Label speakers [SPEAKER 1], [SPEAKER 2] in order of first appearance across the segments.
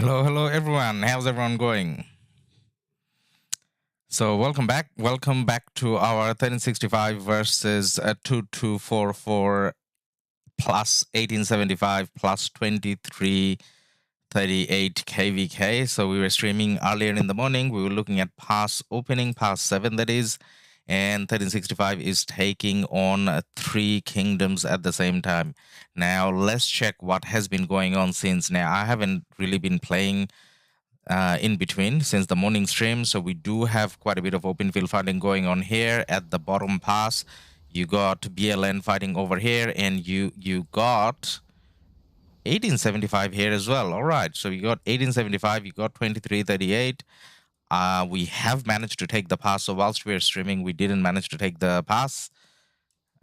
[SPEAKER 1] Hello everyone. How's everyone going? So welcome back. Welcome back to our 1365 versus 2244 plus 1875 plus 2338 KvK. So we were streaming earlier in the morning. We were looking at pass opening, pass 7 that is, and 1365 is taking on 3 kingdoms at the same time. Now let's check what has been going on since. Now I haven't really been playing in between since the morning stream, so we do have quite a bit of open field fighting going on here at the bottom pass. You got BLN fighting over here, and you got 1875 here as well. All right, so you got 1875, you got 2338. We have managed to take the pass, so whilst we're streaming, we didn't manage to take the pass.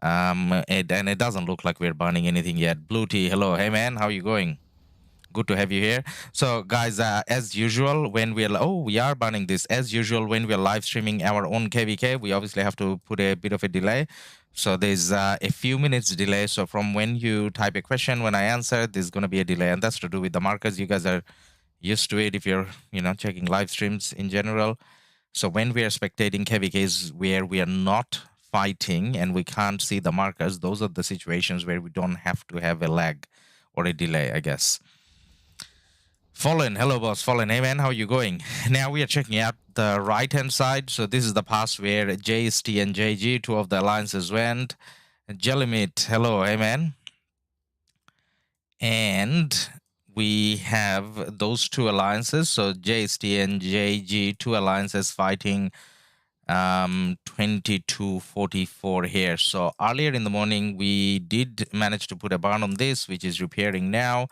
[SPEAKER 1] And it doesn't look like we're burning anything yet. Blue Tea, hello. Hey man, how are you going? Good to have you here. So guys, as usual, when we are burning this. As usual, when we're live streaming our own KvK, we obviously have to put a bit of a delay. So there's a few minutes delay. So from when you type a question, when I answer, there's going to be a delay, and that's to do with the markers. You guys are used to it if you're, checking live streams in general. So when we are spectating KvKs where we are not fighting and we can't see the markers, those are the situations where we don't have to have a lag or a delay, I guess. Fallen, hello boss. Fallen, hey man, how are you going? Now we are checking out the right-hand side. So this is the pass where JST and JG, 2 of the alliances went. Jellimit, hello, hey man. And we have those 2 alliances. So JST and JG, 2 alliances fighting 2244 here. So earlier in the morning, we did manage to put a burn on this, which is repairing now.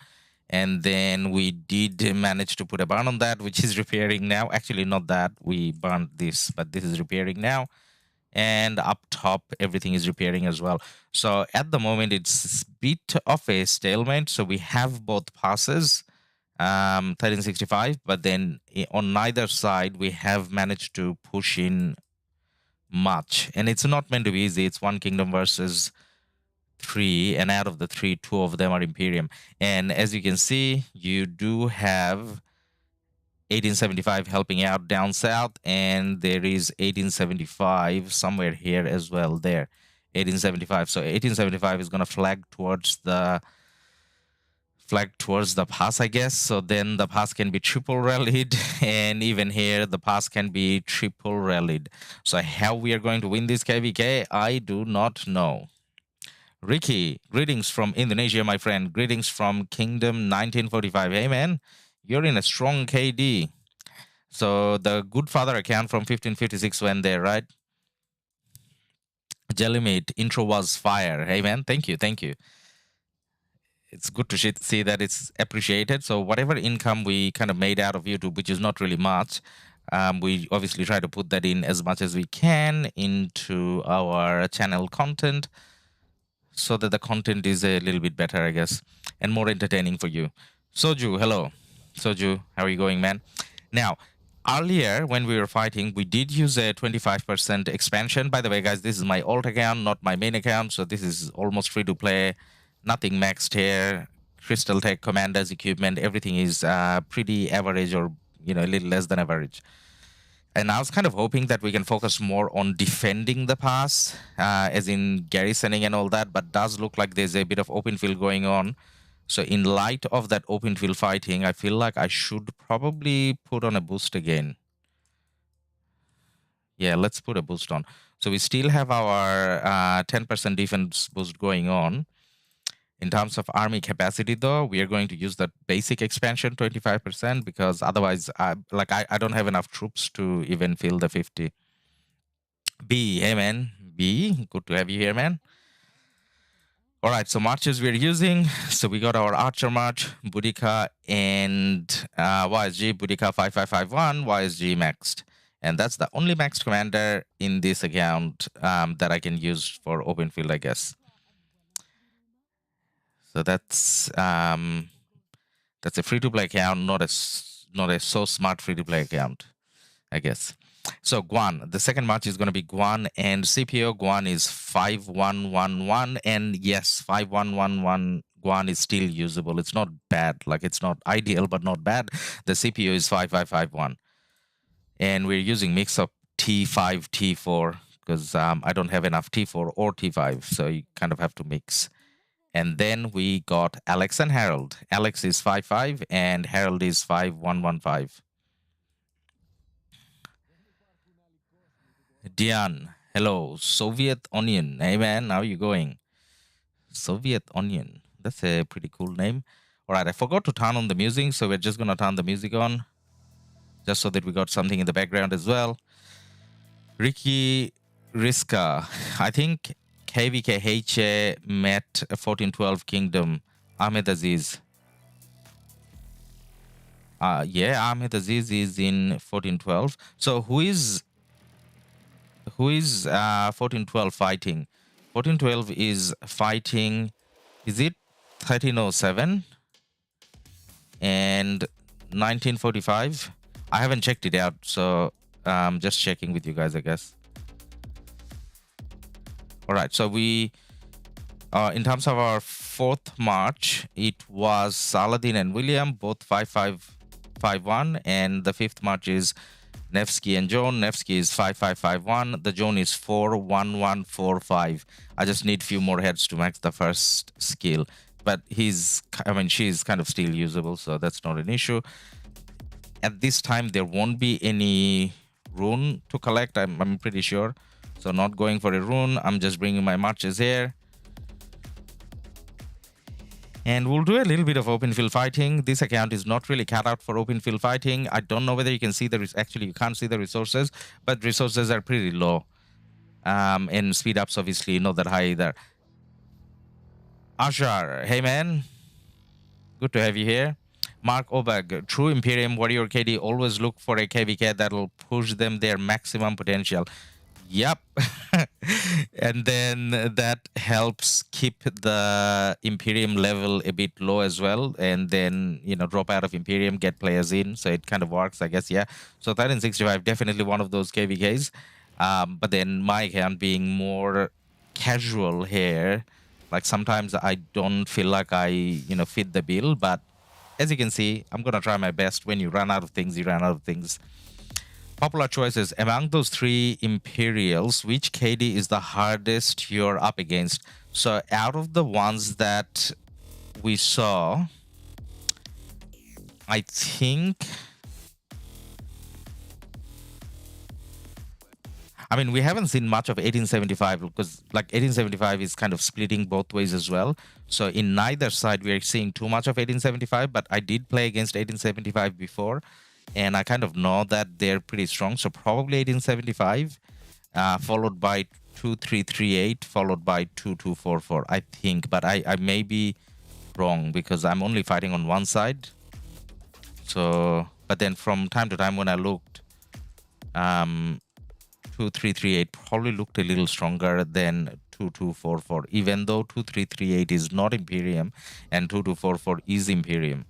[SPEAKER 1] And then we did manage to put a burn on that, which is repairing now. Actually, not that. We burned this, but this is repairing now. And up top, everything is repairing as well. So at the moment, it's a bit of a stalemate. So we have both passes, 1365, but then on neither side, we have managed to push in much. And it's not meant to be easy. It's 1 kingdom versus 3, and out of the 3, 2 of them are Imperium. And as you can see, you do have 1875 helping out down south, and there is 1875 somewhere here as well. There, 1875. So 1875 is going to flag towards the pass, I guess. So then the pass can be triple rallied, and even here the pass can be triple rallied. So how we are going to win this KvK, I do not know. Ricky, greetings from Indonesia, my friend. Greetings from Kingdom 1945. Hey, man, you're in a strong KD. So the Good Father account from 1556 went there, right? Jellimate, intro was fire. Hey, man, thank you, thank you. It's good to see that it's appreciated. So whatever income we kind of made out of YouTube, which is not really much, we obviously try to put that in as much as we can into our channel content, so that the content is a little bit better, I guess, and more entertaining for you. Soju, hello. Soju, how are you going, man? Now, earlier when we were fighting, we did use a 25% expansion. By the way, guys, this is my alt account, not my main account, so this is almost free to play. Nothing maxed here. Crystal Tech, Commanders, equipment, everything is pretty average, or, a little less than average. And I was kind of hoping that we can focus more on defending the pass, as in garrisoning and all that, but does look like there's a bit of open field going on. So in light of that open field fighting, I feel like I should probably put on a boost again. Yeah, let's put a boost on. So we still have our 10% defense boost going on. In terms of army capacity, though, we are going to use that basic expansion 25%, because otherwise, I don't have enough troops to even fill the 50. B, hey man, B, good to have you here, man. All right, so marches we're using. So we got our Archer March, Boudica, and YSG, Boudica 5551, YSG maxed. And that's the only maxed commander in this account that I can use for open field, I guess. So that's a free-to-play account, not a so smart free-to-play account, I guess. So Guan, the second match is going to be Guan and CPO. Guan is 5111, and yes, 5111 Guan is still usable. It's not bad. Like, it's not ideal, but not bad. The CPU is 5551. And we're using mix of T5, T4, because I don't have enough T4 or T5. So you kind of have to mix. And then we got Alex and Harold. Alex is 5.5 and Harold is 5.115. Dian, hello. Soviet Onion. Hey man, how are you going? Soviet Onion. That's a pretty cool name. All right, I forgot to turn on the music, so we're just going to turn the music on just so that we got something in the background as well. Ricky Riska. I think KvK met 1412 Kingdom. Ahmed Aziz. Yeah, Ahmed Aziz is in 1412. So who is 1412 fighting? 1412 is fighting, is it 1307 and 1945? I haven't checked it out, so just checking with you guys, I guess. All right, so we, in terms of our fourth march, it was Saladin and William, both 5551, and the fifth march is Nevsky and Joan. Nevsky is 5551. The Joan is 41145. I just need a few more heads to max the first skill. But she's kind of still usable, so that's not an issue. At this time, there won't be any rune to collect, I'm pretty sure. So not going for a rune. I'm just bringing my marches here. And we'll do a little bit of open field fighting. This account is not really cut out for open field fighting. I don't know whether you can see actually you can't see the resources, but resources are pretty low. And speed ups obviously not that high either. Ashar, hey man. Good to have you here. Mark Obag, true Imperium Warrior KD always look for a KvK that'll push them their maximum potential. Yep. And then that helps keep the Imperium level a bit low as well. And then, drop out of Imperium, get players in. So it kind of works, I guess. Yeah. So 1365, definitely one of those KvKs. But then my account being more casual here, like sometimes I don't feel like I, fit the bill. But as you can see, I'm going to try my best. When you run out of things, you run out of things. Popular choices. Among those three Imperials, which KD is the hardest you're up against? So out of the ones that we saw, I think... we haven't seen much of 1875 because 1875 is kind of splitting both ways as well. So in neither side, we're seeing too much of 1875, but I did play against 1875 before. And I kind of know that they're pretty strong. So probably 1875, followed by 2338, followed by 2244, I think. But I may be wrong because I'm only fighting on one side. So, but then from time to time when I looked, 2338 probably looked a little stronger than 2244, even though 2338 is not Imperium and 2244 is Imperium.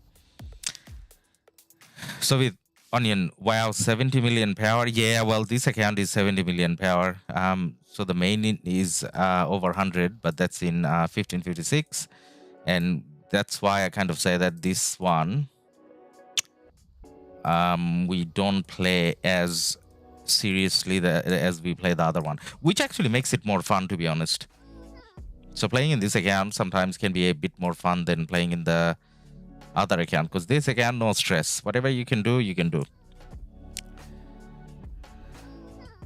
[SPEAKER 1] So with Onion, wow, 70 million power. Yeah, well, this account is 70 million power. So the main is over 100, but that's in 1556. And that's why I kind of say that this one, we don't play as seriously as we play the other one, which actually makes it more fun, to be honest. So playing in this account sometimes can be a bit more fun than playing in the other account, because this account, no stress. Whatever you can do, you can do.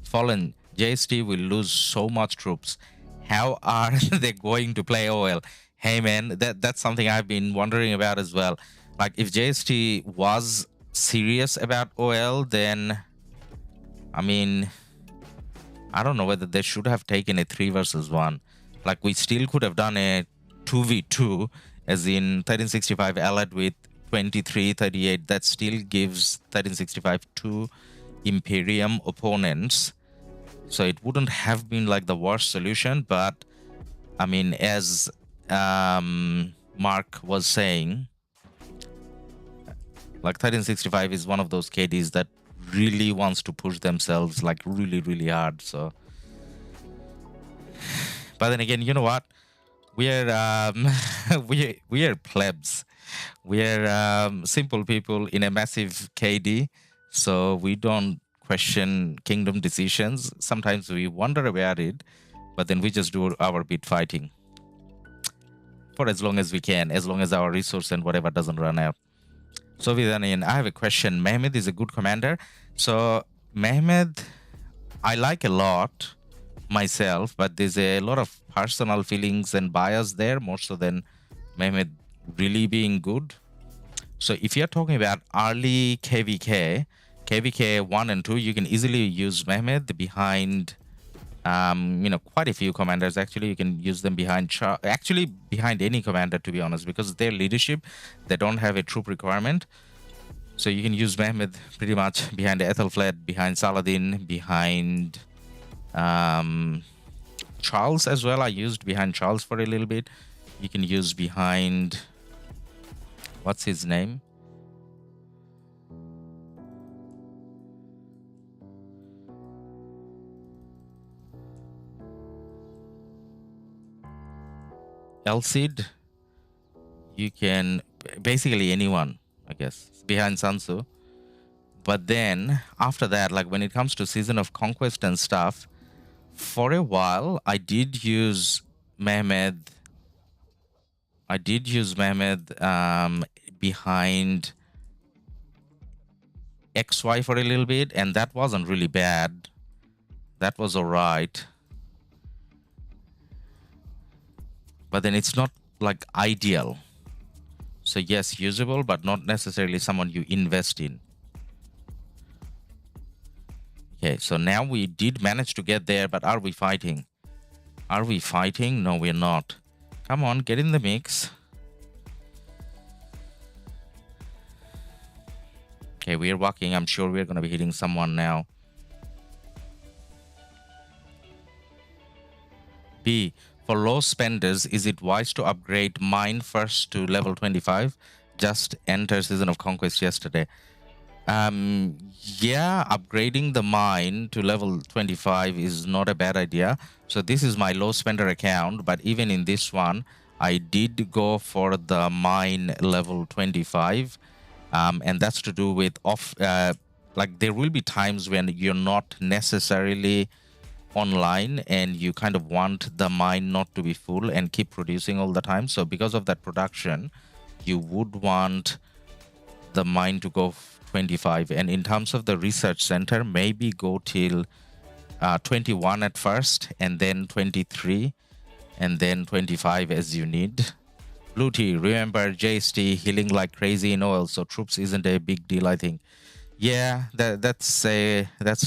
[SPEAKER 1] Fallen, JST will lose so much troops. How are they going to play OL? Hey man, that's something I've been wondering about as well. Like if JST was serious about OL, then I don't know whether they should have taken a 3 versus 1. Like we still could have done a 2v2, as in 1365 allied with 2338. That still gives 1365 2 Imperium opponents. So it wouldn't have been like the worst solution. But as Mark was saying, like 1365 is one of those KDs that really wants to push themselves like really, really hard. So, but then again, you know what? We're we're plebs. We're simple people in a massive KD, so we don't question kingdom decisions. Sometimes we wonder about it, but then we just do our bit fighting for as long as we can, as long as our resource and whatever doesn't run out. So Vidanian, I have a question. Mehmed is a good commander. So Mehmed, I like a lot myself, but there's a lot of personal feelings and bias there, more so than Mehmed really being good. So if you're talking about early KvK, KvK 1 and 2, you can easily use Mehmed behind, quite a few commanders. Actually, you can use them behind, actually behind any commander, to be honest, because their leadership, they don't have a troop requirement. So you can use Mehmed pretty much behind Ethelflaed, behind Saladin, behind Charles as well. I used behind Charles for a little bit. You can use behind, what's his name? Elcid. You can basically anyone, I guess, behind Sansu. But then after that, like when it comes to Season of Conquest and stuff, for a while I did use Mehmed. Behind XY for a little bit, and that wasn't really bad. That was alright. But then it's not like ideal. So yes, usable, but not necessarily someone you invest in. Okay, so now we did manage to get there, but are we fighting? Are we fighting? No, we're not. Come on, get in the mix. Okay, we're walking. I'm sure we're going to be hitting someone now. B. For low spenders, is it wise to upgrade mine first to level 25? Just enter Season of Conquest yesterday. Yeah, upgrading the mine to level 25 is not a bad idea. So this is my low spender account, but even in this one, I did go for the mine level 25. And that's to do with like there will be times when you're not necessarily online and you kind of want the mine not to be full and keep producing all the time. So because of that production, you would want the mine to go 25. And in terms of the research center, maybe go till 21 at first, and then 23, and then 25 as you need. Blue tea, remember JST healing like crazy in oil, so troops isn't a big deal, I think. Yeah, that's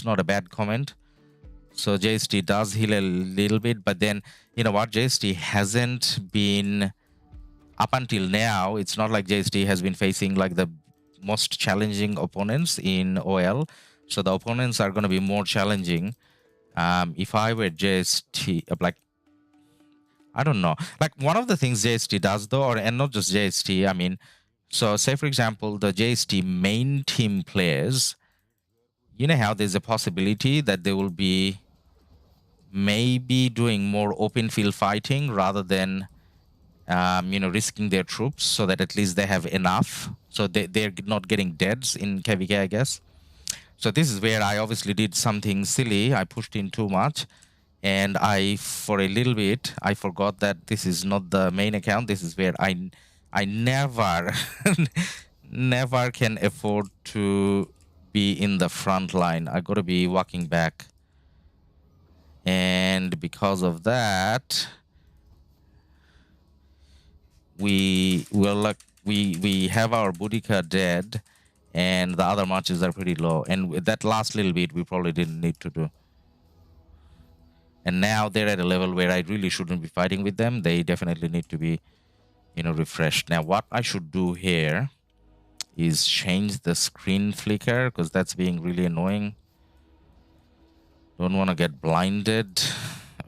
[SPEAKER 1] not a bad comment. So JST does heal a little bit, but then you know what, JST hasn't been, up until now, it's not like JST has been facing like the most challenging opponents in OL. So the opponents are going to be more challenging. If I were JST, like, I don't know. Like one of the things JST does though, and not just JST, I mean, so say for example, the JST main team players, you know how there's a possibility that they will be maybe doing more open field fighting rather than risking their troops, so that at least they have enough, so they're not getting deads in KvK, I guess. So this is where I obviously did something silly. I pushed in too much, and for a little bit, I forgot that this is not the main account. This is where I never, never can afford to be in the front line. I gotta be walking back, and because of that, we have our Boudica dead, and the other matches are pretty low. And with that last little bit, we probably didn't need to do. And now they're at a level where I really shouldn't be fighting with them. They definitely need to be, refreshed. Now, what I should do here is change the screen flicker, because that's being really annoying. Don't want to get blinded.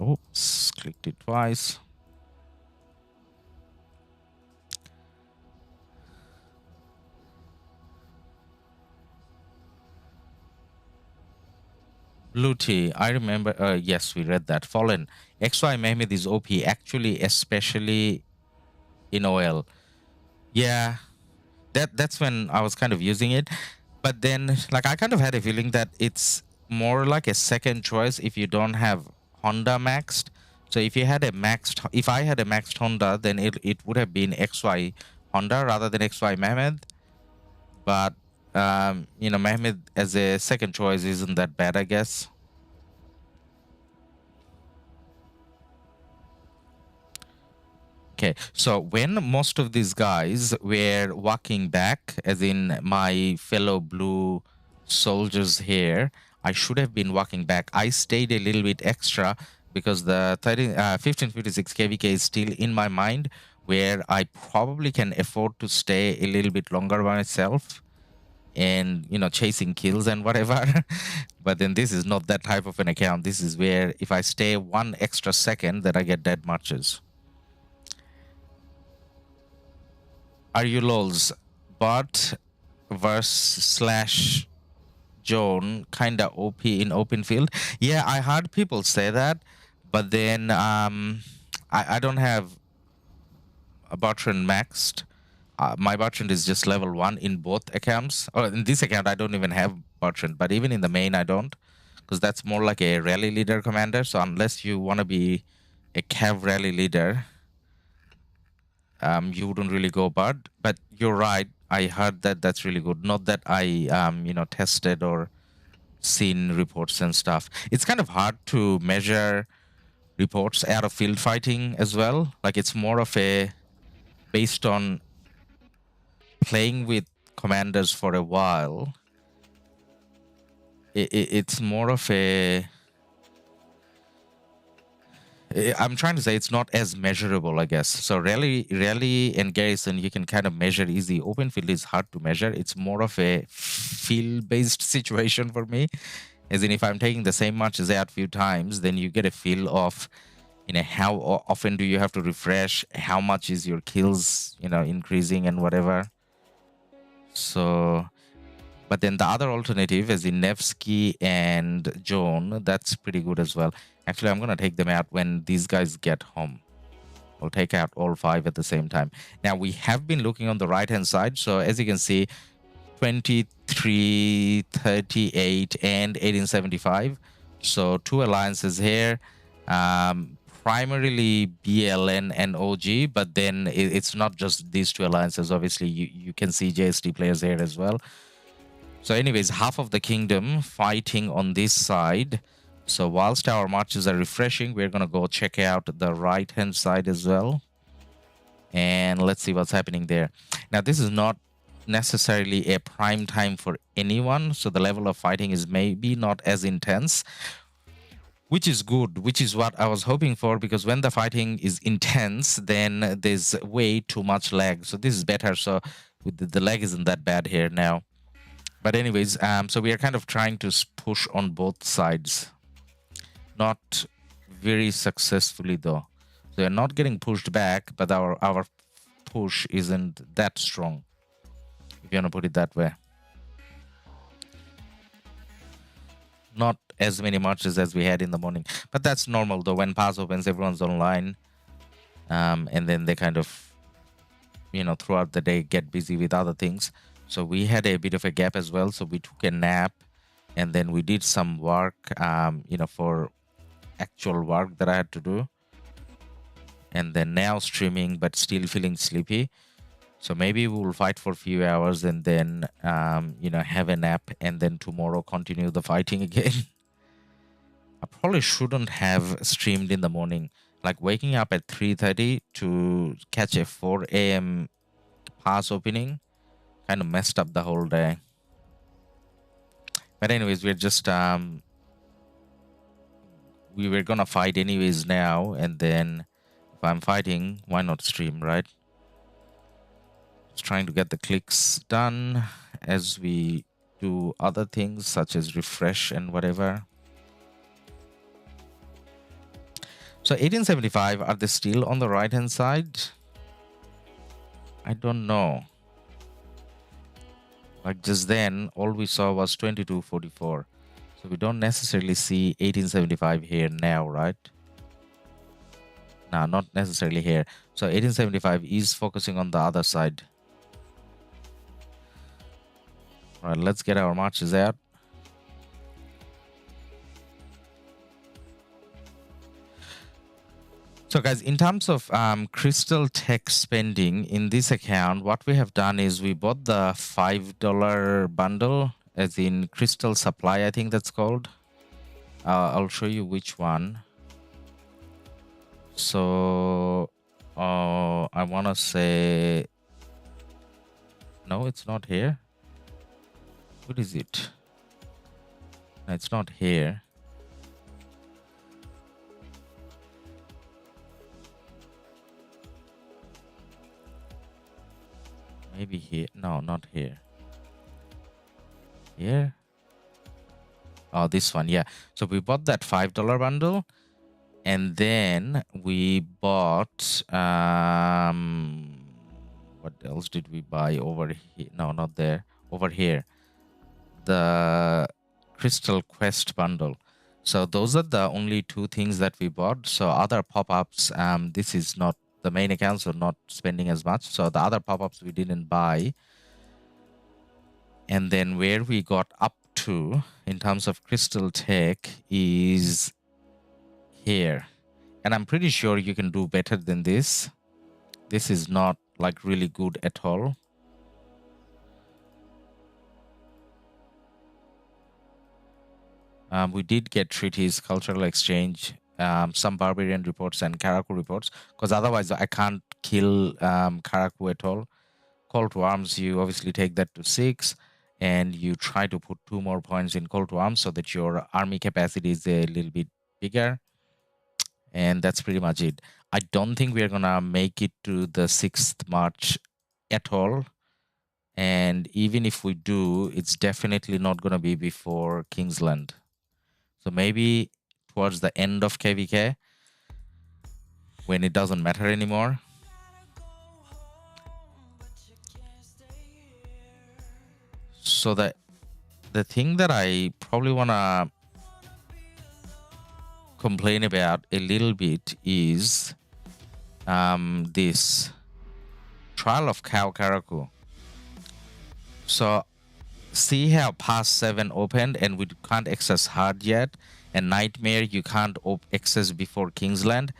[SPEAKER 1] Oops, clicked it twice. Blue tea. I remember. Yes, we read that. Fallen. XY Mehmed is OP. Actually, especially in OL. Yeah, that's when I was kind of using it. But then, like, I kind of had a feeling that it's more like a second choice if you don't have Honda maxed. So if you had a maxed, if I had a maxed Honda, then it would have been XY Honda rather than XY Mehmed. But Mehmed as a second choice isn't that bad, I guess. Okay, so when most of these guys were walking back, as in my fellow blue soldiers here, I should have been walking back. I stayed a little bit extra because the 1556 KvK is still in my mind, where I probably can afford to stay a little bit longer by myself and, chasing kills and whatever. But then this is not that type of an account. This is where if I stay one extra second, then I get dead matches. Are you lols? Bot verse / Joan kinda OP in open field. Yeah, I heard people say that, but then I don't have a Bertrand maxed. My Bertrand is just level 1 in both accounts. Or in this account, I don't even have Bertrand, but even in the main, I don't, because that's more like a rally leader commander. So unless you want to be a cav rally leader, you wouldn't really go Bard. But you're right. I heard that that's really good. Not that I, tested or seen reports and stuff. It's kind of hard to measure reports out of field fighting as well. Like, it's more of a based on playing with commanders for a while. It's more of a I'm trying to say it's not as measurable, I guess. So rally and garrison, you can kind of measure easy. Open field is hard to measure. It's more of a feel-based situation for me. As in, if I'm taking the same matches out a few times, then you get a feel of, how often do you have to refresh? How much is your kills, increasing and whatever. So, but then the other alternative, as in Nevsky and Joan, that's pretty good as well. Actually, I'm going to take them out when these guys get home. I'll take out all 5 at the same time. Now, we have been looking on the right-hand side. So, as you can see, 23, 38, and 1875. So, 2 alliances here. Primarily BLN and OG, but then it's not just these 2 alliances. Obviously, you can see JST players here as well. So anyways, half of the kingdom fighting on this side. So whilst our marches are refreshing, we're going to go check out the right-hand side as well. And let's see what's happening there. Now, this is not necessarily a prime time for anyone. So the level of fighting is maybe not as intense, which is good, which is what I was hoping for, because when the fighting is intense, then there's way too much lag. So this is better. So the lag isn't that bad here now. But anyways, so we are kind of trying to push on both sides. Not very successfully, though. So we're not getting pushed back, but our push isn't that strong, if you want to put it that way. Not as many marches as we had in the morning. But that's normal, though. When pass opens, everyone's online. And then they kind of, throughout the day get busy with other things. So we had a bit of a gap as well. So we took a nap and then we did some work, for actual work that I had to do. And then now streaming, but still feeling sleepy. So maybe we'll fight for a few hours and then, have a nap and then tomorrow continue the fighting again. I probably shouldn't have streamed in the morning. Like waking up at 3:30 to catch a 4 a.m. pass opening kind of messed up the whole day. But anyways, we're just we were gonna fight anyways now, and then if I'm fighting, why not stream, right? Just trying to get the clicks done as we do other things such as refresh and whatever. So 1875, are they still on the right hand side? I don't know. Like just then, all we saw was 2244. So So we don't necessarily see 1875 here now, right? No, not necessarily here. So 1875 is focusing on the other side. All right, let's get our marches out. So guys, in terms of crystal tech spending in this account, what we have done is we bought the $5 bundle, as in crystal supply, I think that's called. I'll show you which one. So I want to say, no, it's not here. What is it? No, it's not here. Maybe here. No, not here. Here. Oh, this one. Yeah. So we bought that $5 bundle. And then we bought, what else did we buy over here? No, not there. Over here. The Crystal Quest bundle. So those are the only two things that we bought. So other pop-ups, this is not the main account, so not spending as much. So the other pop-ups we didn't buy. And then where we got up to in terms of crystal tech is here. And I'm pretty sure you can do better than this. This is not like really good at all. We did get treaties, cultural exchange, some barbarian reports and Karaku reports, because otherwise I can't kill Karaku at all. Call to arms, you obviously take that to 6, and you try to put 2 more points in call to arms so that your army capacity is a little bit bigger. And that's pretty much it. I don't think we're gonna make it to the 6th March at all. And even if we do, it's definitely not gonna be before Kingsland. So maybe towards the end of KvK, when it doesn't matter anymore. So the thing that I probably wanna complain about a little bit is this trial of Cow Karaku. So see how Pass 7 opened and we can't access hard yet, and Nightmare you can't access before Kingsland.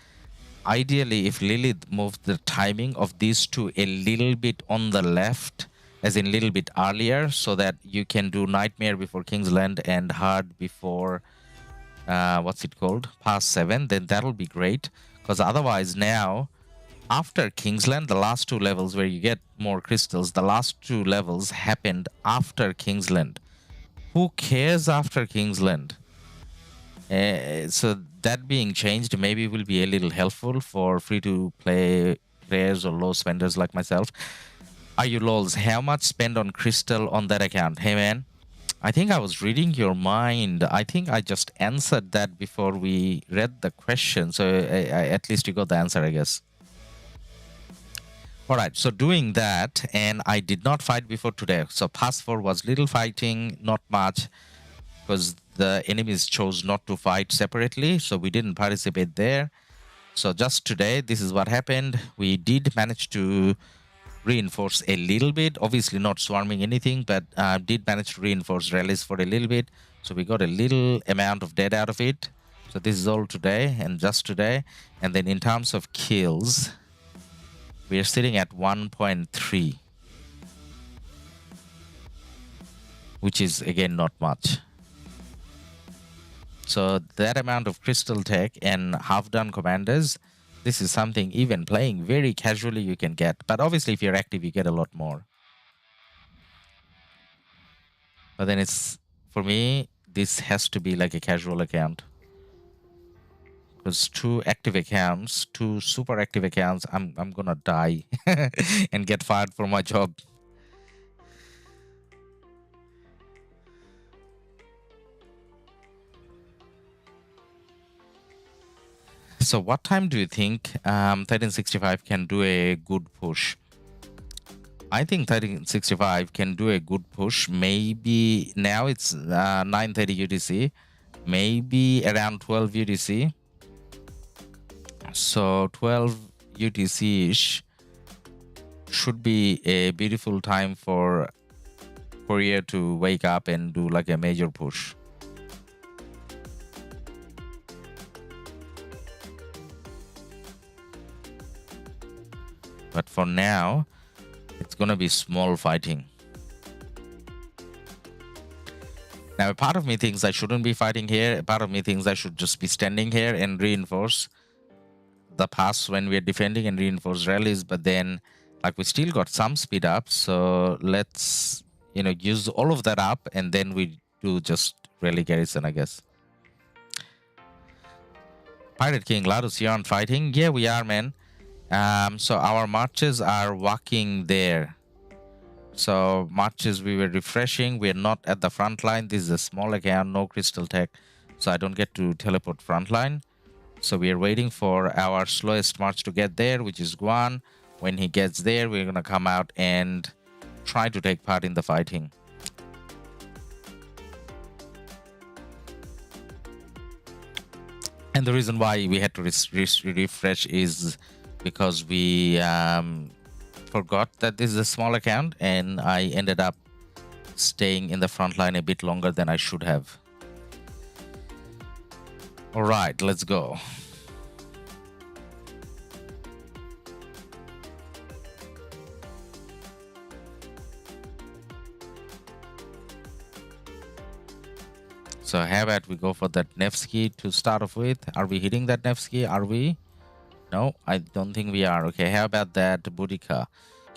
[SPEAKER 1] Ideally, if Lilith moved the timing of these two a little bit on the left, as in a little bit earlier, so that you can do Nightmare before Kingsland and hard before what's it called, Pass 7, then that'll be great. Because otherwise now, after Kingsland, the last 2 levels where you get more crystals, the last 2 levels happened after Kingsland. Who cares after Kingsland? So that being changed maybe will be a little helpful for free-to-play players or low spenders like myself. Are you lols? How much spend on crystal on that account? Hey man, I think I was reading your mind. I think I just answered that before we read the question. So at least you got the answer, I guess. All right, so doing that, and I did not fight before today. So Pass 4 was little fighting, not much, because the enemies chose not to fight separately, so we didn't participate there. So just today, this is what happened. We did manage to reinforce a little bit, obviously not swarming anything, but did manage to reinforce rallies for a little bit. So we got a little amount of dead out of it. So this is all today and just today. And then in terms of kills, we are sitting at 1.3, which is again not much. So that amount of crystal tech and half-done commanders, this is something even playing very casually you can get. But obviously if you're active, you get a lot more. But then it's, for me, this has to be like a casual account. Because 2 active accounts, 2 super active accounts, I'm gonna die and get fired from my job. So what time do you think 1365 can do a good push? I think 1365 can do a good push. Maybe now it's 9:30 UTC, maybe around 12 UTC. So 12 UTC-ish should be a beautiful time for Korea to wake up and do like a major push. But for now, it's gonna be small fighting. Now, a part of me thinks I shouldn't be fighting here. A part of me thinks I should just be standing here and reinforce the pass when we're defending and reinforce rallies. But then, like, we still got some speed up. So let's, use all of that up, and then we do just rally garrison, I guess. Pirate King, LADUS, you aren't fighting? Yeah, we are, man. So our marches are walking there. So marches we were refreshing. We're not at the front line. This is a small account, no crystal tech. So I don't get to teleport front line. So we are waiting for our slowest march to get there, which is Guan. When he gets there, we're going to come out and try to take part in the fighting. And the reason why we had to refresh is because we forgot that this is a small account, and I ended up staying in the front line a bit longer than I should have. All right, let's go. So how about we go for that Nevsky to start off with? Are we hitting that Nevsky? Are we? No, I don't think we are. Okay, how about that Boudica?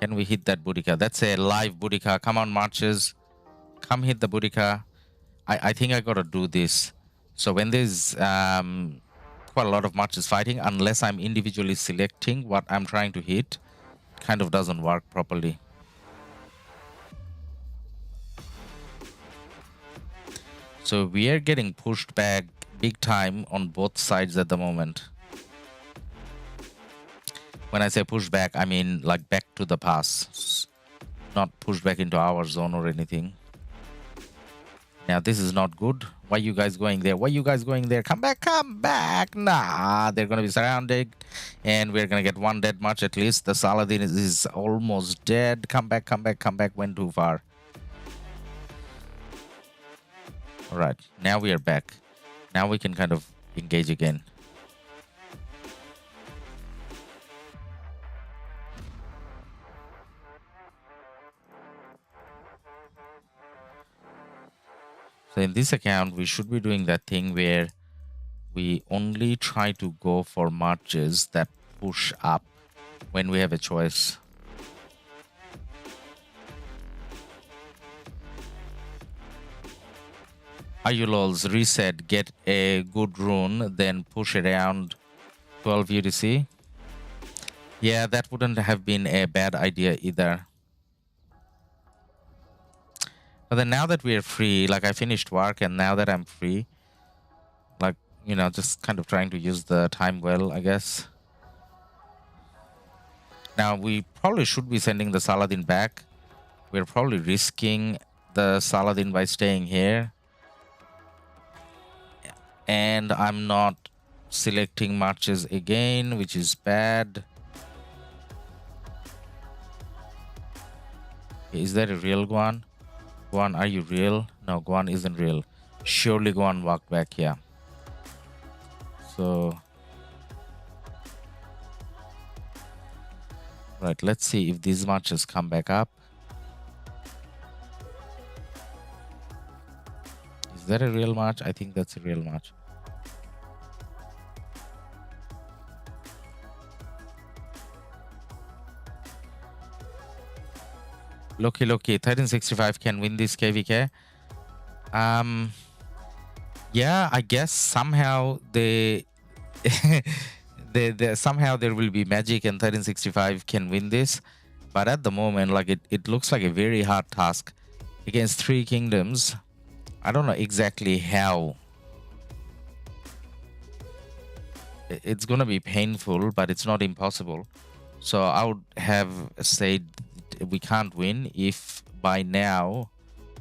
[SPEAKER 1] Can we hit that Boudica? That's a live Boudica. Come on, marches. Come hit the Boudica. I think I gotta do this. So when there's quite a lot of marches fighting, unless I'm individually selecting what I'm trying to hit, it kind of doesn't work properly. So we are getting pushed back big time on both sides at the moment. When I say push back, I mean like back to the pass, not push back into our zone or anything. Now this is not good. Why are you guys going there? Why are you guys going there? Come back, come back. Nah, they're gonna be surrounded, and we're gonna get one dead march at least. The Saladin is almost dead. Come back, come back, come back. Went too far. All right, now we are back. Now we can kind of engage again. So in this account, we should be doing that thing where we only try to go for marches that push up when we have a choice. Ayulols reset, get a good rune, then push around 12 UTC. Yeah, that wouldn't have been a bad idea either. But then now that we're free, like I finished work, and now that I'm free, like, just kind of trying to use the time well, I guess. Now, we probably should be sending the Saladin back. We're probably risking the Saladin by staying here. And I'm not selecting marches again, which is bad. Is that a real Guan? Guan, are you real? No, Guan isn't real. Surely Guan walked back here. So, right, let's see if these marches come back up. Is that a real march? I think that's a real march. Loki, 1365 can win this KvK. Yeah, I guess somehow somehow there will be magic and 1365 can win this. But at the moment, like it looks like a very hard task against 3 kingdoms. I don't know exactly how. It's gonna be painful, but it's not impossible. So I would have said we can't win if by now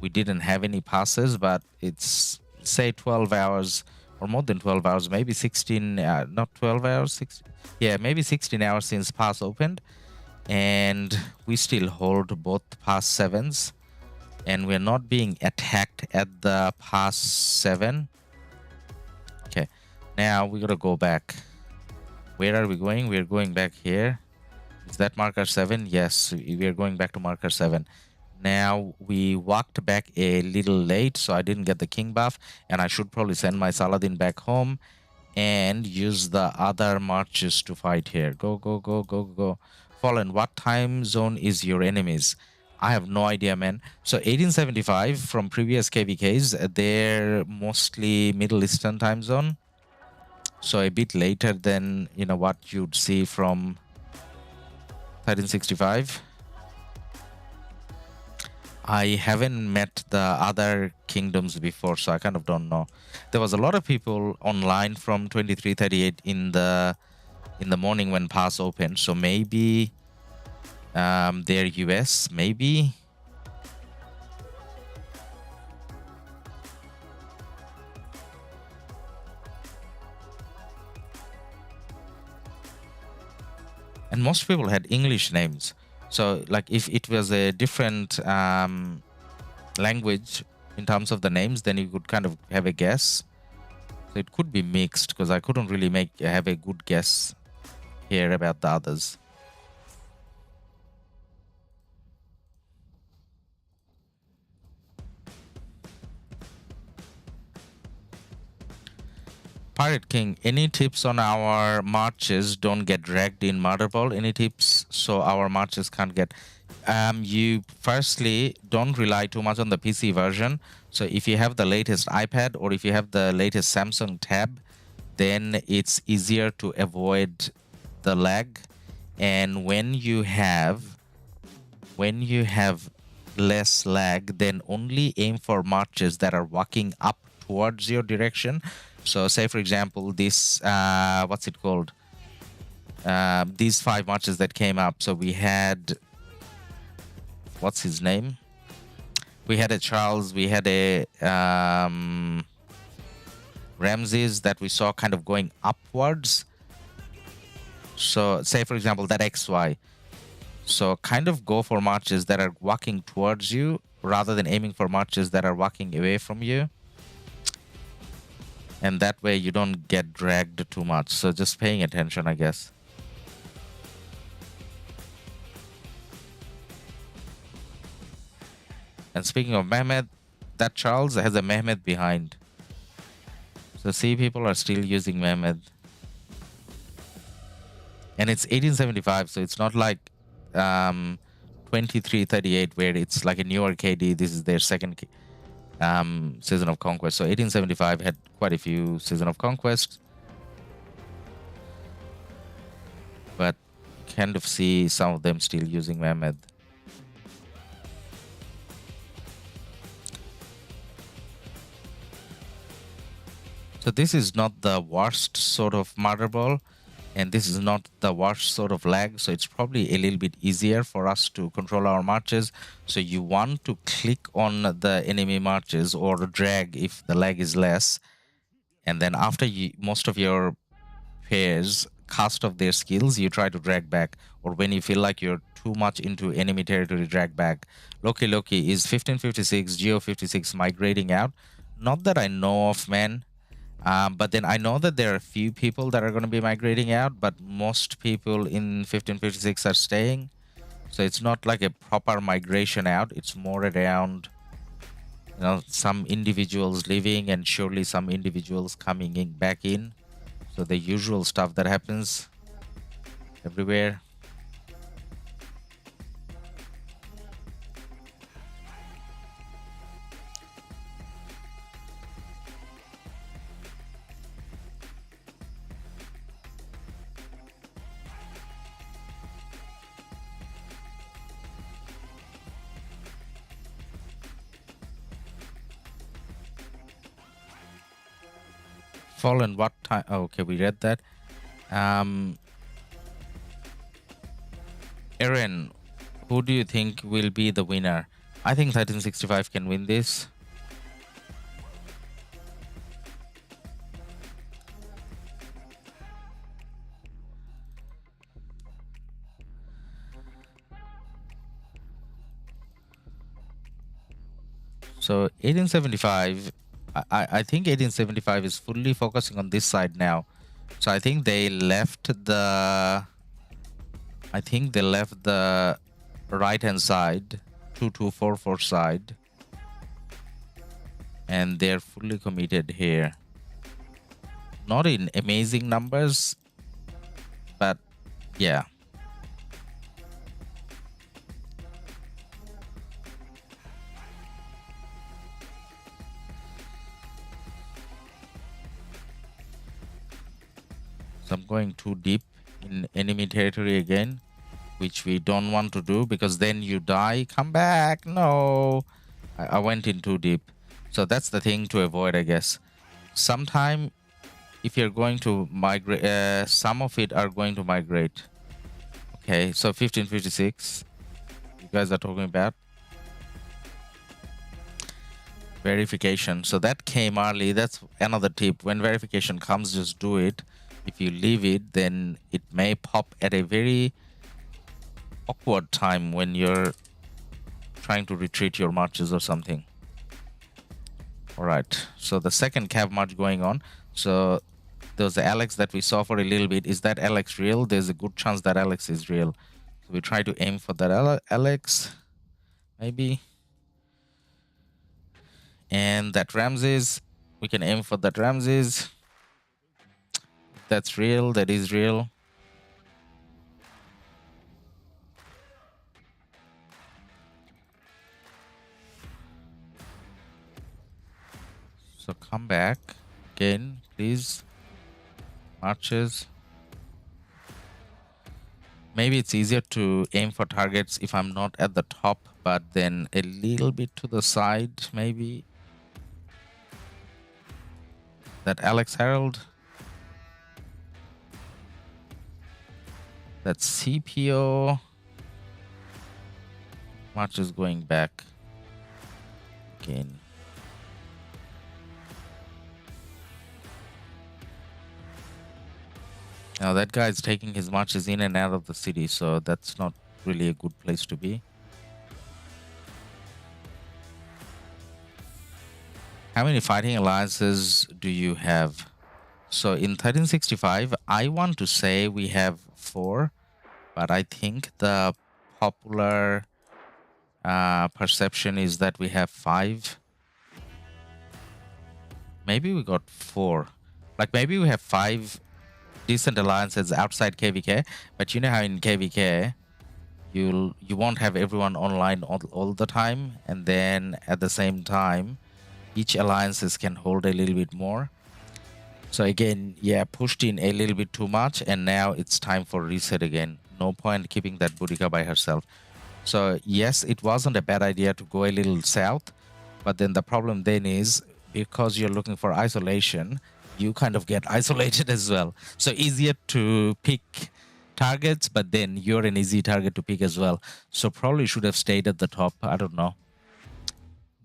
[SPEAKER 1] we didn't have any passes, but it's say 12 hours or more than 12 hours, maybe 16, not 12 hours, 16, yeah, maybe 16 hours since pass opened, and we still hold both pass 7s, and we're not being attacked at the pass 7. Okay, now we gotta go back. Where are we going? We're going back here. Is that marker 7? Yes, we're going back to marker 7. Now we walked back a little late, so I didn't get the king buff, and I should probably send my Saladin back home and use the other marches to fight here. Go, go, go, go, go. Fallen, what time zone is your enemies? I have no idea, man. So 1875 from previous KvKs, they're mostly Middle Eastern time zone. So a bit later than, you know, what you'd see from 1365. I haven't met the other kingdoms before, so I kind of don't know. There was a lot of people online from 2338 in the morning when pass opened, so maybe they're US, maybe. And most people had English names. So, like, if it was a different language in terms of the names, then you could kind of have a guess. So it could be mixed, because I couldn't really have a good guess here about the others. Pirate King, any tips on our marches don't get dragged in Murder Ball? Any tips so our marches can't get... you firstly don't rely too much on the PC version. So if you have the latest iPad or if you have the latest Samsung Tab, then it's easier to avoid the lag. And when you have less lag, then only aim for marches that are walking up towards your direction. So say, for example, this, what's it called? These 5 marches that came up. So we had, what's his name? We had a Charles, we had a Ramses that we saw kind of going upwards. So say, for example, that XY. So kind of go for marches that are walking towards you rather than aiming for marches that are walking away from you. And that way you don't get dragged too much. So just paying attention, I guess. And speaking of Mehmet, that Charles has a Mehmet behind. So see, people are still using Mehmet. And it's 1875, so it's not like 2338 where it's like a newer KD. This is their second Season of Conquest. So 1875 had quite a few Season of Conquest, but kind of see some of them still using Mehmet. So this is not the worst sort of Murder Ball, and this is not the worst sort of lag, so it's probably a little bit easier for us to control our marches. So you want to click on the enemy marches or drag if the lag is less, and then after most of your pairs cast off their skills, you try to drag back, or when you feel like you're too much into enemy territory, drag back. Loki is 1556, Geo 56 migrating out. Not that I know of, man. But then I know that there are a few people that are going to be migrating out, but most people in 1556 are staying. So it's not like a proper migration out. It's more around, you know, some individuals leaving and surely some individuals coming in back in. So the usual stuff that happens everywhere. Fallen, what time? Oh, okay, we read that. Aaron, Who do you think will be the winner? I think 1365 can win this. So 1875, I think 1875 is fully focusing on this side now. So I think they left the right hand side, 2244 side, and they're fully committed here. Not in amazing numbers, but yeah. So I'm going too deep in enemy territory again, which we don't want to do because then you die. Come back. No, I went in too deep. So that's the thing to avoid, I guess. Sometime if you're going to migrate, some of it are going to migrate. Okay, so 1556. You guys are talking about verification. So that came early. That's another tip. When verification comes, just do it. If you leave it, then it may pop at a very awkward time when you're trying to retreat your marches or something. All right, so the second cav march going on. So there's the Alex that we saw for a little bit. Is that Alex real? There's a good chance that Alex is real. So we try to aim for that Alex, maybe. And that Ramses, we can aim for that Ramses. That's real, that is real. So come back again, please. Marches. Maybe it's easier to aim for targets if I'm not at the top, but then a little bit to the side, maybe. That Alex Harold. That CPO. March is going back again. Now that guy is taking his marches in and out of the city, so that's not really a good place to be. How many fighting alliances do you have? So in 1365, I want to say we have 4, but I think the popular perception is that we have 5. Maybe we got 4. Like maybe we have 5 decent alliances outside KvK, but you know how in KvK you won't have everyone online all the time, and then at the same time each alliances can hold a little bit more. So again, yeah, pushed in a little bit too much, and now it's time for reset again. No point keeping that Boudica by herself. So yes, it wasn't a bad idea to go a little south, but then the problem then is because you're looking for isolation, you kind of get isolated as well. So easier to pick targets, but then you're an easy target to pick as well. So probably should have stayed at the top. I don't know.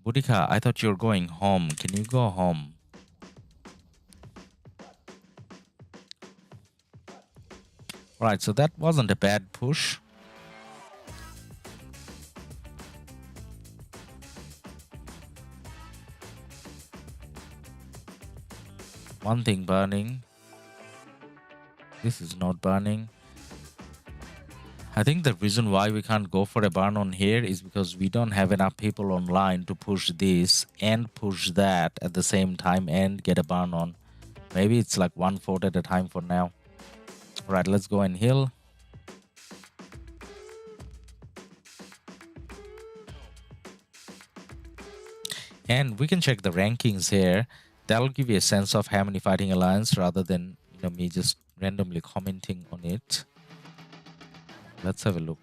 [SPEAKER 1] Boudica, I thought you were going home. Can you go home? Right, so that wasn't a bad push. One thing burning. This is not burning. I think the reason why we can't go for a burn on here is because we don't have enough people online to push this and push that at the same time and get a burn on. Maybe it's like 1 fort at a time for now. Alright, let's go and heal. And we can check the rankings here. That'll give you a sense of how many fighting alliance rather than me just randomly commenting on it. Let's have a look.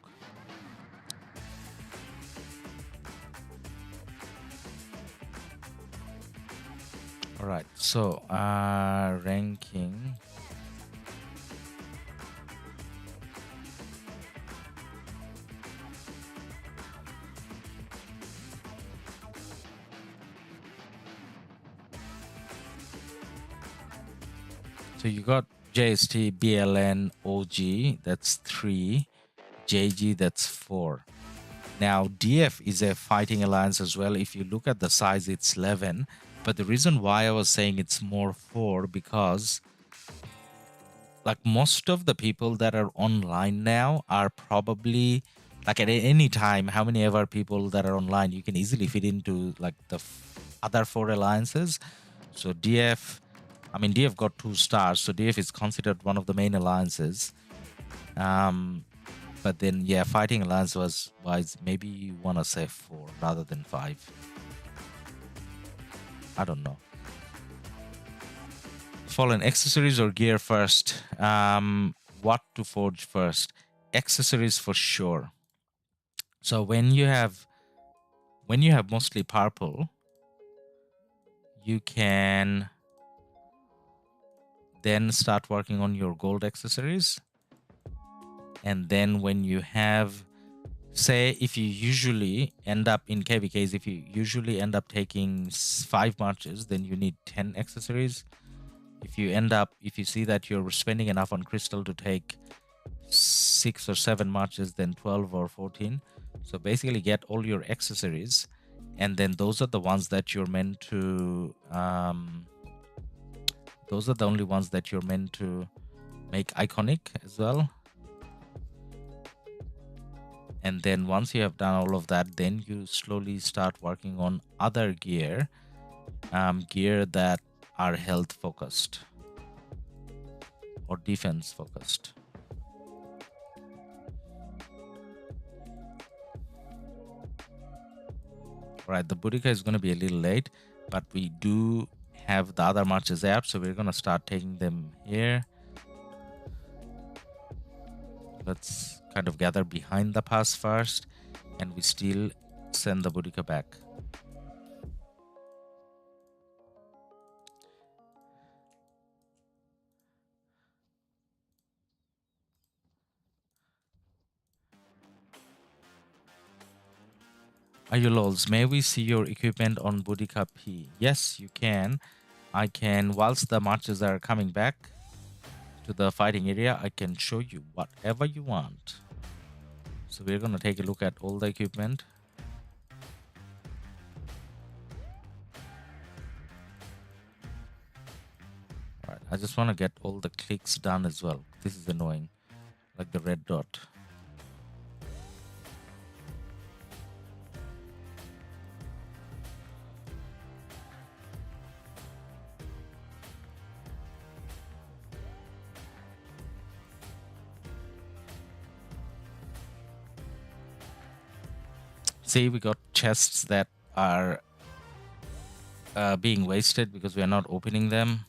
[SPEAKER 1] All right, so ranking. So you got JST, BLN, OG, that's 3, JG, that's 4. Now, DF is a fighting alliance as well. If you look at the size, it's 11. But the reason why I was saying it's more 4, because like most of the people that are online now are probably like at any time, how many ever people that are online, you can easily fit into like the other 4 alliances. So DF, I mean, DF got 2 stars. So DF is considered one of the main alliances. But then, yeah, fighting alliance wise, maybe you want to say 4 rather than 5. I don't know. Fallen, accessories or gear first? What to forge first? Accessories for sure. So when you have mostly purple, you can then start working on your gold accessories. And then when you have, say, if you usually end up in KvKs, if you usually end up taking 5 marches, then you need 10 accessories. If you see that you're spending enough on crystal to take 6 or 7 marches, then 12 or 14. So basically get all your accessories, and then those are the ones that you're meant to those are the only ones that you're meant to make iconic as well. And then once you have done all of that, then you slowly start working on other gear that are health focused or defense focused. All right, the Boudica is going to be a little late, but we do have the other marches out, so we're going to start taking them here. Let's kind of gather behind the pass first, and we still send the Boudica back. Are you lols? May we see your equipment on Boudica P? Yes, you can. I can, whilst the marches are coming back to the fighting area, I can show you whatever you want. So we're going to take a look at all the equipment. All right, I just want to get all the clicks done as well. This is annoying, like the red dot. See, we got chests that are being wasted because we are not opening them.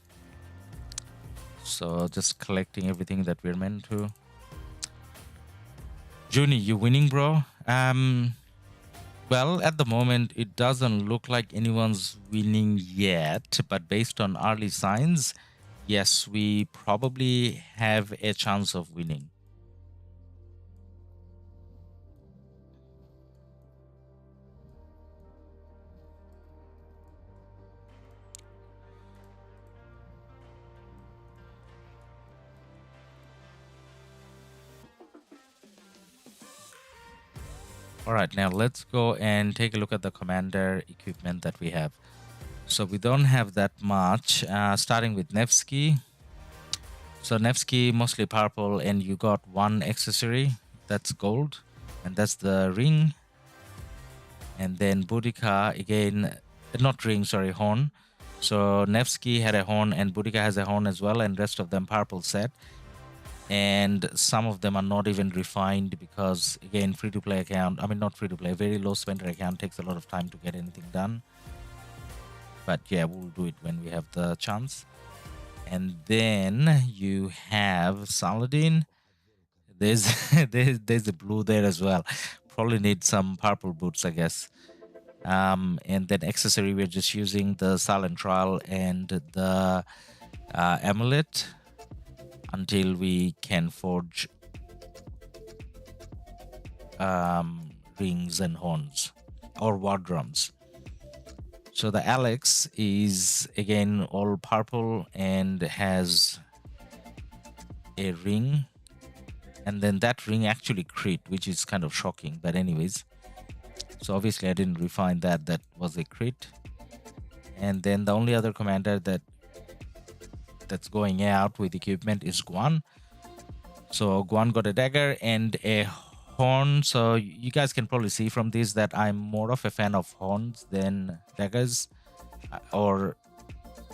[SPEAKER 1] So just collecting everything that we're meant to. Juni, you winning, bro? Well, at the moment, it doesn't look like anyone's winning yet. But based on early signs, yes, we probably have a chance of winning. All right, now let's go and take a look at the commander equipment that we have. So we don't have that much, starting with Nevsky. So Nevsky, mostly purple, and you got 1 accessory, that's gold, and that's the ring. And then Boudica, again, not ring, sorry, horn. So Nevsky had a horn and Boudica has a horn as well, and rest of them purple set. And some of them are not even refined because, again, free-to-play account, I mean, not free-to-play, very low spender account takes a lot of time to get anything done. But yeah, we'll do it when we have the chance. And then you have Saladin. There's there's a blue there as well. Probably need some purple boots, I guess. And then accessory, we're just using the Silent Trial and the amulet until we can forge rings and horns or war drums. So the Alex is again all purple and has a ring, and then that ring actually crit, which is kind of shocking. But anyways, so obviously I didn't refine that. That was a crit. And then the only other commander that's going out with equipment is Guan. So Guan got a dagger and a horn. So you guys can probably see from this that I'm more of a fan of horns than daggers or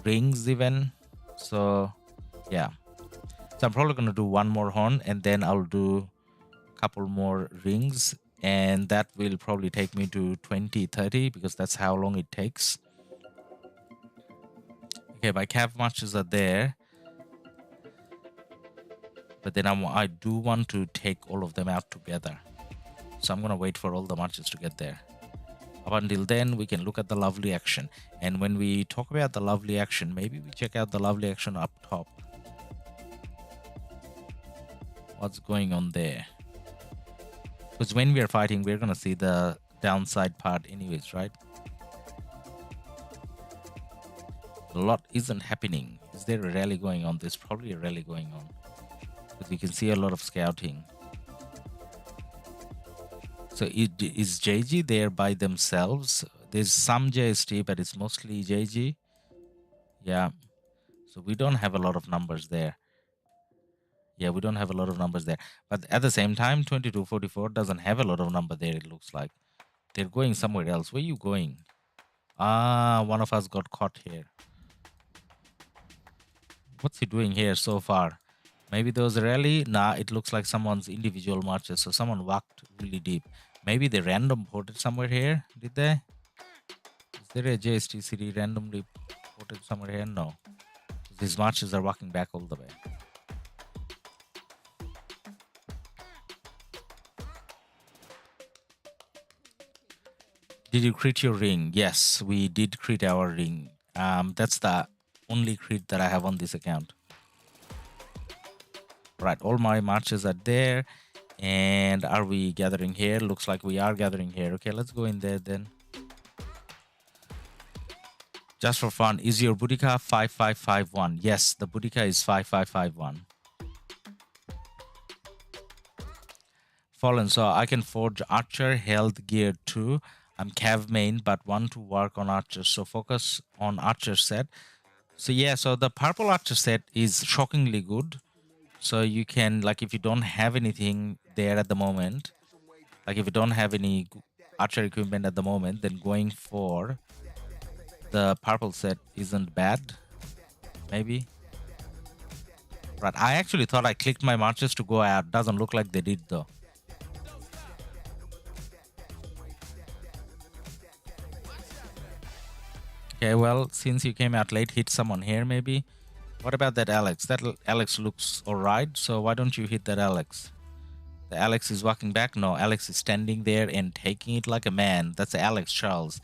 [SPEAKER 1] rings even. So yeah, so I'm probably gonna do one more horn and then I'll do a couple more rings, and that will probably take me to 2030 because that's how long it takes. Okay, my cav marches are there, but then I do want to take all of them out together, so I'm gonna wait for all the marches to get there. Up until then, we can look at the lovely action, and when we talk about the lovely action, maybe we check out the lovely action up top. What's going on there? Because when we are fighting, we're gonna see the downside part anyways, right? A lot isn't happening. Is there a rally going on? There's probably a rally going on, because we can see a lot of scouting. So is JG there by themselves? There's some JST, but it's mostly JG. Yeah, so we don't have a lot of numbers there. Yeah, we don't have a lot of numbers there. But at the same time, 2244 doesn't have a lot of number there, it looks like. They're going somewhere else. Where are you going? Ah, one of us got caught here. What's he doing here so far? Maybe there was a rally? Nah, it looks like someone's individual marches. So someone walked really deep. Maybe they random ported somewhere here. Did they? Is there a JST city randomly ported somewhere here? No. These marches are walking back all the way. Did you crit your ring? Yes, we did crit our ring. That's the only crit that I have on this account. Right, all my marches are there. And are we gathering here? Looks like we are gathering here. Okay, let's go in there then. Just for fun, is your Boudica 5551? Yes, the Boudica is 5551. Fallen, so I can forge Archer, Health, Gear 2. I'm Cav main, but want to work on Archer, so focus on Archer set. So yeah, so the purple Archer set is shockingly good. So you can, like, if you don't have anything there at the moment, like if you don't have any Archer equipment at the moment, then going for the purple set isn't bad, maybe. Right, I actually thought I clicked my marches to go out. Doesn't look like they did though. Okay, well, since you came out late, hit someone here maybe. What about that Alex? That Alex looks alright, so why don't you hit that Alex? The Alex is walking back. No, Alex is standing there and taking it like a man. That's Alex Charles.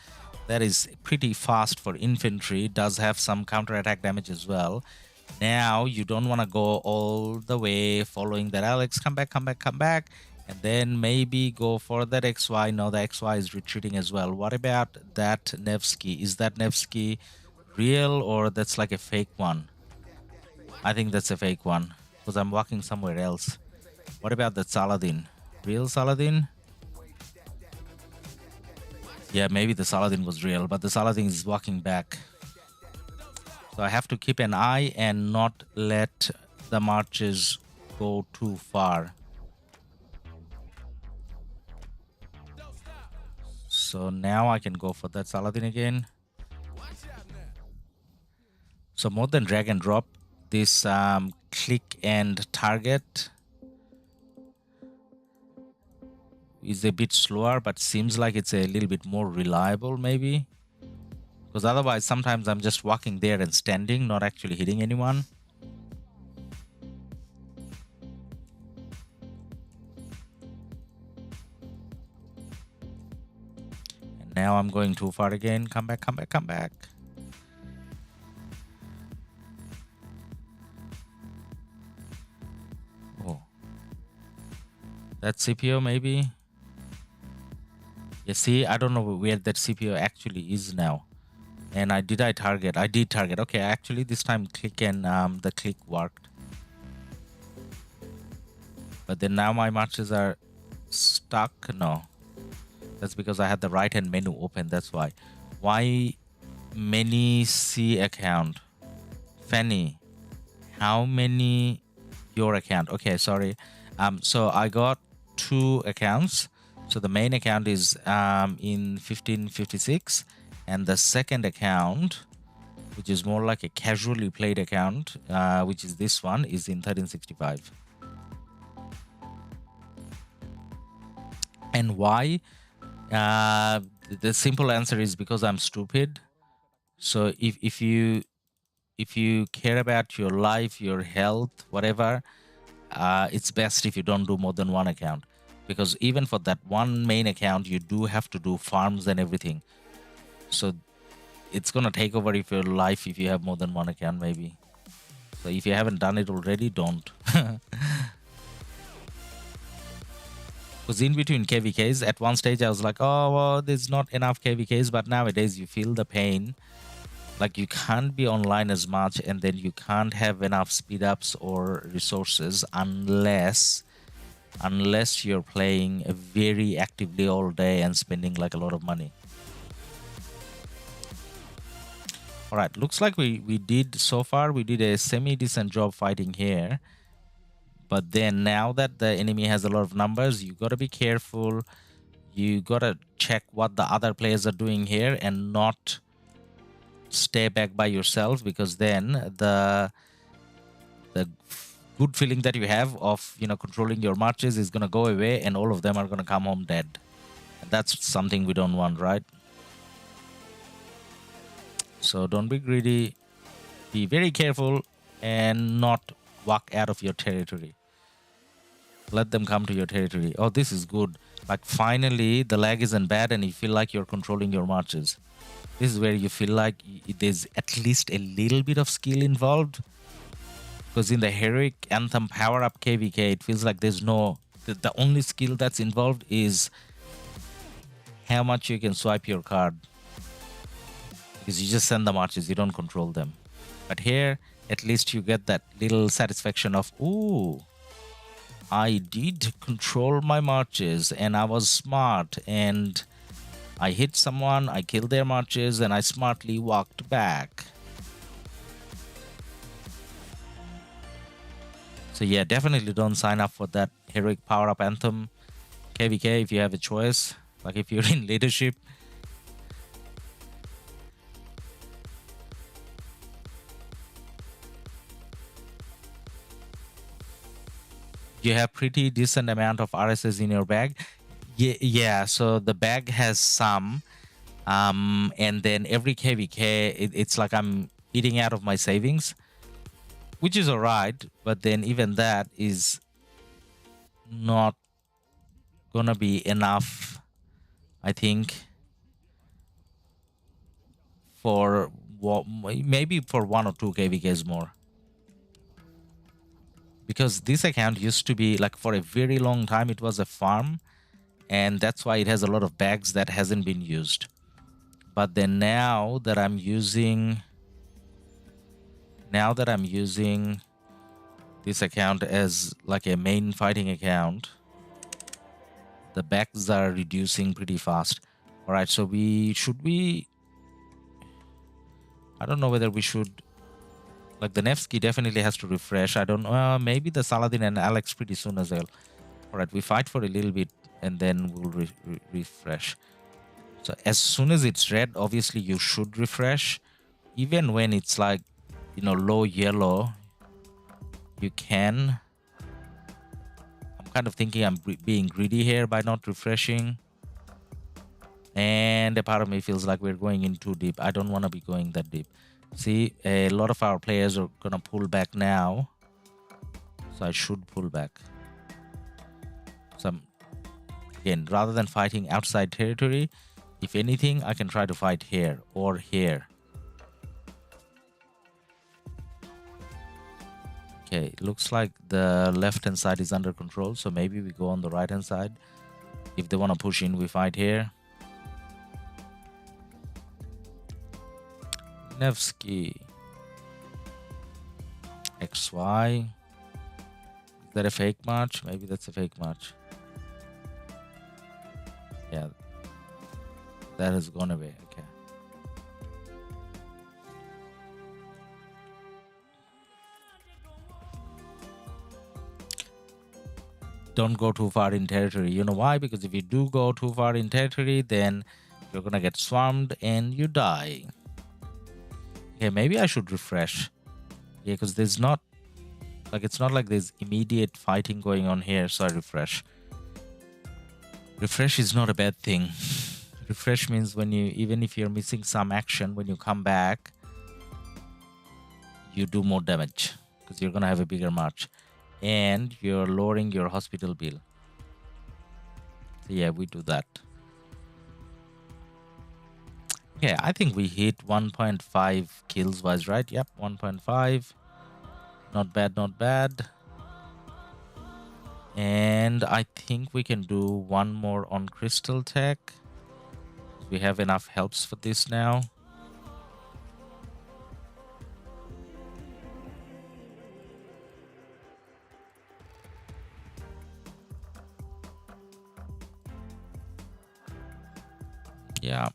[SPEAKER 1] That is pretty fast for infantry. Does have some counterattack damage as well. Now you don't want to go all the way following that Alex. Come back, come back, come back. And then maybe go for that XY. No, the XY is retreating as well. What about that Nevsky? Is that Nevsky real or that's like a fake one? I think that's a fake one because I'm walking somewhere else. What about that Saladin? Real Saladin? Yeah, maybe the Saladin was real, but the Saladin is walking back. So I have to keep an eye and not let the marches go too far. So now I can go for that Saladin again. So more than drag and drop, this click and target is a bit slower, but seems like it's a little bit more reliable maybe. Because otherwise sometimes I'm just walking there and standing, not actually hitting anyone. And now I'm going too far again. Come back, come back, come back. Oh. That CPO maybe? You see, I don't know where that CPO actually is now. And I target? I did target. Okay, actually this time click and the click worked. But then now my marches are stuck. No, that's because I had the right hand menu open. That's why. Why many C account? Fanny, how many your account? Okay, sorry. So I got 2 accounts. So the main account is in 1556, and the second account, which is more like a casually played account, which is this one, is in 1365. And why? The simple answer is because I'm stupid. So if you care about your life, your health, whatever, it's best if you don't do more than 1 account, because even for that one main account, you do have to do farms and everything. So it's gonna take over if your life if you have more than 1 account, maybe. So if you haven't done it already, don't. Because in between KvKs, at one stage I was like, oh, well, there's not enough KvKs, but nowadays you feel the pain. Like you can't be online as much, and then you can't have enough speed ups or resources unless you're playing very actively all day and spending like a lot of money. All right, looks like we did so far. We did a semi-decent job fighting here. But then now that the enemy has a lot of numbers, you got to be careful. You got to check what the other players are doing here and not stay back by yourself, because then the good feeling that you have of, you know, controlling your marches is going to go away, and all of them are going to come home dead. And that's something we don't want, right? So don't be greedy. Be very careful and not walk out of your territory. Let them come to your territory. Oh, this is good. Like finally the lag isn't bad and you feel like you're controlling your marches. This is where you feel like there's at least a little bit of skill involved. Because in the Heroic Anthem Power Up KvK, it feels like there's no... The only skill that's involved is how much you can swipe your card. Because you just send the marches, you don't control them. But here, at least you get that little satisfaction of, ooh, I did control my marches and I was smart and I hit someone, I killed their marches, and I smartly walked back. So yeah, definitely don't sign up for that Heroic Power Up Anthem KvK if you have a choice. Like if you're in leadership. You have pretty decent amount of RSs in your bag. Yeah, so the bag has some. And then every KvK, it's like I'm eating out of my savings, which is alright, but then even that is not gonna be enough, I think, for maybe for 1 or 2 KvKs more. Because this account used to be like, for a very long time it was a farm, and that's why it has a lot of bags that hasn't been used. But then now that I'm using this account as like a main fighting account, the bags are reducing pretty fast. All right, so I don't know whether we should, like the Nevsky definitely has to refresh. I don't know, maybe the Saladin and Alex pretty soon as well. All right, we fight for a little bit and then we'll refresh. So as soon as it's red, obviously you should refresh. Even when it's like, you know, low yellow, you can. I'm kind of thinking I'm being greedy here by not refreshing. And a part of me feels like we're going in too deep. I don't want to be going that deep. See, a lot of our players are going to pull back now. So I should pull back. So again, rather than fighting outside territory, if anything, I can try to fight here or here. Okay, looks like the left-hand side is under control, so maybe we go on the right-hand side. If they want to push in, we fight here. Nevsky. XY. that a fake march? Maybe that's a fake march. Yeah, that has gone away. Okay. Don't go too far in territory. You know why? Because if you do go too far in territory, then you're gonna get swarmed and you die. Okay, maybe I should refresh. Yeah, because there's not like it's not like there's immediate fighting going on here, so I refresh. Refresh is not a bad thing. Refresh means when you, even if you're missing some action, when you come back, you do more damage because you're gonna have a bigger march and you're lowering your hospital bill. So yeah, we do that. Yeah, I think we hit 1.5 kills wise, right? Yep, 1.5. Not bad, not bad. And I think we can do one more on Crystal Tech. We have enough helps for this now. Yeah.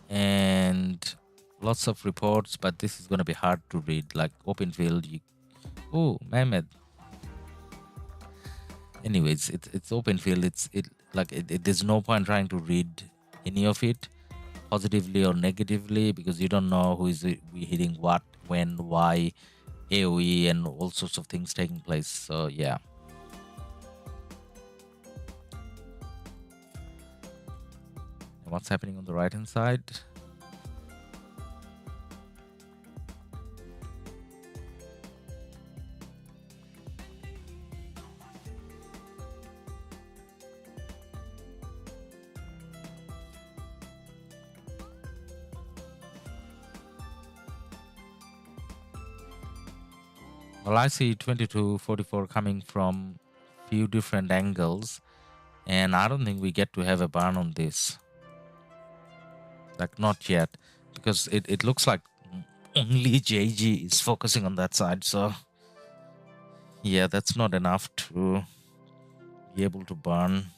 [SPEAKER 1] And lots of reports, but this is going to be hard to read. Like open field. Oh, Mehmed. Anyways, it's open field. There's no point trying to read any of it positively or negatively because you don't know who is hitting what, when, why, AoE, and all sorts of things taking place. So yeah. What's happening on the right hand side? Well, I see 2244 coming from few different angles, and I don't think we get to have a burn on this. Like, not yet, because it looks like only JG is focusing on that side. So yeah, that's not enough to be able to burn.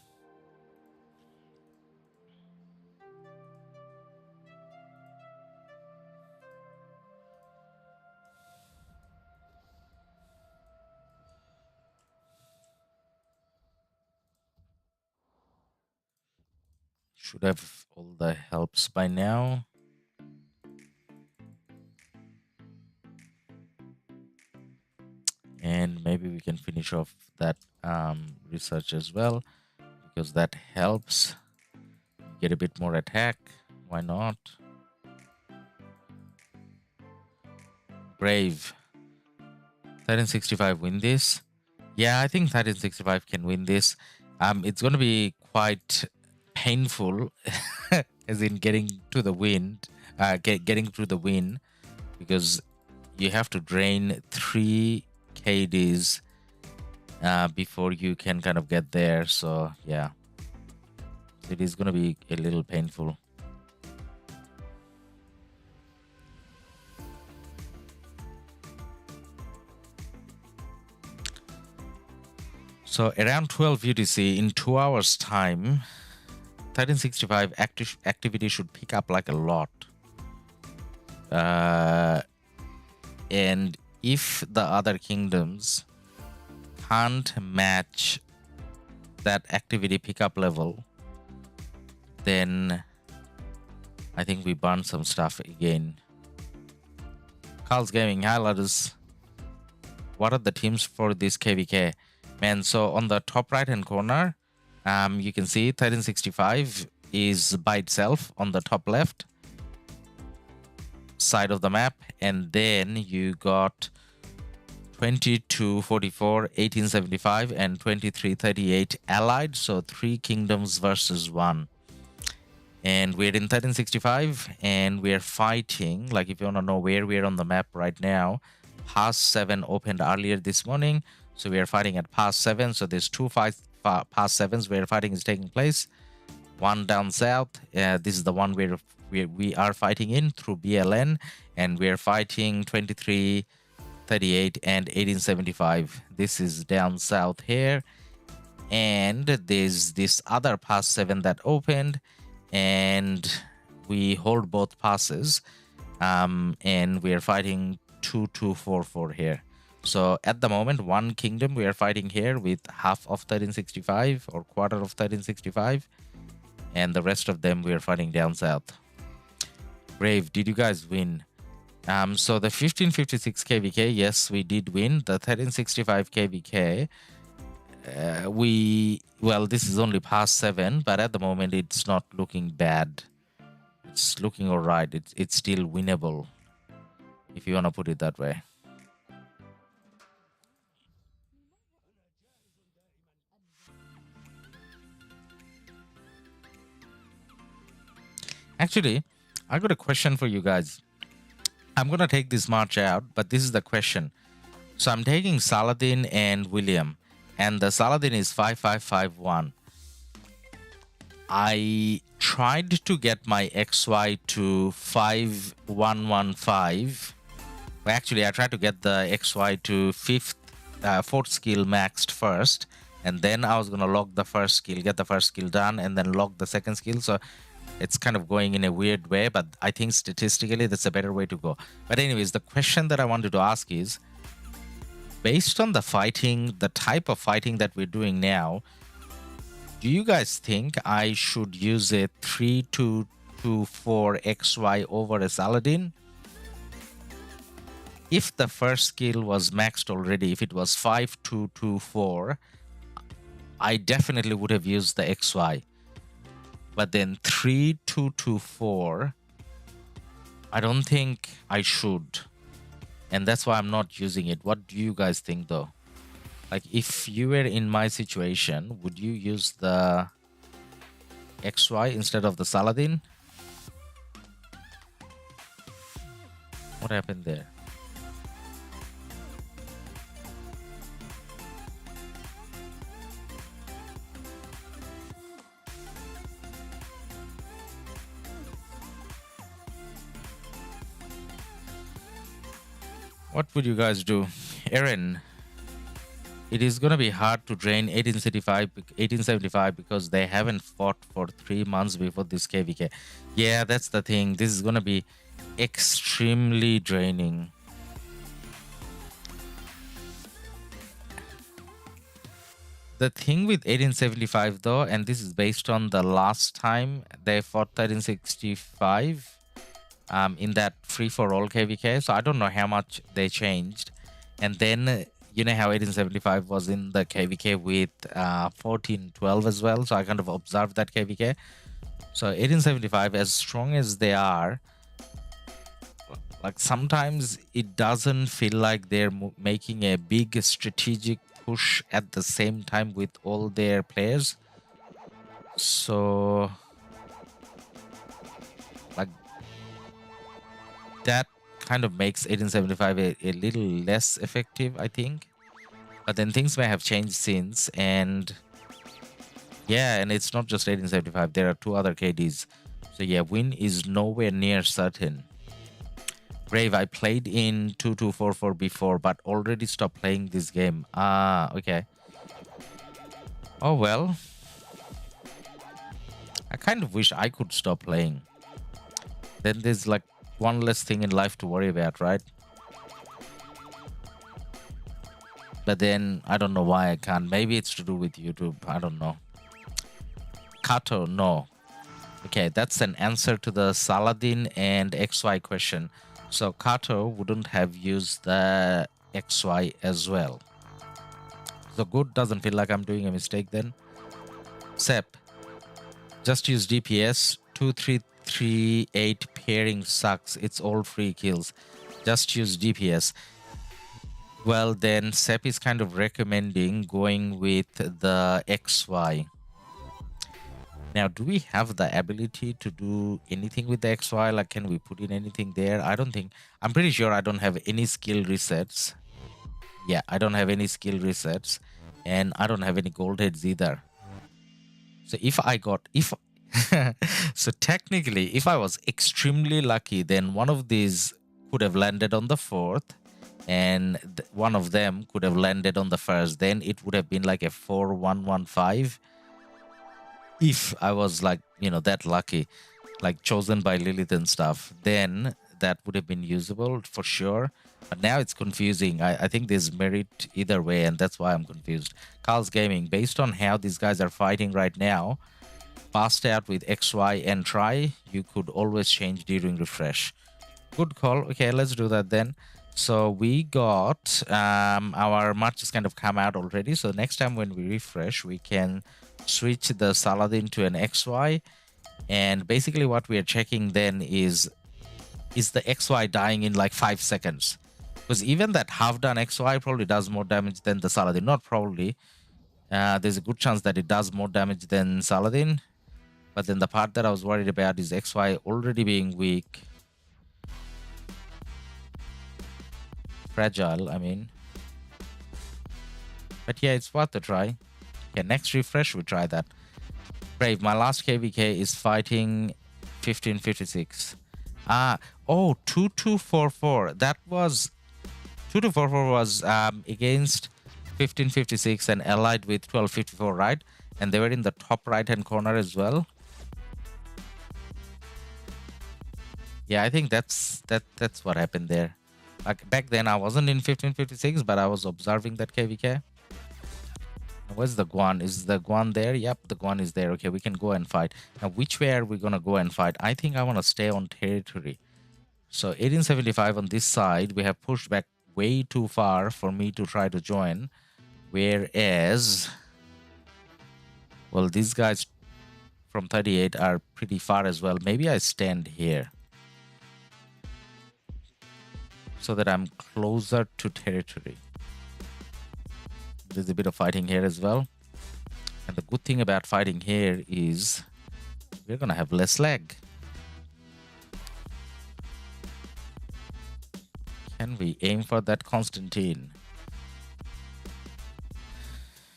[SPEAKER 1] Should have all the helps by now. And maybe we can finish off that research as well, because that helps get a bit more attack. Why not? Brave. 1365 win this. Yeah, I think 1365 can win this. It's going to be quite painful, as in getting to the win, getting through the win, because you have to drain 3 KDs before you can kind of get there. So yeah, it is going to be a little painful. So around 12 UTC, in 2 hours time, 1365 activity should pick up like a lot. And if the other kingdoms can't match that activity pickup level, then I think we burn some stuff again. Carl's Gaming, hi Ladus. What are the teams for this KvK? Man, so on the top right hand corner, you can see 1365 is by itself on the top left side of the map, and then you got 2244, 1875, and 2338 allied. So 3 kingdoms versus 1. And we're in 1365, and we're fighting. Like, if you want to know where we're on the map right now, Pass 7 opened earlier this morning. So we are fighting at Pass 7. So there's 2 Pass 7s where fighting is taking place. One down south. This is the one where we are fighting in through BLN. And we're fighting 23 38 and 1875. This is down south here. And there's this other pass 7 that opened, and we hold both passes, and we are fighting 2244 here. So at the moment, one kingdom we are fighting here with half of 1365 or quarter of 1365, and the rest of them we are fighting down south. Brave, did you guys win? So the 1556 KvK, yes, we did win. The 1365 KvK, well, this is only past 7, but at the moment it's not looking bad. It's looking all right. It's still winnable, if you want to put it that way. Actually, I got a question for you guys. I'm gonna take this march out, but this is the question. So I'm taking Saladin and William, and the Saladin is 5551. I tried to get my XY to 5115. Well, actually, I tried to get the XY to fourth skill maxed first, and then I was gonna lock the first skill, get the first skill done, and then lock the second skill. So it's kind of going in a weird way, but I think statistically that's a better way to go. But anyways, the question that I wanted to ask is, based on the fighting, the type of fighting that we're doing now, do you guys think I should use a 3224 XY over a Saladin? If the first skill was maxed already, if it was 5224, I definitely would have used the XY. But then 3224, I don't think I should. And that's why I'm not using it. What do you guys think though? Like, if you were in my situation, would you use the XY instead of the Saladin? What happened there? What would you guys do? Aaron, it is going to be hard to drain 1875 because they haven't fought for 3 months before this KvK. Yeah, that's the thing. This is going to be extremely draining. The thing with 1875 though, and this is based on the last time they fought 1365, in that free-for-all KvK, so I don't know how much they changed. And then, you know how 1875 was in the KvK with 1412 as well, so I kind of observed that KvK. So 1875, as strong as they are, like, sometimes it doesn't feel like they're making a big strategic push at the same time with all their players. So, like, that kind of makes 1875 a little less effective, I think. But then things may have changed since, and yeah, and it's not just 1875, there are 2 other KDs. So yeah, win is nowhere near certain. Brave, I played in 2244 before, but already stopped playing this game. Ah, okay. Oh well. I kind of wish I could stop playing. Then there's like one less thing in life to worry about, right? But then I don't know why I can't. Maybe it's to do with YouTube. I don't know. Kato, no. Okay, that's an answer to the Saladin and XY question. So Kato wouldn't have used the XY as well. So good, doesn't feel like I'm doing a mistake then. Sep, just use DPS. 2338 pairing sucks. It's all free kills. Just use DPS. Well, then Sep is kind of recommending going with the XY. Now, do we have the ability to do anything with the XY? Like, can we put in anything there? I don't think. I'm pretty sure I don't have any skill resets. Yeah, I don't have any skill resets. And I don't have any gold heads either. So if I got... so technically, if I was extremely lucky, then one of these could have landed on the 4th. and one of them could have landed on the first, then it would have been like a 4-1-1-5 if I was like, you know, that lucky, like chosen by Lilith and stuff. Then that would have been usable for sure. But now it's confusing. I think there's merit either way, and that's why I'm confused. Carl's Gaming, based on how these guys are fighting right now, passed out with XY and try, you could always change during refresh. Good call. Okay, let's do that then. So we got our marches kind of come out already. So next time when we refresh, we can switch the Saladin to an XY. And basically what we are checking then is the XY dying in like 5 seconds? Because even that half-done XY probably does more damage than the Saladin. Not probably. There's a good chance that it does more damage than Saladin. But then the part that I was worried about is XY already being weak. Fragile, I mean. But yeah, it's worth a try. Okay, next refresh, we try that. Brave, my last KvK is fighting 1556. Oh, 2244. That was 2244 was against 1556 and allied with 1254, right? And they were in the top right hand corner as well. Yeah, I think that's what happened there. Like back then I wasn't in 1556, but I was observing that KvK. Where's the Guan? Is the Guan there? Yep, the Guan is there. Okay, we can go and fight. Now, which way are we gonna go and fight? I think I want to stay on territory. So 1875 on this side, we have pushed back way too far for me to try to join. Whereas, well, these guys from 38 are pretty far as well. Maybe I stand here so that I'm closer to territory. There's a bit of fighting here as well. And the good thing about fighting here is we're going to have less lag. Can we aim for that Constantine?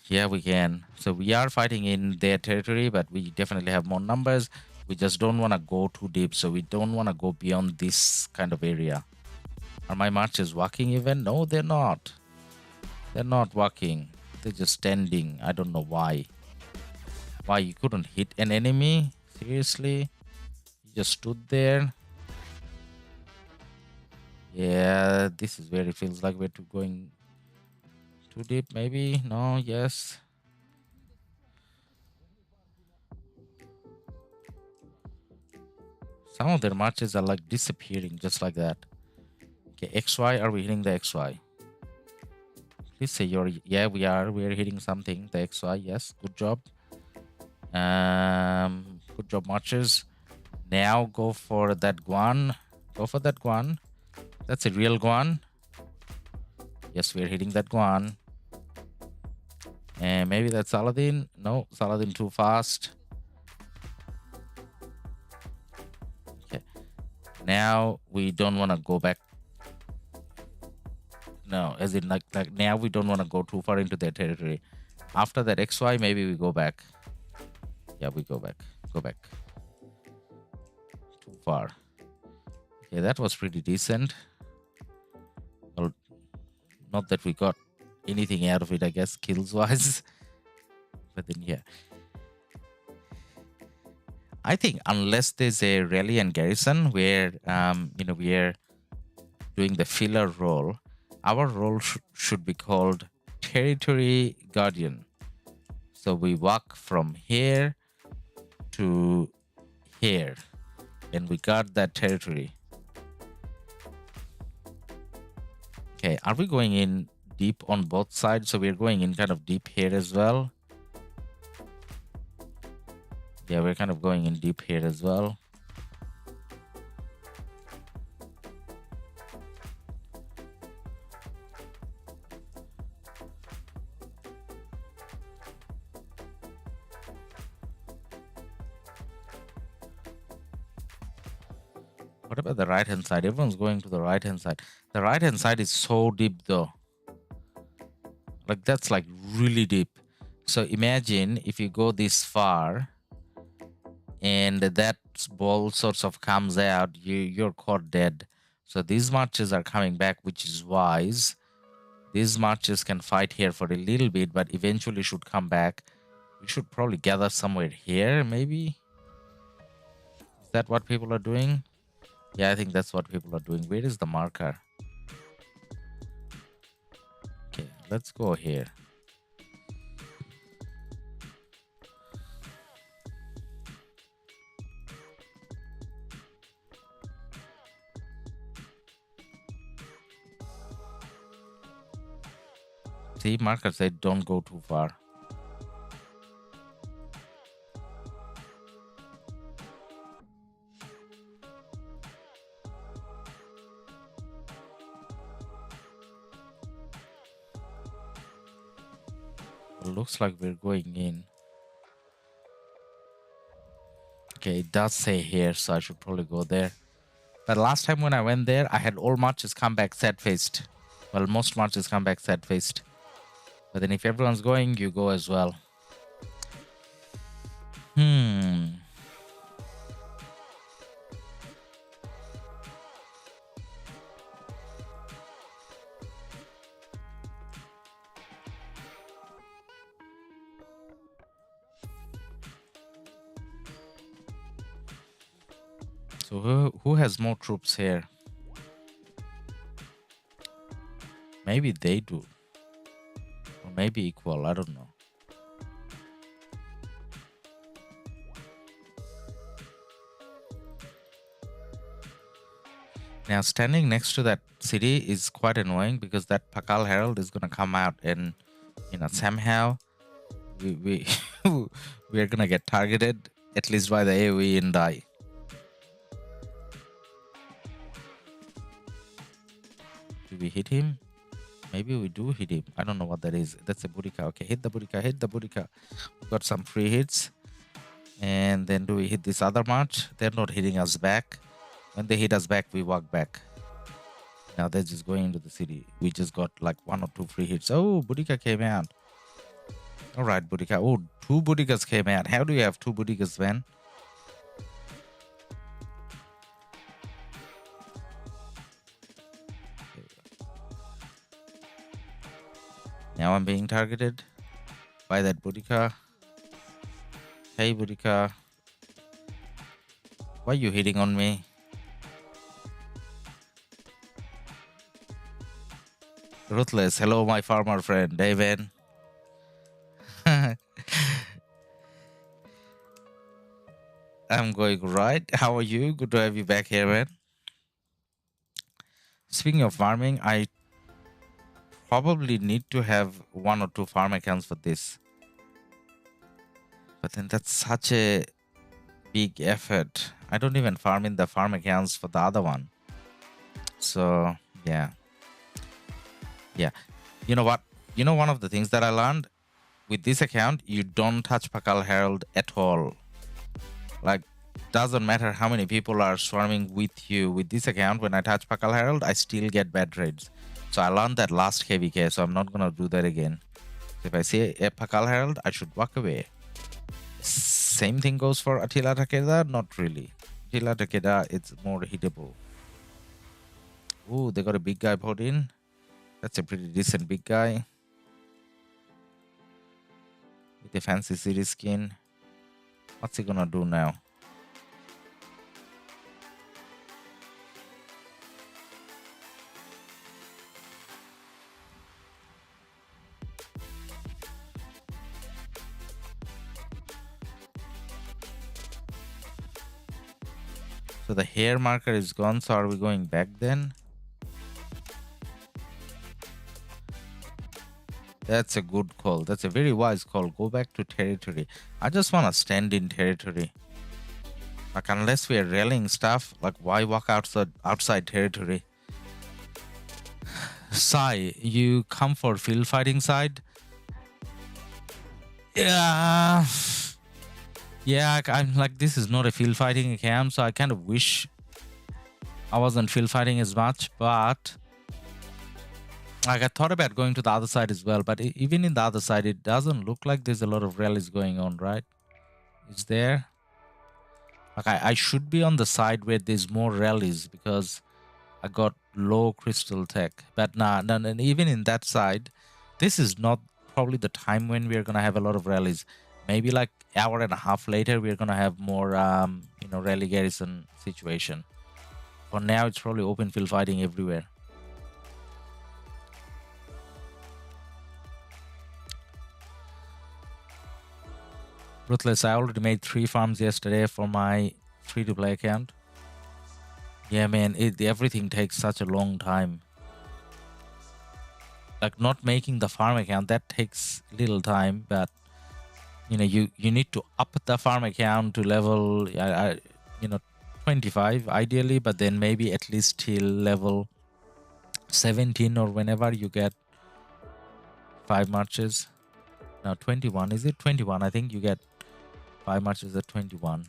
[SPEAKER 1] Yeah, we can. So we are fighting in their territory, but we definitely have more numbers. We just don't want to go too deep. So we don't want to go beyond this kind of area. Are my marches working even? No, they're not. They're not working. They're just standing. I don't know why. Why you couldn't hit an enemy? Seriously? You just stood there? Yeah, this is where it feels like we're going too deep, maybe? No, yes. Some of their marches are like disappearing just like that. Okay, XY, are we hitting the XY? Please say you're... Yeah, we are. We're hitting something. The XY, yes. Good job. Good job, marches. Now go for that Guan. Go for that Guan. That's a real Guan. Yes, we're hitting that Guan. And maybe that's Saladin. No, Saladin too fast. Okay. Now we don't want to go back. No, as in like now we don't want to go too far into their territory. After that XY, maybe we go back. Yeah, we go back. Go back. Too far. Okay, that was pretty decent. Well, not that we got anything out of it, I guess, kills wise. But then, yeah. I think unless there's a rally and garrison where, you know, we are doing the filler role, our role should be called Territory Guardian. So we walk from here to here and we guard that territory. Okay, are we going in deep on both sides? So we're going in kind of deep here as well. Yeah, we're kind of going in deep here as well. What about the right hand side? Everyone's going to the right hand side. The right hand side is so deep though. Like that's like really deep. So imagine if you go this far and that ball sort of comes out, you're caught dead. So these marches are coming back, which is wise. These marches can fight here for a little bit, but eventually should come back. We should probably gather somewhere here, maybe. Is that what people are doing? Yeah, I think that's what people are doing. Where is the marker? Okay, let's go here. See, marker said don't go too far. It looks like we're going in. Okay, it does say here, so I should probably go there. But last time when I went there, I had all marches come back sad-faced. Well, most marches come back sad-faced. But then if everyone's going, you go as well. So who has more troops here? Maybe they do. Or maybe equal, I don't know. Now, standing next to that city is quite annoying because that Pakal Herald is going to come out and, you know, somehow we we're going to get targeted, at least by the AoE, and die. Do we hit him? Maybe we do hit him. I don't know what that is. That's a Boudica. Okay, hit the Boudica, hit the Boudica. We got some free hits. And then do we hit this other march? They're not hitting us back. When they hit us back, we walk back. Now they're just going into the city. We just got like 1 or 2 free hits. Oh, Boudica came out. All right, Boudica. Oh, 2 Boudicas came out. How do you have 2 Boudicas, man? Now I'm being targeted by that Boudica. Hey, Boudica. Why are you hitting on me? Ruthless. Hello, my farmer friend, David. I'm going right. How are you? Good to have you back here, man. Speaking of farming, I probably need to have 1 or 2 farm accounts for this. But then that's such a big effort. I don't even farm in the farm accounts for the other one. So, yeah. Yeah. You know what? You know, one of the things that I learned with this account, you don't touch Pakal Herald at all. Like, doesn't matter how many people are swarming with you with this account. When I touch Pakal Herald, I still get bad raids. So I learned that last KvK, so I'm not gonna do that again. If I see a Pakal Herald, I should walk away. Same thing goes for Attila Takeda? Not really. Attila Takeda, it's more hittable. Ooh, they got a big guy put in. That's a pretty decent big guy. With a fancy city skin. What's he gonna do now? So the hair marker is gone, so are we going back then? That's a good call. That's a very wise call. Go back to territory. I just want to stand in territory. Like, unless we are rallying stuff, like, why walk outside territory? Sai, you come for field fighting side? Yeah. Yeah, I'm like, this is not a field fighting account, so I kind of wish I wasn't field fighting as much, but like, I thought about going to the other side as well, but even in the other side, it doesn't look like there's a lot of rallies going on, right? Is there? Like, I should be on the side where there's more rallies, because I got low crystal tech. But nah, and even in that side, this is not probably the time when we're gonna have a lot of rallies. Maybe like hour and a half later, we're gonna have more, rally garrison situation. For now, it's probably open field fighting everywhere. Ruthless, I already made 3 farms yesterday for my free-to-play account. Yeah, man, everything takes such a long time. Like, not making the farm account, that takes little time, but you need to up the farm account to level 25 ideally, but then maybe at least till level 17 or whenever you get 5 marches. Now 21, is it 21? I think you get 5 marches at 21.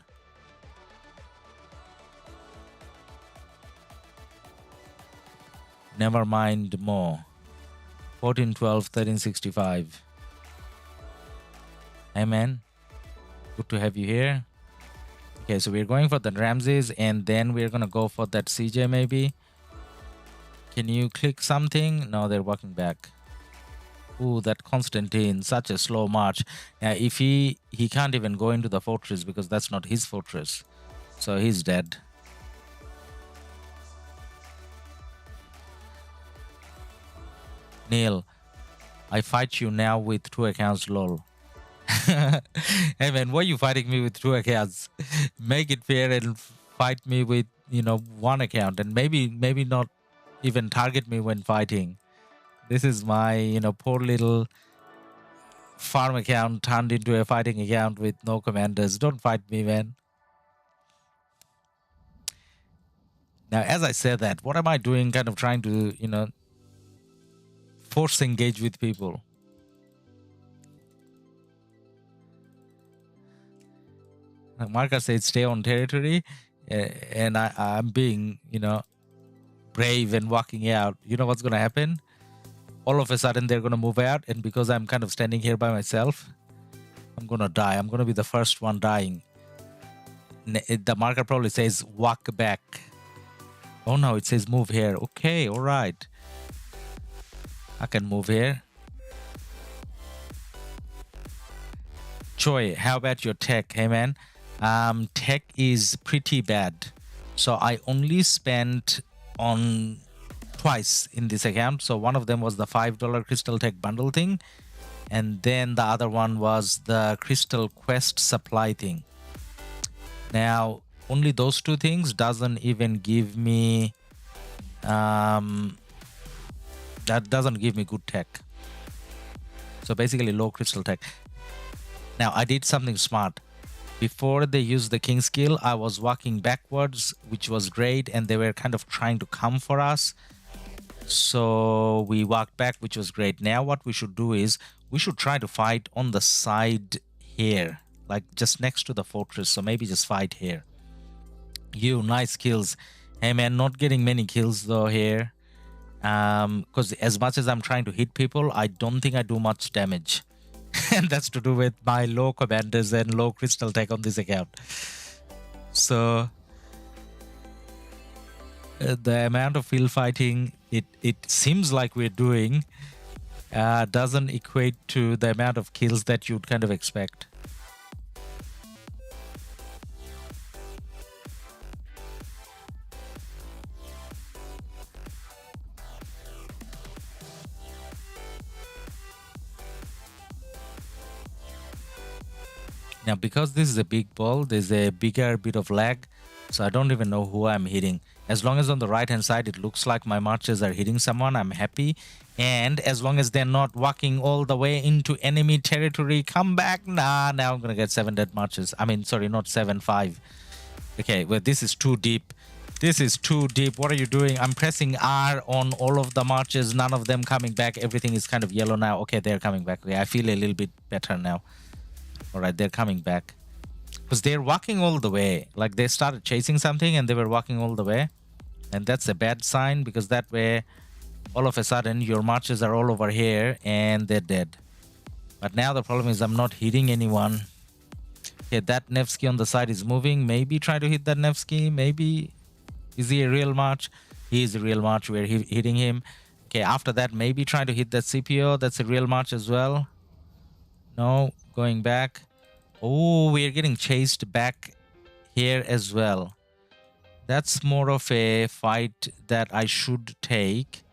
[SPEAKER 1] Never mind more. 14, 12, 13, 65. Hey man, good to have you here. Okay, so we're going for the Ramses and then we're gonna go for that CJ maybe. Can you click something? No, they're walking back. Ooh, that Constantine, such a slow march. Now, if he can't even go into the fortress because that's not his fortress. So he's dead. Neil, I fight you now with 2 accounts, lol. Hey man, why are you fighting me with 2 accounts? Make it fair and fight me with, 1 account and maybe not even target me when fighting. This is my, poor little farm account turned into a fighting account with no commanders. Don't fight me, man. Now, as I said that, what am I doing? Kind of trying to, force engage with people. Marcus said stay on territory, and I'm being, brave and walking out. You know what's going to happen? All of a sudden, they're going to move out, and because I'm kind of standing here by myself, I'm going to die. I'm going to be the first one dying. The marker probably says walk back. Oh no, it says move here. Okay, all right. I can move here. Choi, how about your tech? Hey man, tech is pretty bad. So I only spent on twice in this account. So one of them was the $5 crystal tech bundle thing, and then the other one was the crystal quest supply thing. Now only those 2 things doesn't even give me that doesn't give me good tech. So basically low crystal tech. Now I did something smart. Before they used the king skill, I was walking backwards, which was great, and they were kind of trying to come for us. So we walked back, which was great. Now what we should do is we should try to fight on the side here, like just next to the fortress. So maybe just fight here. You, nice kills. Hey man, not getting many kills though here. Because as much as I'm trying to hit people, I don't think I do much damage. And that's to do with my low commanders and low crystal tech on this account. So the amount of field fighting it seems like we're doing doesn't equate to the amount of kills that you'd kind of expect. Now, because this is a big ball, there's a bigger bit of lag, so I don't even know who I'm hitting. As long as on the right hand side it looks like my marches are hitting someone, I'm happy. And as long as they're not walking all the way into enemy territory, come back. Nah, now I'm gonna get 7 dead marches. I mean, sorry, not 7, 5. Okay, well, this is too deep. This is too deep. What are you doing? I'm pressing R on all of the marches, none of them coming back. Everything is kind of yellow now. Okay, they're coming back. Okay, I feel a little bit better now. All right, they're coming back. Because they're walking all the way. Like, they started chasing something and they were walking all the way. And that's a bad sign, because that way, all of a sudden, your marches are all over here and they're dead. But now the problem is I'm not hitting anyone. Okay, that Nevsky on the side is moving. Maybe try to hit that Nevsky. Maybe. Is he a real march? He is a real march. We're hitting him. Okay, after that, maybe trying to hit that CPO. That's a real march as well. No, going back. Oh, we're getting chased back here as well. That's more of a fight that I should take.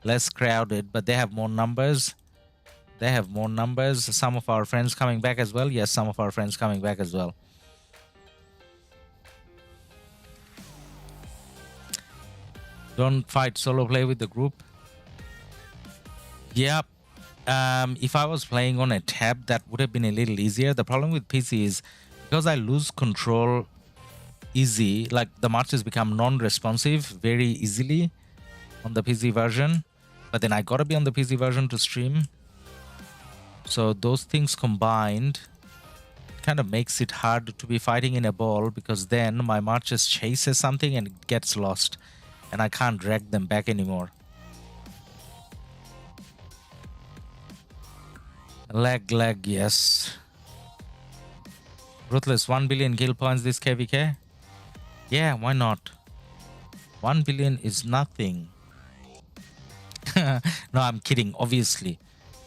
[SPEAKER 1] Less crowded, but they have more numbers. They have more numbers. Some of our friends coming back as well. Yes, some of our friends coming back as well. Don't fight, solo play with the group. Yep. If I was playing on a tab, that would have been a little easier. The problem with PC is because I lose control easy, like the marches become non-responsive very easily on the PC version. But then I gotta be on the PC version to stream. So those things combined kind of makes it hard to be fighting in a ball, because then my marches chases something and it gets lost and I can't drag them back anymore. Lag, yes. Ruthless, 1 billion kill points this KvK? Yeah, why not? 1 billion is nothing. No, I'm kidding, obviously.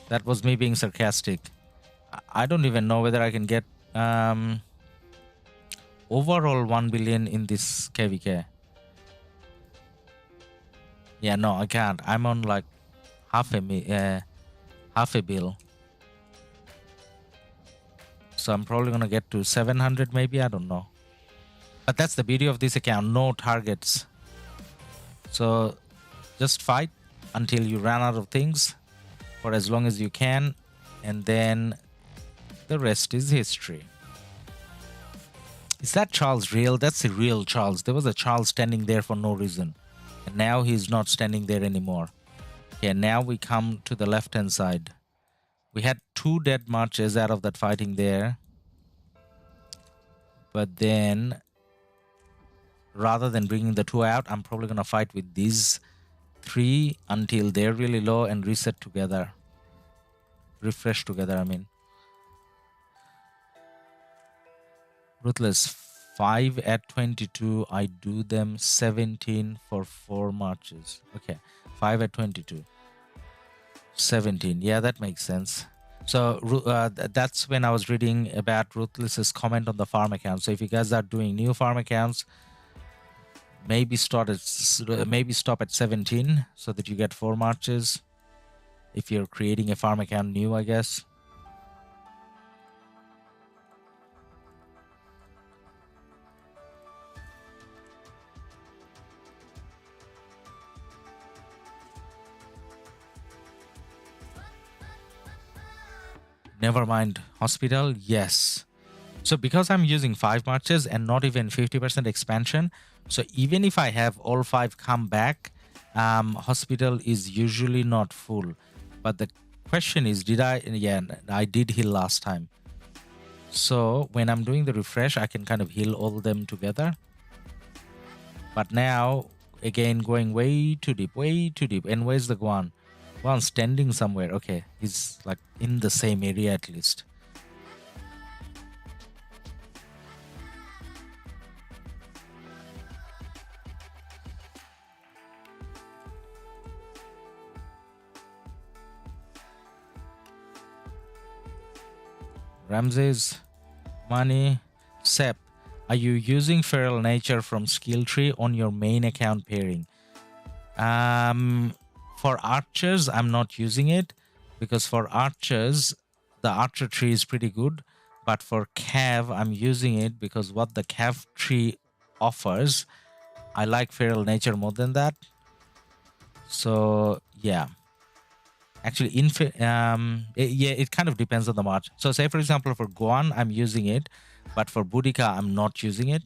[SPEAKER 1] That was me being sarcastic. I don't even know whether I can get overall 1 billion in this KvK. Yeah, no, I can't. I'm on like half a bill. So I'm probably gonna get to 700 maybe, I don't know. But that's the beauty of this account, no targets. So just fight until you run out of things for as long as you can, and then the rest is history. Is that Charles real? That's a real Charles. There was a Charles standing there for no reason, and now he's not standing there anymore. Okay, now we come to the left hand side. We had 2 dead marches out of that fighting there, but then rather than bringing the 2 out, I'm probably gonna fight with these 3 until they're really low and reset together. Refresh together, I mean. Ruthless, 5 at 22. I do them 17 for 4 marches. Okay, 5 at 22. 17. Yeah, that makes sense. So that's when I was reading about Ruthless's comment on the farm account. So if you guys are doing new farm accounts, maybe stop at 17 so that you get 4 marches. If you're creating a farm account new, I guess. Never mind. Hospital, yes. So because I'm using 5 marches and not even 50% expansion, so even if I have all 5 come back, hospital is usually not full. But the question is, did I? Yeah, I did heal last time. So when I'm doing the refresh, I can kind of heal all of them together. But now, again, going way too deep. And where's the Guan? Guan standing somewhere. Okay, he's like in the same area at least. Ramses, Money, Sep. Are you using Feral Nature from Skill Tree on your main account pairing? For archers, I'm not using it, because for archers, the archer tree is pretty good. But for Cav, I'm using it because what the Cav tree offers, I like Feral Nature more than that. So yeah. Actually, it kind of depends on the march. So say, for example, for Guan, I'm using it, but for Boudica, I'm not using it.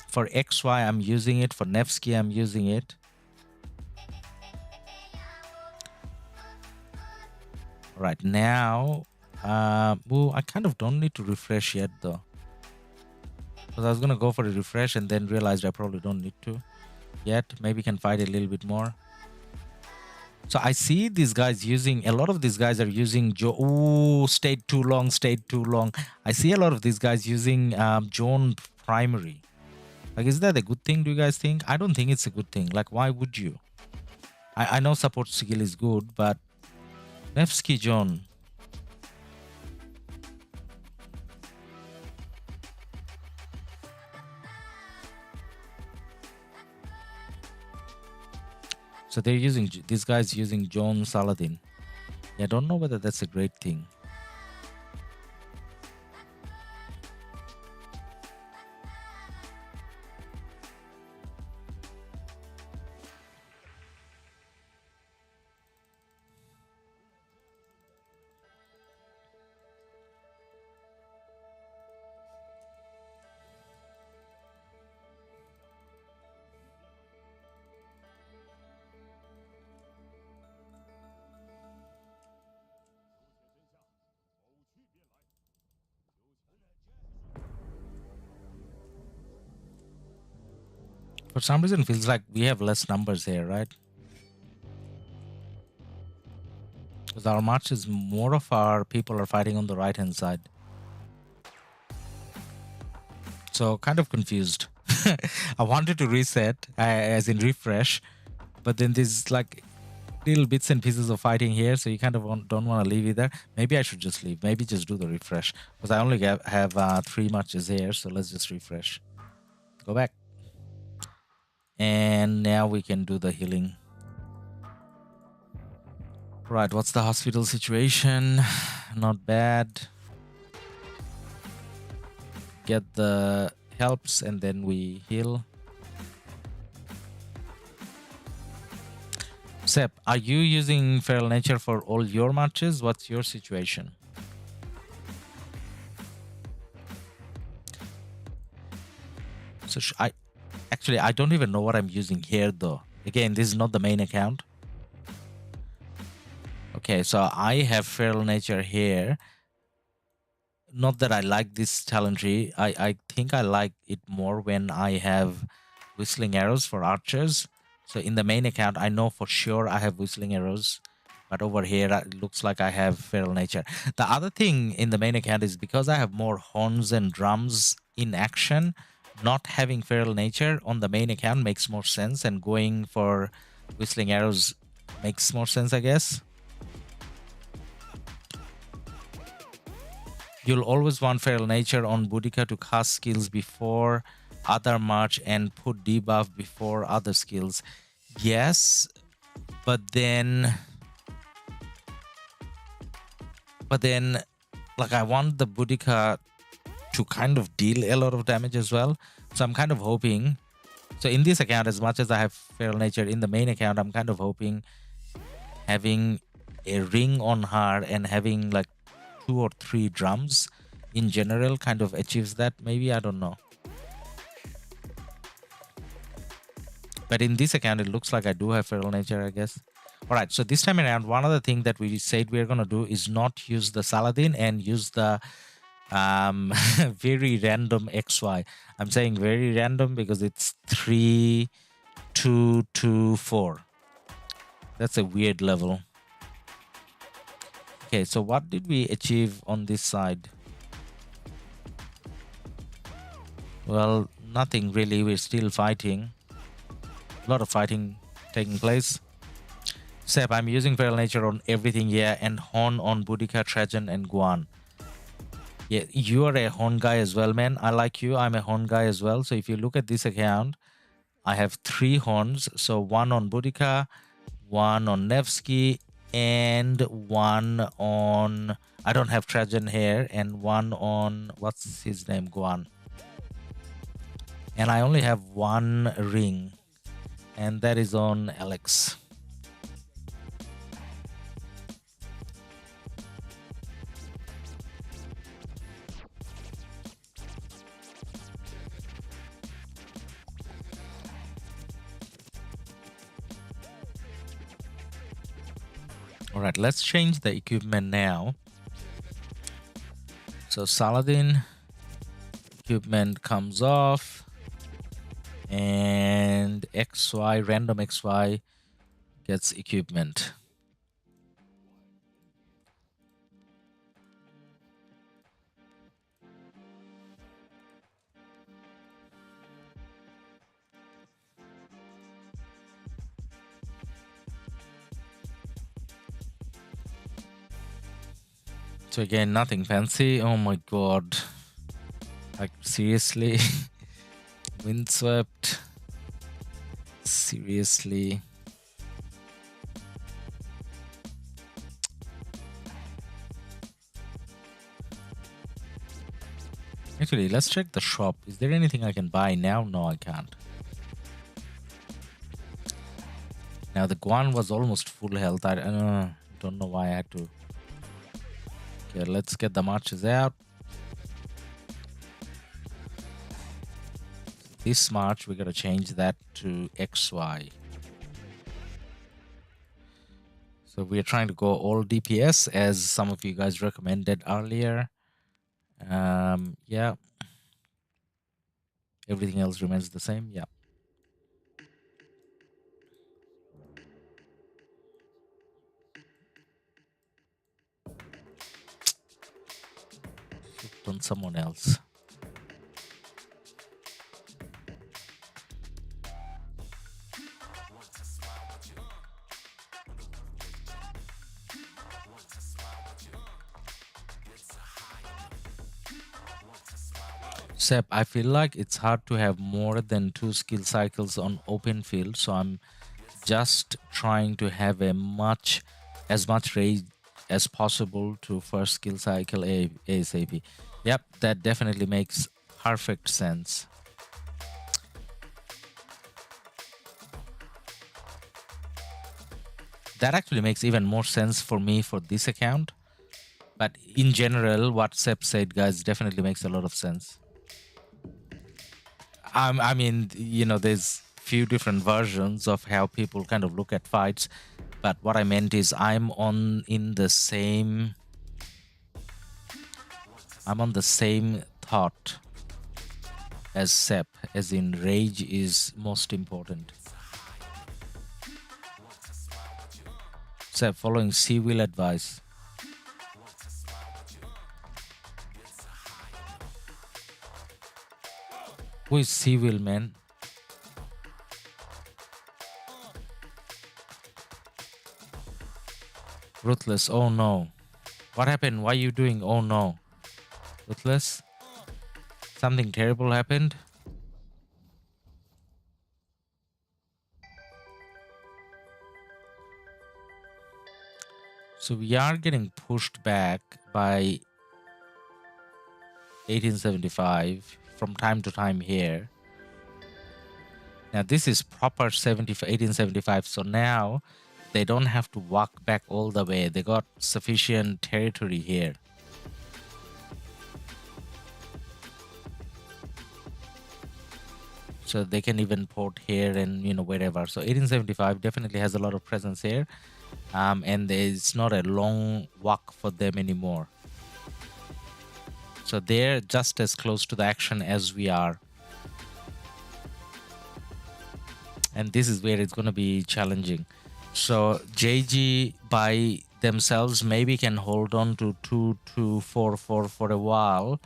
[SPEAKER 1] For XY, I'm using it. For Nevsky, I'm using it. Right now, I kind of don't need to refresh yet, though. Because I was going to go for a refresh and then realized I probably don't need to yet. Maybe can fight a little bit more. So I see these guys using, a lot of these guys are using, stayed too long. I see a lot of these guys using Joan Primary. Like, is that a good thing, do you guys think? I don't think it's a good thing. Like, why would you? I know support skill is good, but Nevsky John. So they're using, this guy's using John Saladin. Yeah, I don't know whether that's a great thing. For some reason, it feels like we have less numbers here, right? Because our march is more of our people are fighting on the right-hand side. So kind of confused. I wanted to reset, as in refresh, but then there's like little bits and pieces of fighting here, so you kind of don't want to leave either. Maybe I should just leave. Maybe just do the refresh, because I only have 3 matches here, so let's just refresh. Go back. And now we can do the healing. Right, what's the hospital situation? Not bad. Get the helps and then we heal. Sep, are you using Feral Nature for all your matches? What's your situation? So I don't even know what I'm using here though. Again, this is not the main account. Okay, so I have Feral Nature here. Not that I like this talent tree. I think I like it more when I have Whistling Arrows for archers. So in the main account, I know for sure I have Whistling Arrows. But over here, it looks like I have Feral Nature. The other thing in the main account is because I have more horns and drums in action, not having Feral Nature on the main account makes more sense. And going for Whistling Arrows makes more sense, I guess. You'll always want Feral Nature on Boudica to cast skills before other march and put debuff before other skills. Yes, but then like I want the Boudica to kind of deal a lot of damage as well. So I'm kind of hoping. So in this account, as much as I have Feral Nature in the main account, I'm kind of hoping having a ring on her and having like 2 or 3 drums in general kind of achieves that. Maybe, I don't know. But in this account, it looks like I do have Feral Nature, I guess. All right, so this time around, one other thing that we said we're going to do is not use the Saladin and use the very random XY. I'm saying very random because it's 3, 2, 2, 4. That's a weird level. Okay, so what did we achieve on this side? Well, nothing really. We're still fighting. A lot of fighting taking place. Sep, I'm using Feral Nature on everything here and Horn on Boudica, Trajan, and Guan. Yeah, you are a Horn guy as well, man. I like you. I'm a Horn guy as well. So if you look at this account, I have 3 Horns. So 1 on Boudica, 1 on Nevsky, and 1 on... I don't have Trajan here. And 1 on... what's his name? Guan. And I only have 1 ring. And that is on Alex. All right, let's change the equipment now. So Saladin equipment comes off and XY, random XY gets equipment. So again, nothing fancy. Oh my god. Like, seriously? Windswept? Seriously? Actually, let's check the shop. Is there anything I can buy now? No, I can't. Now, the Guan was almost full health. I don't know why I had to. Okay, let's get the marches out. This march, we gotta change that to XY. So we are trying to go all DPS, as some of you guys recommended earlier. Yeah. Everything else remains the same. Yeah. Clicked on someone else. Sep, I feel like it's hard to have more than 2 skill cycles on open field, so I'm just trying to have as much rage as possible to first skill cycle ASAP. Yep, that definitely makes perfect sense. That actually makes even more sense for me for this account. But in general, what Sep said, guys, definitely makes a lot of sense. I mean, you know, there's few different versions of how people kind of look at fights, but what I meant is I'm on the same thought as Sep, as in rage is most important. Sep, following C-Will advice. Who is C-Will, man? Ruthless, oh no. What happened? Why are you doing? Oh no. Ruthless? Something terrible happened? So we are getting pushed back by 1875 from time to time here. Now this is proper 1875, so now they don't have to walk back all the way. They got sufficient territory here. So they can even port here and, you know, wherever. So 1875 definitely has a lot of presence here. And it's not a long walk for them anymore. So they're just as close to the action as we are. And this is where it's going to be challenging. So JG by themselves maybe can hold on to 2244 for a while.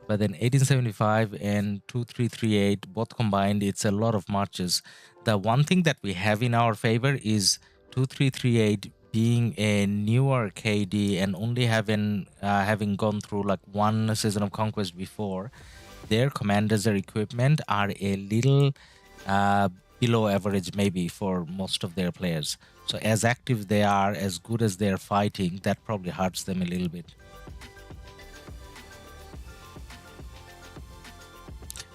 [SPEAKER 1] But then 1875 and 2338 both combined, it's a lot of marches. The one thing that we have in our favor is 2338 being a newer KD and only having gone through like one season of conquest before. Their commanders or equipment are a little below average maybe for most of their players. So as active they are, as good as they're fighting, that probably hurts them a little bit.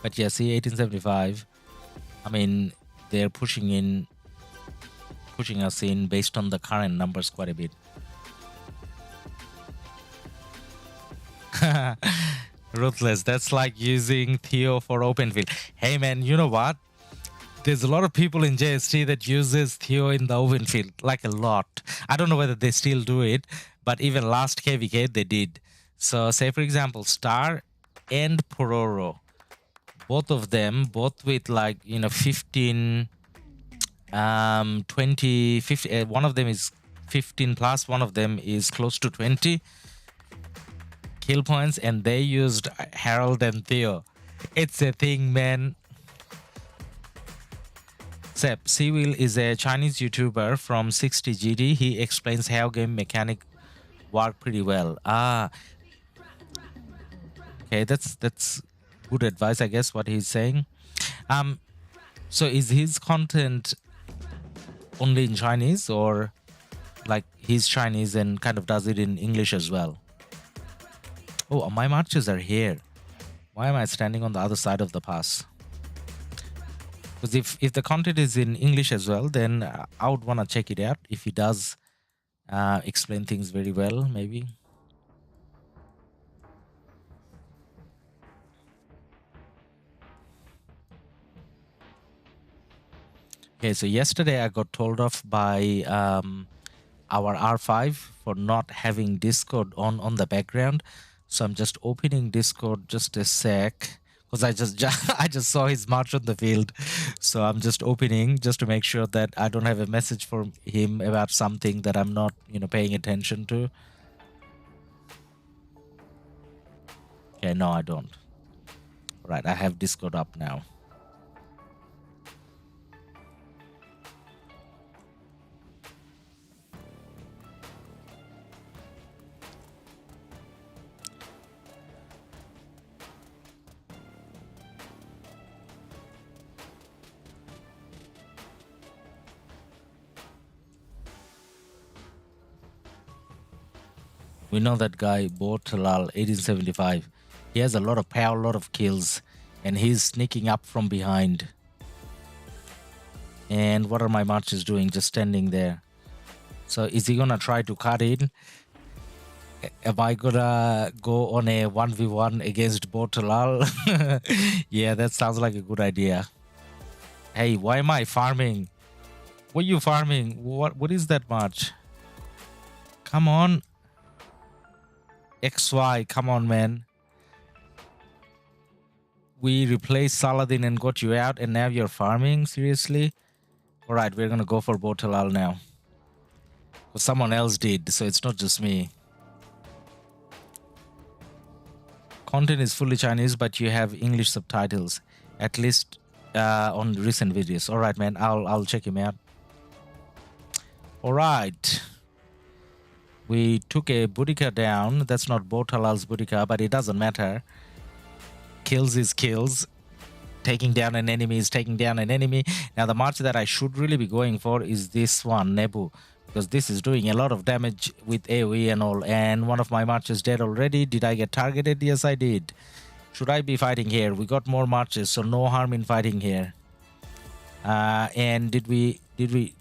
[SPEAKER 1] But yeah, see, 1875, I mean, they're pushing us in based on the current numbers quite a bit. Ruthless, that's like using Theo for open field. Hey man, you know what? There's a lot of people in JST that uses Theo in the open field, like a lot. I don't know whether they still do it, but even last KvK they did. So say for example, Star and Pororo, both of them, both with like, you know, 15, 20, 50, one of them is 15 plus, one of them is close to 20 kill points, and they used Harold and Theo. It's a thing, man. Sep, Seawheel is a Chinese YouTuber from 60 GD. He explains how game mechanic work pretty well. Okay, that's good advice, I guess, what he's saying. So is his content only in Chinese, or like he's Chinese and kind of does it in English as well? Oh, my marches are here. Why am I standing on the other side of the pass? Because if the content is in English as well, then I would want to check it out. If he does explain things very well, maybe. Okay, so yesterday I got told off by our R5 for not having Discord on the background. So I'm just opening Discord just a sec, because I just saw his march on the field. So I'm just opening just to make sure that I don't have a message from him about something that I'm not, paying attention to. Okay, no, I don't. All right, I have Discord up now. We know that guy, Bortalal 1875. He has a lot of power, a lot of kills, and he's sneaking up from behind. And what are my marches doing? Just standing there. So is he gonna try to cut in? Am I gonna go on a 1v1 against Bortalal? Yeah, that sounds like a good idea. Hey, why am I farming? What are you farming? What is that march? Come on. XY, come on, man. We replaced Saladin and got you out, and now you're farming? Seriously? Alright, we're gonna go for Bortalal now. Well, someone else did, so it's not just me. Content is fully Chinese, but you have English subtitles, at least on recent videos. Alright, man, I'll check him out. Alright. We took a Boudica down. That's not Bortalal's Boudica, but it doesn't matter. Kills is kills. Taking down an enemy is taking down an enemy. Now, the march that I should really be going for is this one, Nebu, because this is doing a lot of damage with AoE and all. And one of my marches dead already. Did I get targeted? Yes, I did. Should I be fighting here? We got more marches, so no harm in fighting here. And did we?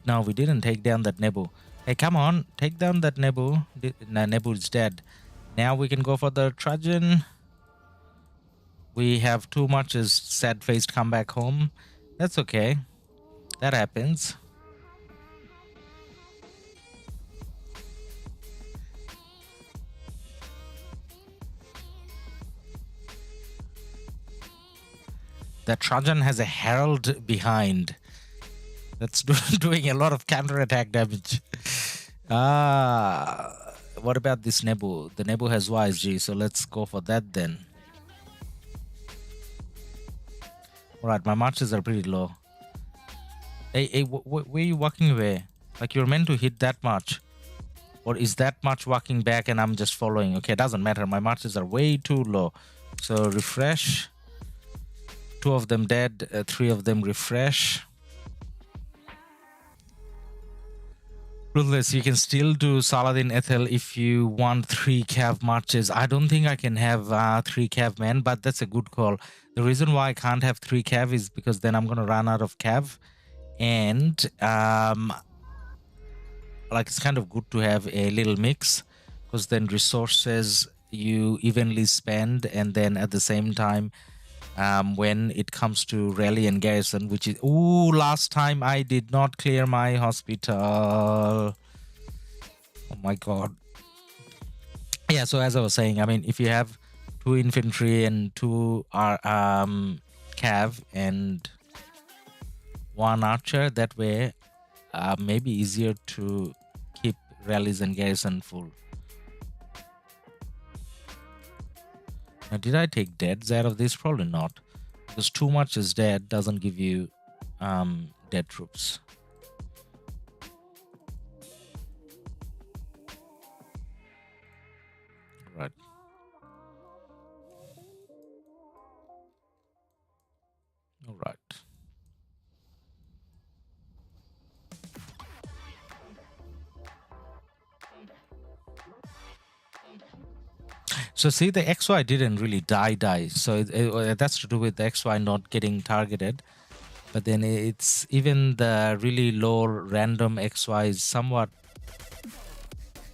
[SPEAKER 1] No, we didn't take down that Nebu. Hey, come on, take down that Nebu. Nah, Nebu is dead. Now we can go for the Trajan. We have too much as sad-faced come back home. That's okay. That happens. That Trajan has a herald behind. That's doing a lot of counter-attack damage. What about this Nebu? The Nebu has YSG, so let's go for that then. Alright, my marches are pretty low. Hey, where are you walking away? Like, you're meant to hit that march. Or is that march walking back and I'm just following? Okay, it doesn't matter. My marches are way too low. So refresh. 2 of them dead, 3 of them refresh. Ruthless, you can still do Saladin Ethel if you want 3 cav marches. I don't think I can have 3 cav, man, but that's a good call. The reason why I can't have 3 cav is because then I'm going to run out of cav. And like, it's kind of good to have a little mix, because then resources you evenly spend, and then at the same time, when it comes to rally and garrison, which is... Ooh, last time I did not clear my hospital. Oh my god. Yeah, so as I was saying, I mean, if you have 2 infantry and 2 cav and 1 archer, that way maybe easier to keep rallies and garrison full. Now, did I take deads out of this? Probably not, because too much is dead doesn't give you dead troops. Right. All right. So see, the XY didn't really die. So that's to do with the XY not getting targeted. But then it's even the really low random XY is somewhat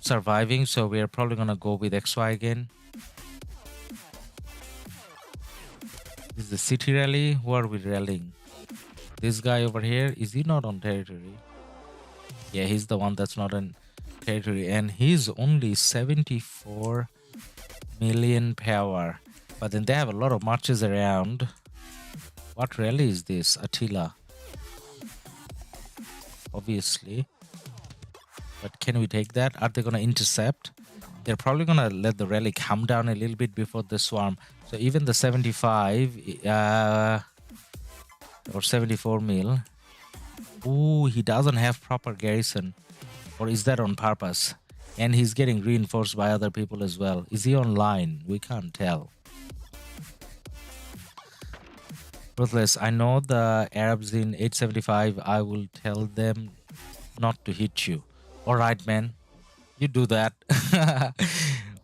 [SPEAKER 1] surviving. So we're probably going to go with XY again. This is the city rally. Who are we rallying? This guy over here, is he not on territory? Yeah, he's the one that's not on territory. And he's only 74 million power. But then they have a lot of marches around. What rally is this? Attila. Obviously. But can we take that? Are they going to intercept? They're probably going to let the rally come down a little bit before the swarm. So even the 75 or 74 mil. Ooh, he doesn't have proper garrison. Or is that on purpose? And he's getting reinforced by other people as well. Is he online? We can't tell. Ruthless, I know the Arabs in 875. I will tell them not to hit you. All right, man. You do that.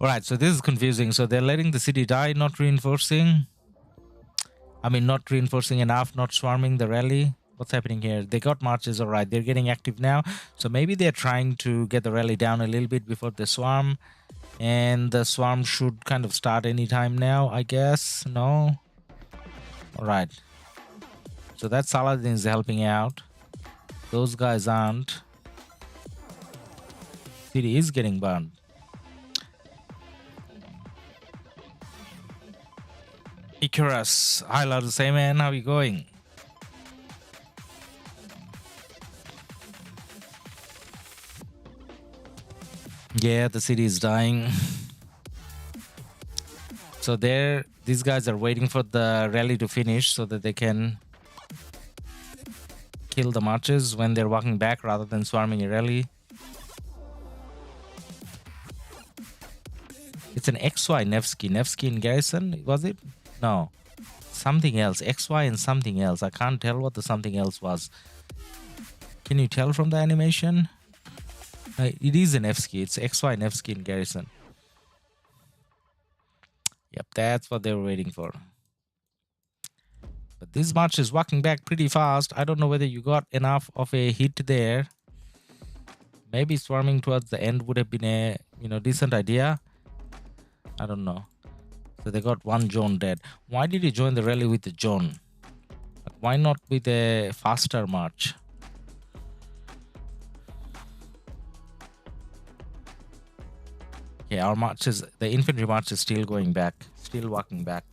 [SPEAKER 1] All right, so this is confusing. So they're letting the city die, not reinforcing. I mean, not reinforcing enough, not swarming the rally. What's happening here? They got marches, all right. They're getting active now. So maybe they're trying to get the rally down a little bit before the swarm. And the swarm should kind of start anytime now, I guess. No? All right. So that Saladin is helping out. Those guys aren't. City is getting burned. Icarus, hi LADUS, hey man, how you going? Yeah, the city is dying. So these guys are waiting for the rally to finish so that they can kill the marches when they're walking back rather than swarming a rally. It's an XY Nevsky in garrison, was it? No, something else. XY and something else. I can't tell what the something else was. Can you tell from the animation? It is a Nevsky. It's XY Nevsky in garrison. Yep, that's what they were waiting for. But this march is walking back pretty fast. I don't know whether you got enough of a hit there. Maybe swarming towards the end would have been a decent idea. I don't know. So they got one John dead. Why did he join the rally with the John? Why not with a faster march? Yeah, our march is, the infantry march is still going back, still walking back.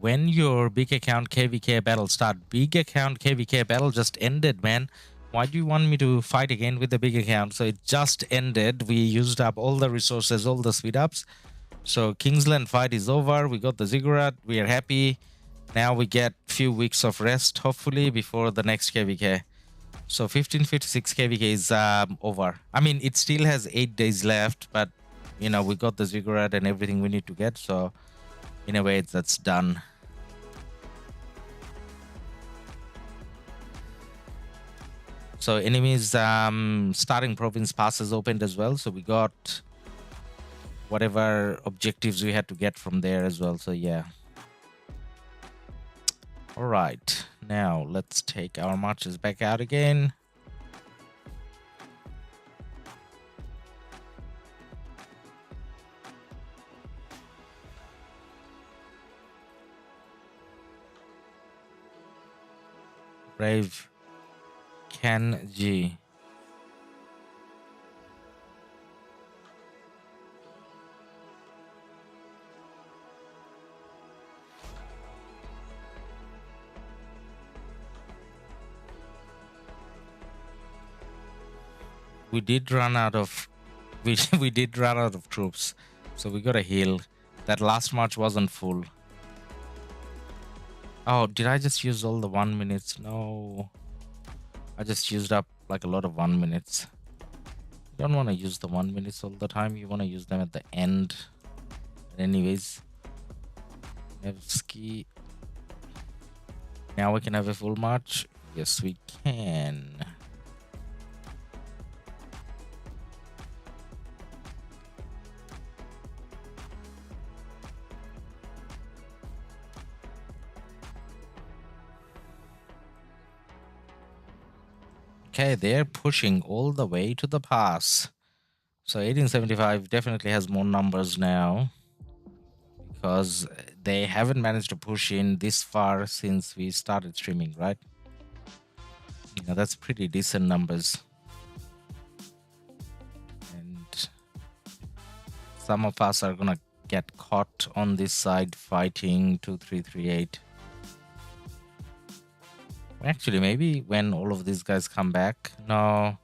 [SPEAKER 1] When your big account KvK battle start, big account KvK battle just ended, man. Why do you want me to fight again with the big account? So it just ended. We used up all the resources, all the speed ups. So Kingsland fight is over. We got the ziggurat. We are happy. Now we get few weeks of rest, hopefully, before the next KvK. So 1556 KvK is over. I mean, it still has 8 days left, but we got the ziggurat and everything we need to get. So in a way, that's done. So enemies starting province passes opened as well. So we got whatever objectives we had to get from there as well. So yeah. All right. Now let's take our marches back out again. Brave Kanji. We did run out of we did run out of troops, so we gotta heal. That last march wasn't full. Oh, did I just use all the 1 minutes? No. I just used up like a lot of 1 minutes. You don't want to use the 1 minutes all the time. You want to use them at the end. But anyways. Nevsky. Now we can have a full march. Yes, we can. Okay, they're pushing all the way to the pass. So 1875 definitely has more numbers now, because they haven't managed to push in this far since we started streaming, right? Yeah, that's pretty decent numbers. And some of us are gonna get caught on this side fighting 2338. Actually, maybe when all of these guys come back. No,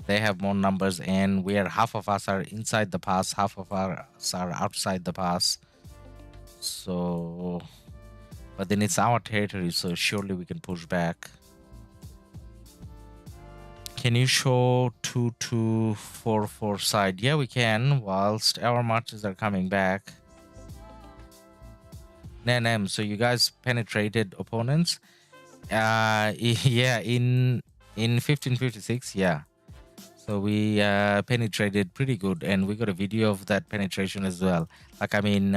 [SPEAKER 1] they have more numbers, and half of us are inside the pass, half of us are outside the pass. So, but then it's our territory, so surely we can push back. Can you show 2244 side? Yeah, we can, whilst our marches are coming back. NM, so you guys penetrated opponents? Yeah, in 1556, yeah. So we penetrated pretty good, and we got a video of that penetration as well. Like, I mean,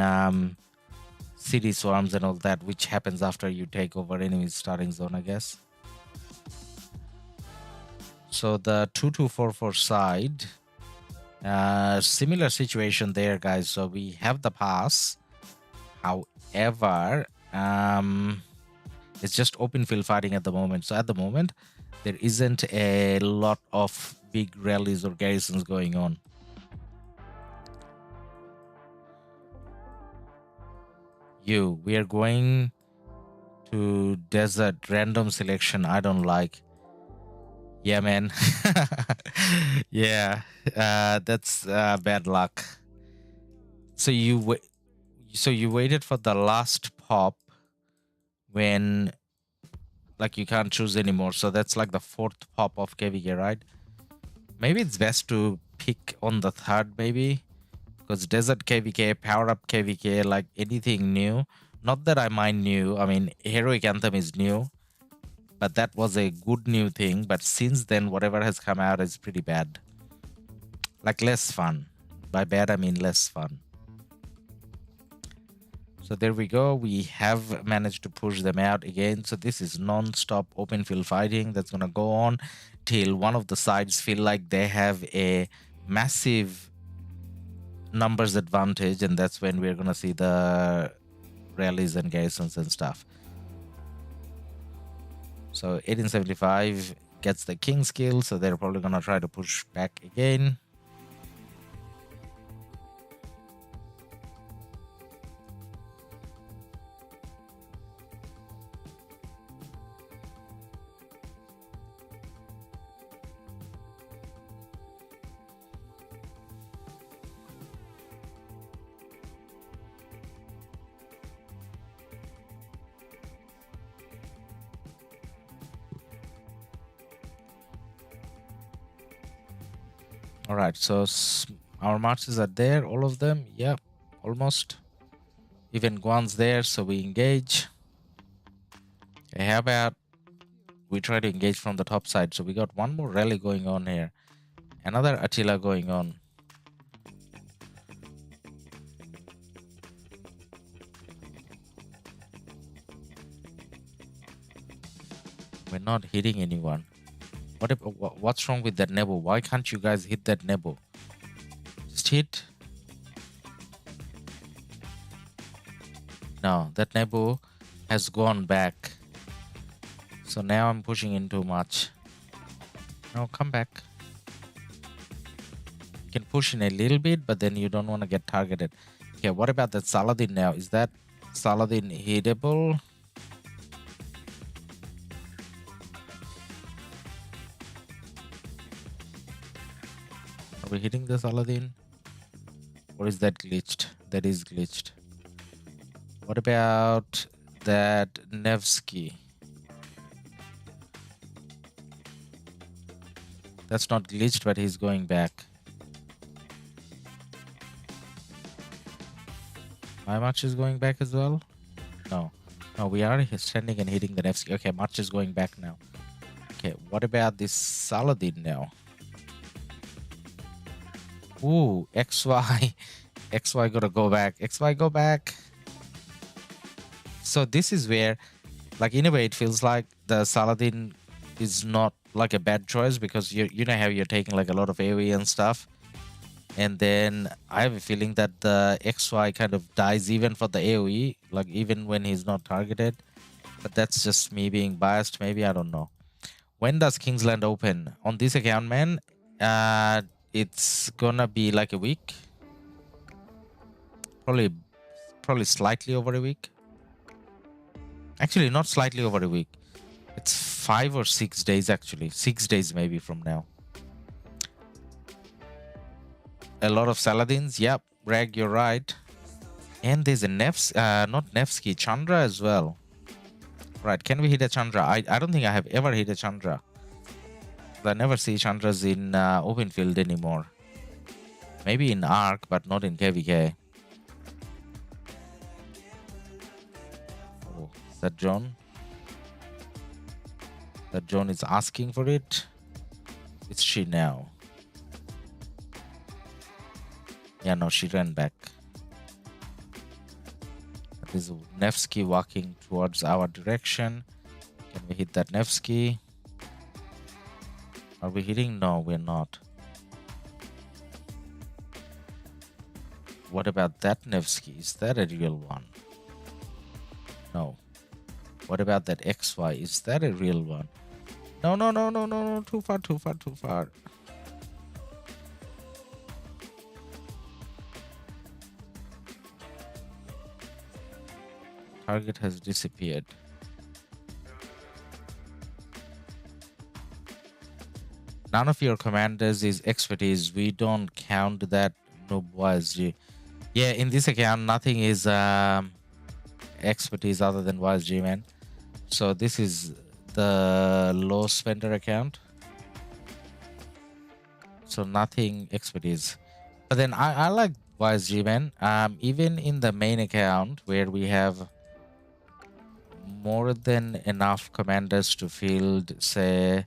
[SPEAKER 1] city swarms and all that, which happens after you take over enemy's starting zone, I guess. So the 2244 side, similar situation there, guys. So we have the pass. However, it's just open field fighting at the moment. So at the moment, there isn't a lot of big rallies or garrisons going on. We are going to desert random selection. I don't like. Yeah, man. Yeah, that's bad luck. So you waited for the last pop when, like, you can't choose anymore. So that's like the fourth pop of KvK, right? Maybe it's best to pick on the third, maybe, because desert KvK, power up KvK, like anything new. Not that I mind new. I mean, Heroic Anthem is new, but that was a good new thing. But since then, whatever has come out is pretty bad. Like, less fun. By bad, I mean less fun. So there we go. We have managed to push them out again. So this is non-stop open field fighting that's going to go on till one of the sides feel like they have a massive numbers advantage, and that's when we're going to see the rallies and garrisons and stuff. So 1875 gets the king skill, so they're probably going to try to push back again. All right, so our marches are there, all of them. Yeah, almost. Even Guan's there, so we engage. Okay, how about we try to engage from the top side? So we got one more rally going on here. Another Attila going on. We're not hitting anyone. What's wrong with that Nebo? Why can't you guys hit that Nebo? Just hit. No, that Nebo has gone back. So now I'm pushing in too much. No, come back. You can push in a little bit, but then you don't want to get targeted. Okay, what about that Saladin now? Is that Saladin hittable? Are we hitting the Saladin? Or is that glitched? That is glitched. What about that Nevsky? That's not glitched, but he's going back. My March is going back as well? No. No, we are standing and hitting the Nevsky. Okay, March is going back now. Okay, what about this Saladin now? Ooh, XY. XY gotta go back. XY go back. So this is where, like, in a way, it feels like the Saladin is not like a bad choice, because you know how you're taking like a lot of AoE and stuff, and then I have a feeling that the XY kind of dies even for the AoE, like even when he's not targeted. But that's just me being biased, maybe, I don't know. When does Kingsland open? On this account, man, it's gonna be like a week. Probably slightly over a week. Actually, not slightly over a week. It's 5 or 6 days, actually. 6 days maybe from now. A lot of Saladins. Yep, Rag, you're right. And there's a not Nevsky, Chandra as well. Right, can we hit a Chandra? I don't think I have ever hit a Chandra. I never see Chandras in open field anymore. Maybe in Ark, but not in KvK. Oh, is that John? That John is asking for it. It's she now. Yeah, no, she ran back. There's Nevsky walking towards our direction. Can we hit that Nevsky? Are we hitting? No, we're not. What about that Nevsky? Is that a real one? No. What about that XY? Is that a real one? No, no, no, no, no, no. Too far, too far, too far. Target has disappeared. None of your commanders is expertise. We don't count that. Noob YSG. Yeah, in this account, nothing is expertise other than YSG, man. So this is the low spender account. So nothing expertise. But then I like YSG, man. Even in the main account where we have more than enough commanders to field, say,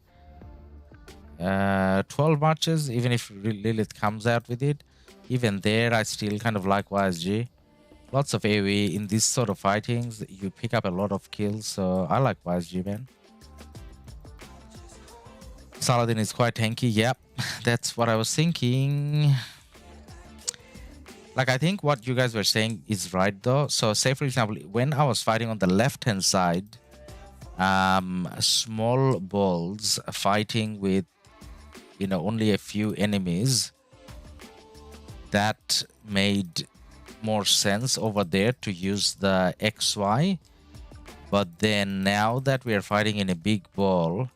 [SPEAKER 1] 12 marches, even if Lilith comes out with it, even there I still kind of like YSG. Lots of AoE in this sort of fightings, you pick up a lot of kills, so I like YSG, man. Saladin is quite tanky. Yep, that's what I was thinking. Like, I think what you guys were saying is right though. So say for example, when I was fighting on the left hand side, small balls fighting with, you know, only a few enemies, that made more sense over there to use the XY. But then now that we are fighting in a big ball,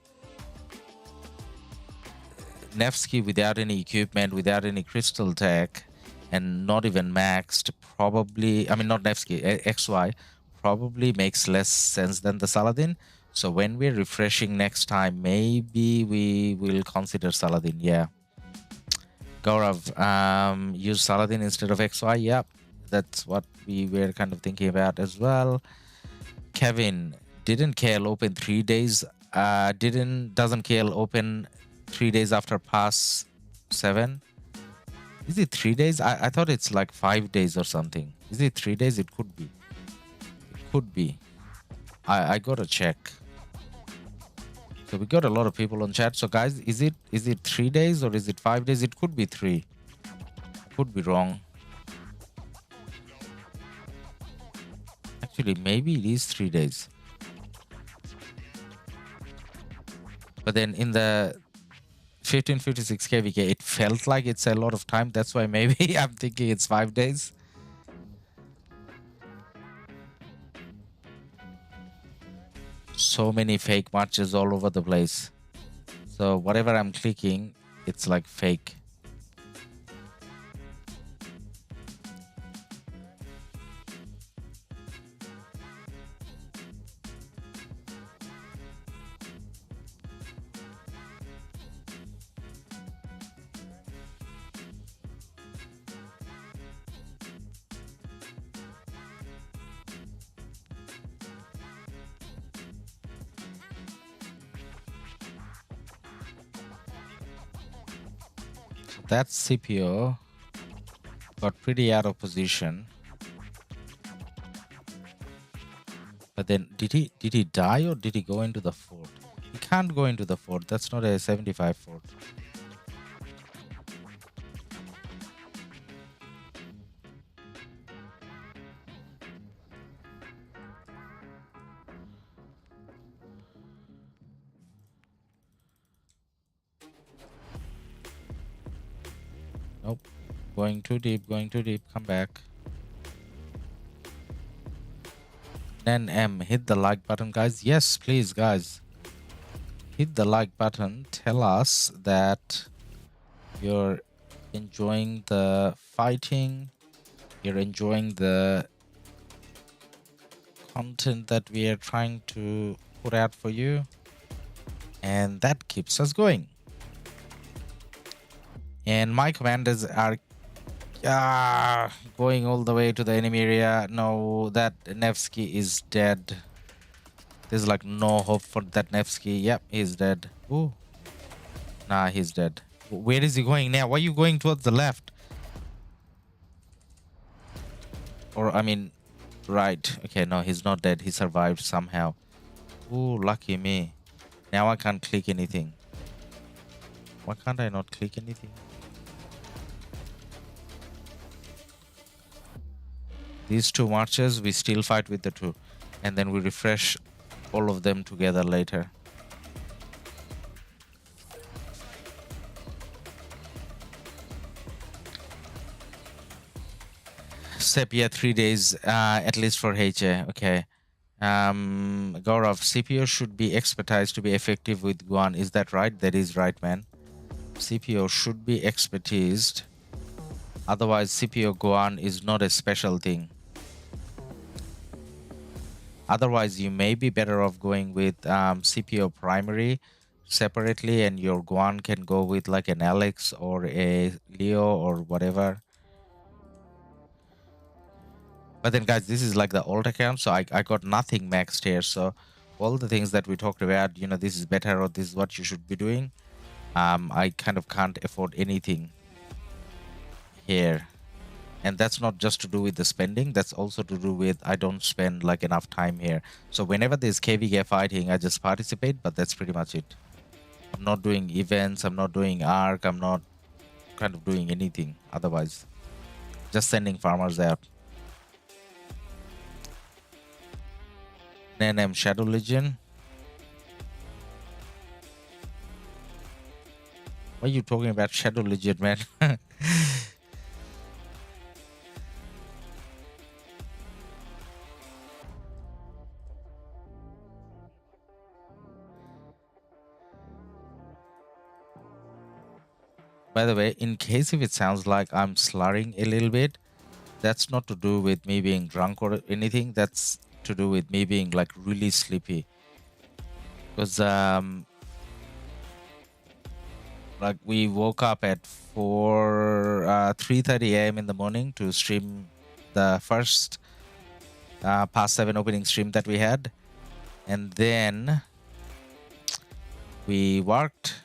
[SPEAKER 1] Nevsky without any equipment, without any crystal tech, and not even maxed, probably, I mean, not Nevsky, XY, probably makes less sense than the Saladin. So when we're refreshing next time, maybe we will consider Saladin. Yeah. Gaurav, use Saladin instead of XY. Yep, that's what we were kind of thinking about as well. Kevin, didn't KL open 3 days? Doesn't KL open 3 days after pass 7? Is it 3 days? I thought it's like 5 days or something. Is it 3 days? It could be. It could be. I gotta check. So we got a lot of people on chat. So guys, is it 3 days or is it 5 days? It could be 3. Could be wrong. Actually, maybe it is 3 days. But then in the 1556 KvK, it felt like it's a lot of time. That's why maybe I'm thinking it's 5 days. So many fake marches all over the place. So whatever I'm clicking, it's like fake. that CPO got pretty out of position. But then did he die or did he go into the fort? He can't go into the fort. That's not a 75 fort. Nope. Going too deep, come back. NM, hit the like button, guys. Yes, please, guys. Hit the like button. Tell us that you're enjoying the fighting. You're enjoying the content that we are trying to put out for you. And that keeps us going. And my commanders are going all the way to the enemy area. No, that Nevsky is dead. There's like no hope for that Nevsky. Yep, he's dead. Ooh. Nah, he's dead. Where is he going now? Why are you going towards the left? Or, I mean, right. Okay, no, he's not dead. He survived somehow. Ooh, lucky me. Now I can't click anything. Why can't I not click anything? These two marches, we still fight with the two. And then we refresh all of them together later. Sepia 3 days, at least for HA. Okay. Gaurav, CPO should be expertise to be effective with Guan. Is that right? That is right, man. CPO should be expertised. Otherwise, CPO Guan is not a special thing. Otherwise, you may be better off going with CPO primary separately, and your Guan can go with like an Alex or a Leo or whatever. But then, guys, this is like the old account, so I got nothing maxed here. So all the things that we talked about, you know, this is better or this is what you should be doing. I kind of can't afford anything here. And that's not just to do with the spending, that's also to do with I don't spend like enough time here. So whenever there's KvK fighting, I just participate, but that's pretty much it. I'm not doing events, I'm not doing Ark, I'm not kind of doing anything otherwise. Just sending farmers out. Then I'm Shadow Legion. Why are you talking about Shadow Legion, man? By the way, in case if it sounds like I'm slurring a little bit, that's not to do with me being drunk or anything. That's to do with me being like really sleepy. Because like we woke up at 3:30 a.m. in the morning to stream the first past 7 opening stream that we had, and then we worked,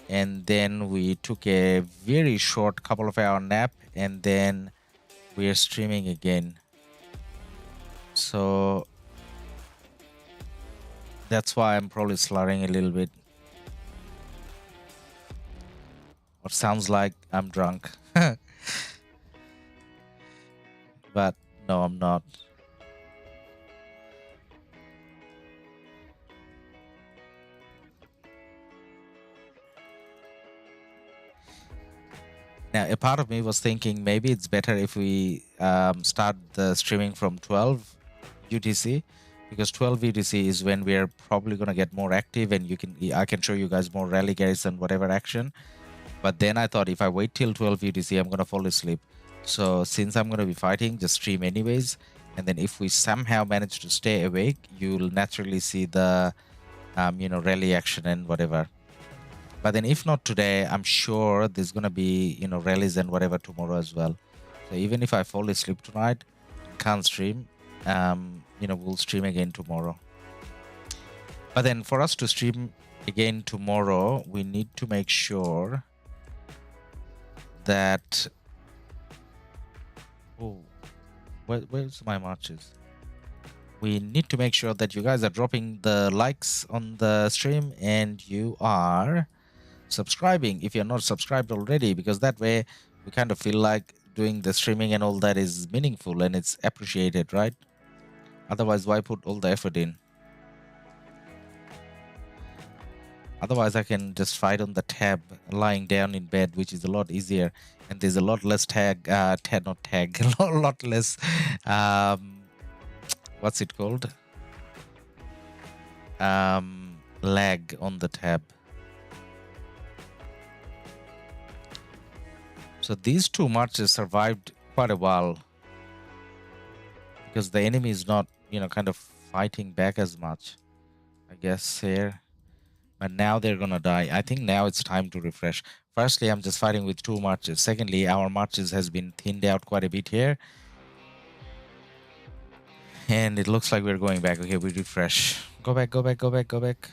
[SPEAKER 1] and then we took a very short couple of hour nap, and then we are streaming again. So that's why I'm probably slurring a little bit, or sounds like I'm drunk. But no, I'm not. Now, a part of me was thinking maybe it's better if we start the streaming from 12 UTC, because 12 UTC is when we're probably gonna get more active, and I can show you guys more rally garrison whatever action. But then I thought if I wait till 12 UTC, I'm gonna fall asleep. So since I'm gonna be fighting, just stream anyways. And then if we somehow manage to stay awake, you'll naturally see the you know, rally action and whatever. But then if not today, I'm sure there's gonna be, you know, rallies and whatever tomorrow as well. So even if I fall asleep tonight, can't stream, you know, we'll stream again tomorrow. But then for us to stream again tomorrow, we need to make sure that... Oh, where's my marches? We need to make sure that you guys are dropping the likes on the stream and you are subscribing if you're not subscribed already, because that way we kind of feel like doing the streaming and all that is meaningful and it's appreciated, right? Otherwise, why put all the effort in? Otherwise, I can just fight on the tab lying down in bed, which is a lot easier, and there's a lot less a lot less what's it called, lag on the tab. So these two marches survived quite a while because the enemy is not, you know, kind of fighting back as much, I guess, here. But now they're gonna die. I think now it's time to refresh. Firstly, I'm just fighting with two marches. Secondly, our marches has been thinned out quite a bit here. And it looks like we're going back. Okay, we refresh. Go back, go back, go back, go back.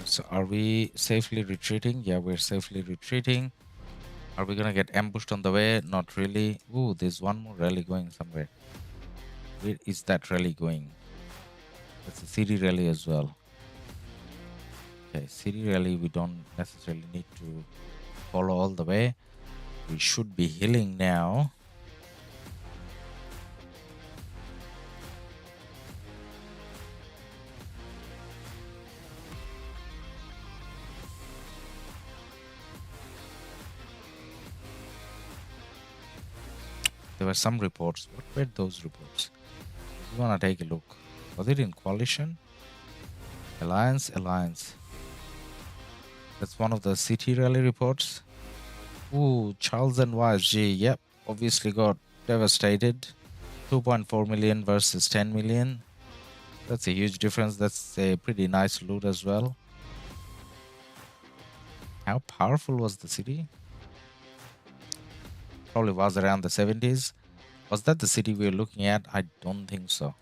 [SPEAKER 1] So are we safely retreating? Yeah, we're safely retreating. Are we gonna get ambushed on the way? Not really. Ooh, there's one more rally going somewhere. Where is that rally going? That's a city rally as well. Okay, city rally we don't necessarily need to follow all the way. We should be healing now. There were some reports. What were those reports? We wanna take a look. Was it in coalition? Alliance, alliance. That's one of the city rally reports. Ooh, Charles and YSG. Yep, obviously got devastated. 2.4 million versus 10 million. That's a huge difference. That's a pretty nice loot as well. How powerful was the city? Probably was around the 70s. Was that the city we were looking at? I don't think so.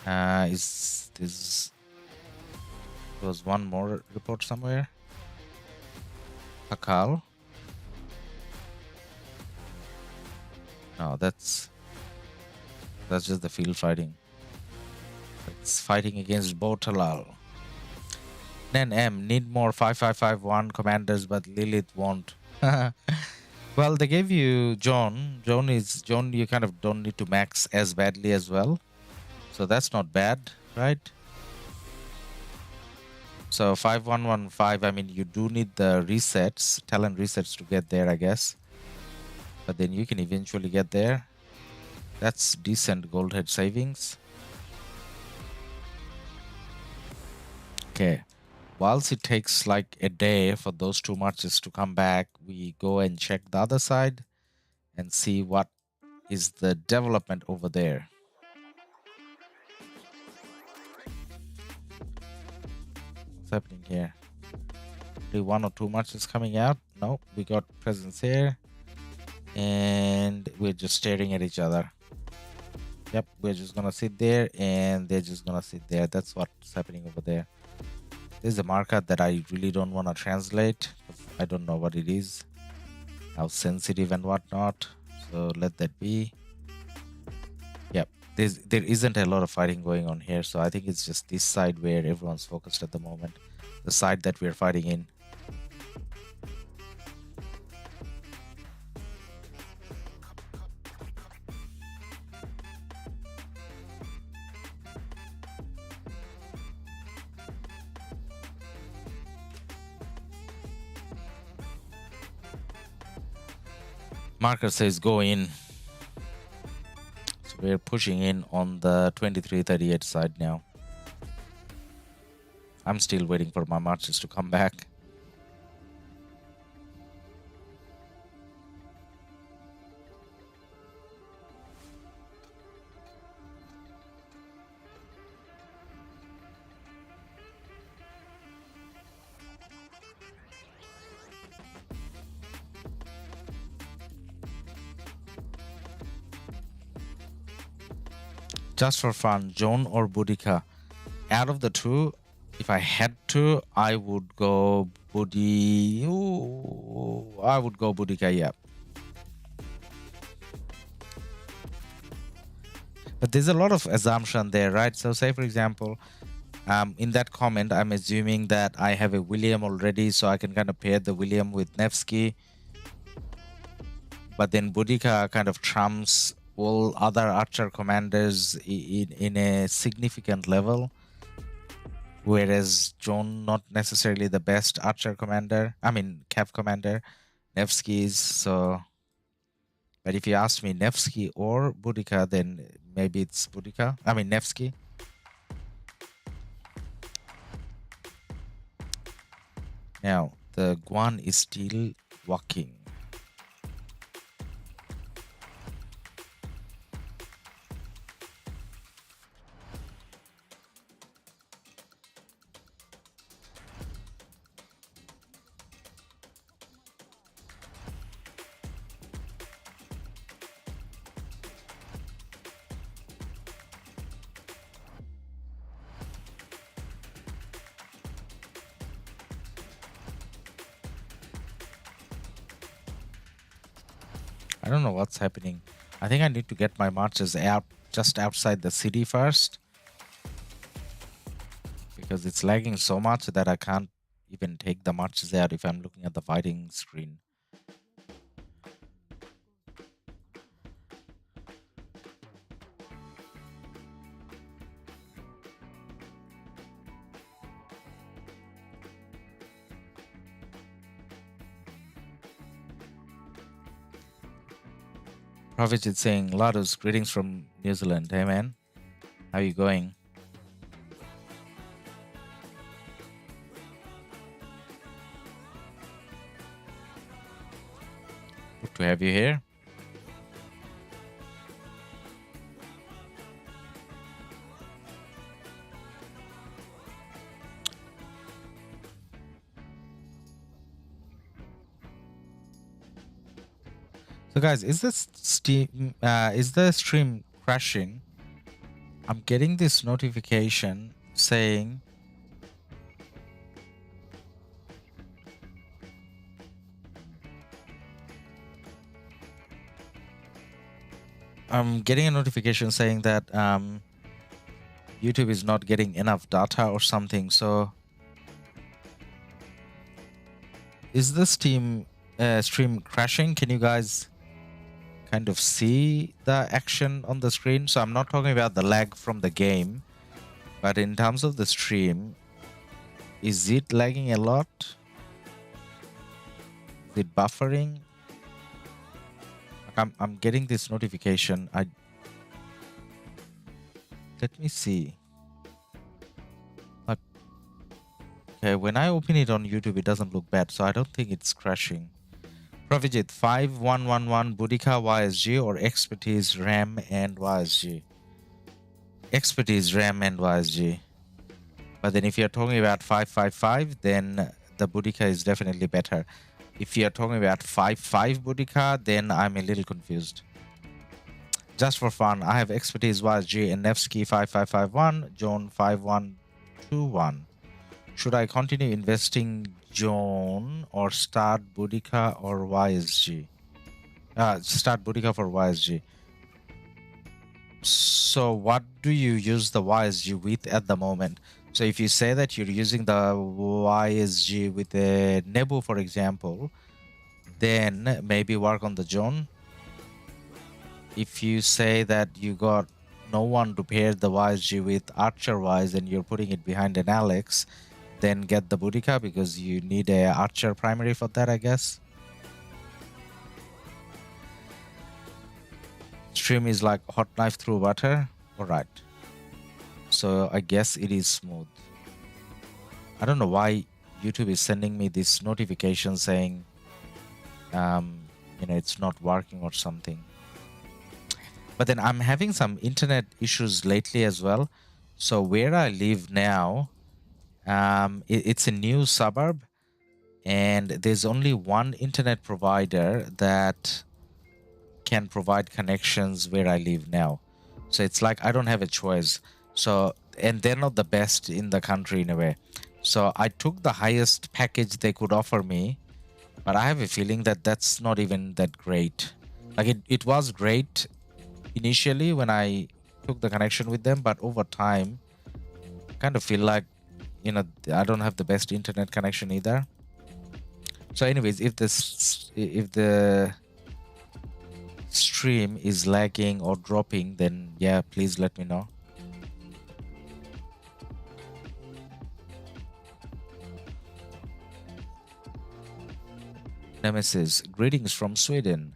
[SPEAKER 1] Is this... There was one more report somewhere. Pakal. No, that's just the field fighting. It's fighting against Botalal. Nen M, need more 5551 commanders, but Lilith won't. Well, they gave you John. John, you kind of don't need to max as badly as well. So that's not bad, right? So 5115, I mean, you do need the resets, talent resets to get there, I guess. But then you can eventually get there. That's decent gold head savings. Okay. Whilst it takes like a day for those two marches to come back, we go and check the other side and see what is the development over there. What's happening here? Only one or two marches coming out? No, we got presence here. And we're just staring at each other. Yep, we're just gonna sit there and they're just gonna sit there. That's what's happening over there. There's a marker that I really don't want to translate. I don't know what it is, how sensitive and whatnot. So let that be. Yep, there isn't a lot of fighting going on here. So I think it's just this side where everyone's focused at the moment. The side that we're fighting in. Marker says go in. So we're pushing in on the 2338 side now. I'm still waiting for my marches to come back. Just for fun, Joan or Boudica? Out of the two, if I had to, I would go Boudica, yeah. But there's a lot of assumption there, right? So say, for example, in that comment, I'm assuming that I have a William already, so I can kind of pair the William with Nevsky. But then Boudica kind of trumps all other archer commanders in a significant level. Whereas Joan, not necessarily the best archer commander. I mean, cav commander. Nevsky is, so... But if you ask me Nevsky or Boudica, then maybe it's Boudica. I mean, Nevsky. Now, the Guan is still walking. I don't know what's happening. I think I need to get my marches out just outside the city first, because it's lagging so much that I can't even take the marches out if I'm looking at the fighting screen. Pravijit saying, Ladus, greetings from New Zealand. Hey man, how you going? Good to have you here. So guys, is the stream crashing? I'm getting this notification saying that YouTube is not getting enough data or something. So is the stream crashing? Can you guys kind of see the action on the screen? So I'm not talking about the lag from the game, but in terms of the stream, is it lagging a lot? Is it buffering? I'm getting this notification. Let me see. Okay, when I open it on YouTube, it doesn't look bad, so I don't think it's crashing. Pravijit, 5111 Boudica YSG or Expertise RAM and YSG? Expertise RAM and YSG. But then if you're talking about 555, then the Boudica is definitely better. If you're talking about 55 Boudica, then I'm a little confused. Just for fun, I have Expertise YSG and Nevsky 5551, Joan 5121. Should I continue investing Joan or start Boudica or YSG? Start Boudica for YSG. So what do you use the YSG with at the moment? So if you say that you're using the YSG with a Nebu, for example, then maybe work on the Joan. If you say that you got no one to pair the YSG with Archer-wise and you're putting it behind an Alex, then get the Boudica because you need a Archer primary for that, I guess. Stream is like hot knife through butter. Alright. So I guess it is smooth. I don't know why YouTube is sending me this notification saying, it's not working or something. But then I'm having some internet issues lately as well. So where I live now, it's a new suburb, and there's only one internet provider that can provide connections where I live now. So it's like I don't have a choice. So, and they're not the best in the country in a way. So I took the highest package they could offer me, but I have a feeling that that's not even that great. Like it was great initially when I took the connection with them, but over time, I kind of feel like, I don't have the best internet connection either. So anyways, if the stream is lagging or dropping, then yeah, please let me know. Nemesis, greetings from Sweden.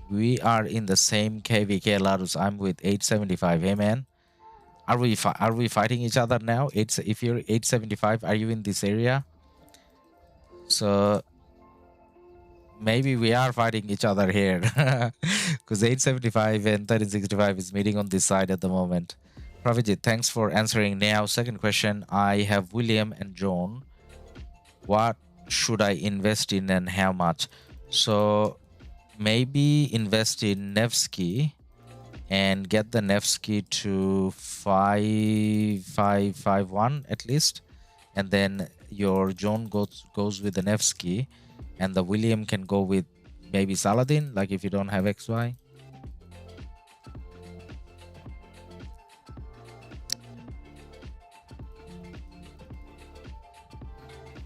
[SPEAKER 1] We are in the same KvK LADUS. I'm with 875. Hey man, are we fighting each other now? If you're 875, are you in this area? So maybe we are fighting each other here, because 875 and 1365 is meeting on this side at the moment. Pravijit, thanks for answering. Now, second question. I have William and John. What should I invest in and how much? So maybe invest in Nevsky and get the Nevsky to 5551 at least, and then your John goes with the Nevsky, and the William can go with maybe Saladin, like if you don't have XY.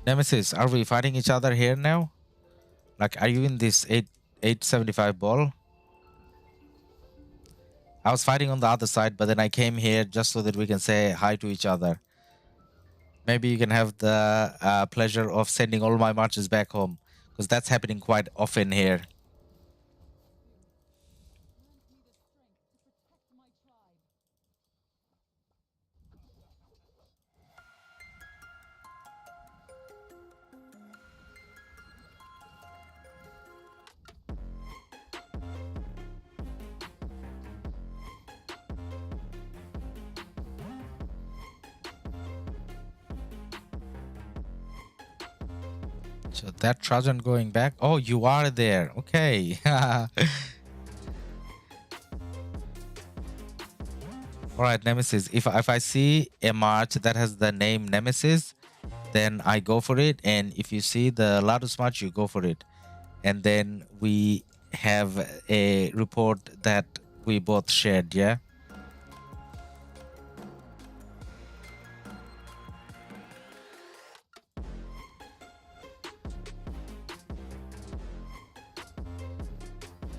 [SPEAKER 1] Nemesis, are we fighting each other here now? Like, are you in this 875 ball? I was fighting on the other side, but then I came here just so that we can say hi to each other. Maybe you can have the pleasure of sending all my marches back home, because that's happening quite often here. So that Trajan going back. Oh, you are there. Okay. All right, Nemesis. If I see a march that has the name Nemesis, then I go for it. And if you see the LADUS march, you go for it. And then we have a report that we both shared, yeah?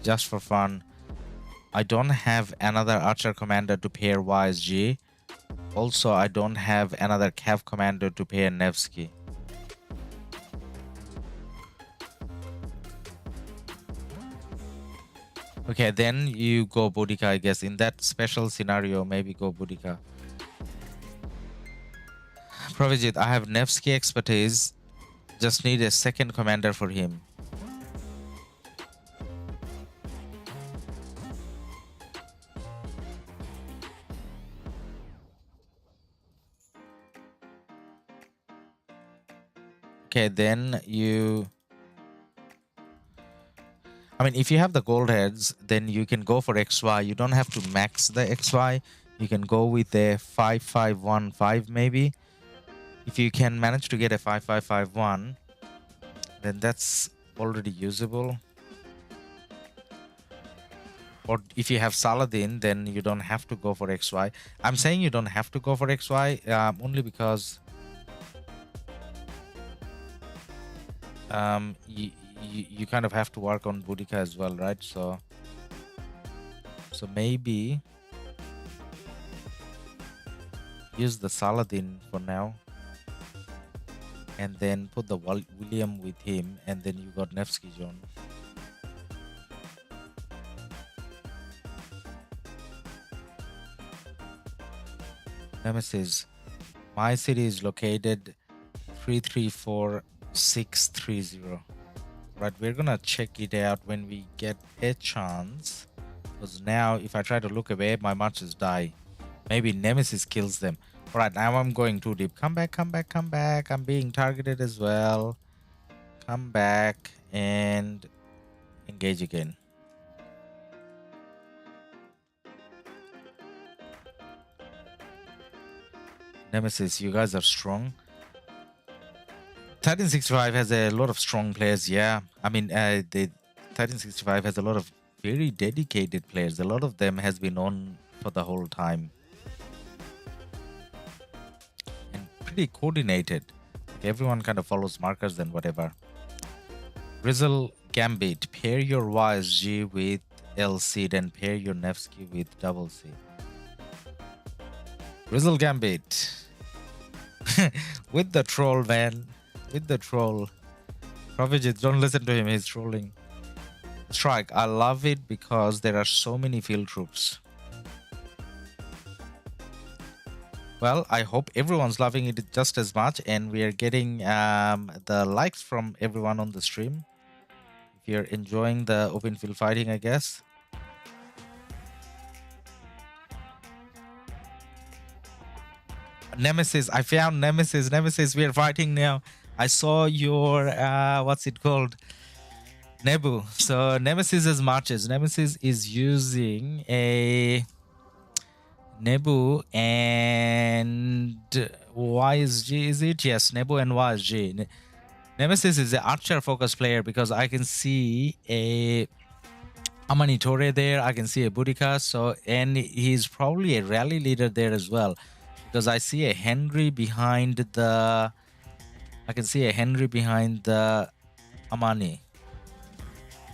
[SPEAKER 1] Just for fun. I don't have another archer commander to pair YSG. Also, I don't have another Cav commander to pair Nevsky. Okay, then you go Boudica, I guess. In that special scenario, maybe go Boudica. Provijit, I have Nevsky expertise. Just need a second commander for him. Okay, then you... I mean, if you have the gold heads, then you can go for XY. You don't have to max the XY. You can go with a 5515 maybe. If you can manage to get a 5551, then that's already usable. Or if you have Saladin, then you don't have to go for XY. I'm saying you don't have to go for XY only because you kind of have to work on Boudica as well, right? So maybe use the Saladin for now, and then put the William with him, and then you got Nevsky John. Nemesis, my city is located 334630. Right, we're gonna check it out when we get a chance. Because now if I try to look away, my marches die. Maybe Nemesis kills them. Alright, now I'm going too deep. Come back, come back, come back. I'm being targeted as well. Come back and engage again. Nemesis, you guys are strong. 1365 has a lot of strong players, yeah. I mean, the 1365 has a lot of very dedicated players. A lot of them has been on for the whole time. And pretty coordinated. Like everyone kind of follows markers and whatever. Rizzle Gambit, pair your YSG with LC, then pair your Nevsky with double C. Rizzle Gambit. With the troll, man. With the troll. Provigit, don't listen to him, he's trolling. Strike, I love it because there are so many field troops. Well, I hope everyone's loving it just as much, and we are getting the likes from everyone on the stream. If you're enjoying the open field fighting, I guess. Nemesis, I found Nemesis. Nemesis, we are fighting now. I saw your, what's it called? Nebu. So Nemesis's marches. Nemesis is using a Nebu and YSG, is it? Yes, Nebu and YSG. Nemesis is an archer focused player because I can see a Amanitore there. I can see a Boudica. So, and he's probably a rally leader there as well. Because I see a Henry behind the... I can see a Henry behind the Amani.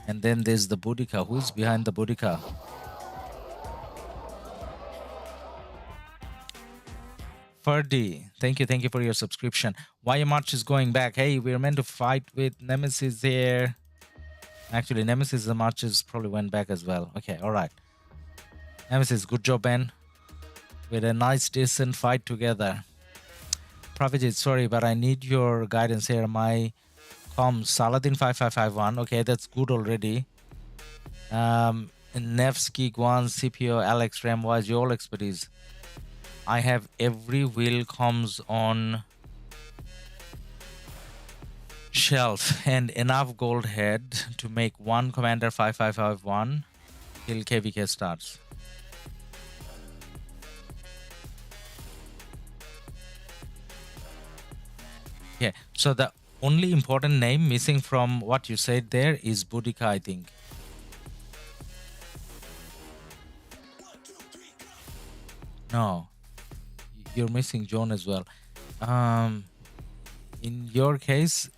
[SPEAKER 1] And then there's the Boudica. Who's behind the Boudica? Ferdy, thank you for your subscription. Why your march is going back? Hey, we're meant to fight with Nemesis here. Actually, Nemesis, the marches probably went back as well. Okay, all right. Nemesis, good job, man. We had a nice, decent fight together. Pravijit, sorry, but I need your guidance here. My comms, Saladin 5551. Okay, that's good already. Nevsky, Guan, CPO, Alex, Ram, wise, your all expertise. I have every wheel comms on shelf and enough gold head to make one commander 5551 till KvK starts. Okay, so the only important name missing from what you said there is Boudica, I think. No, you're missing John as well. In your case,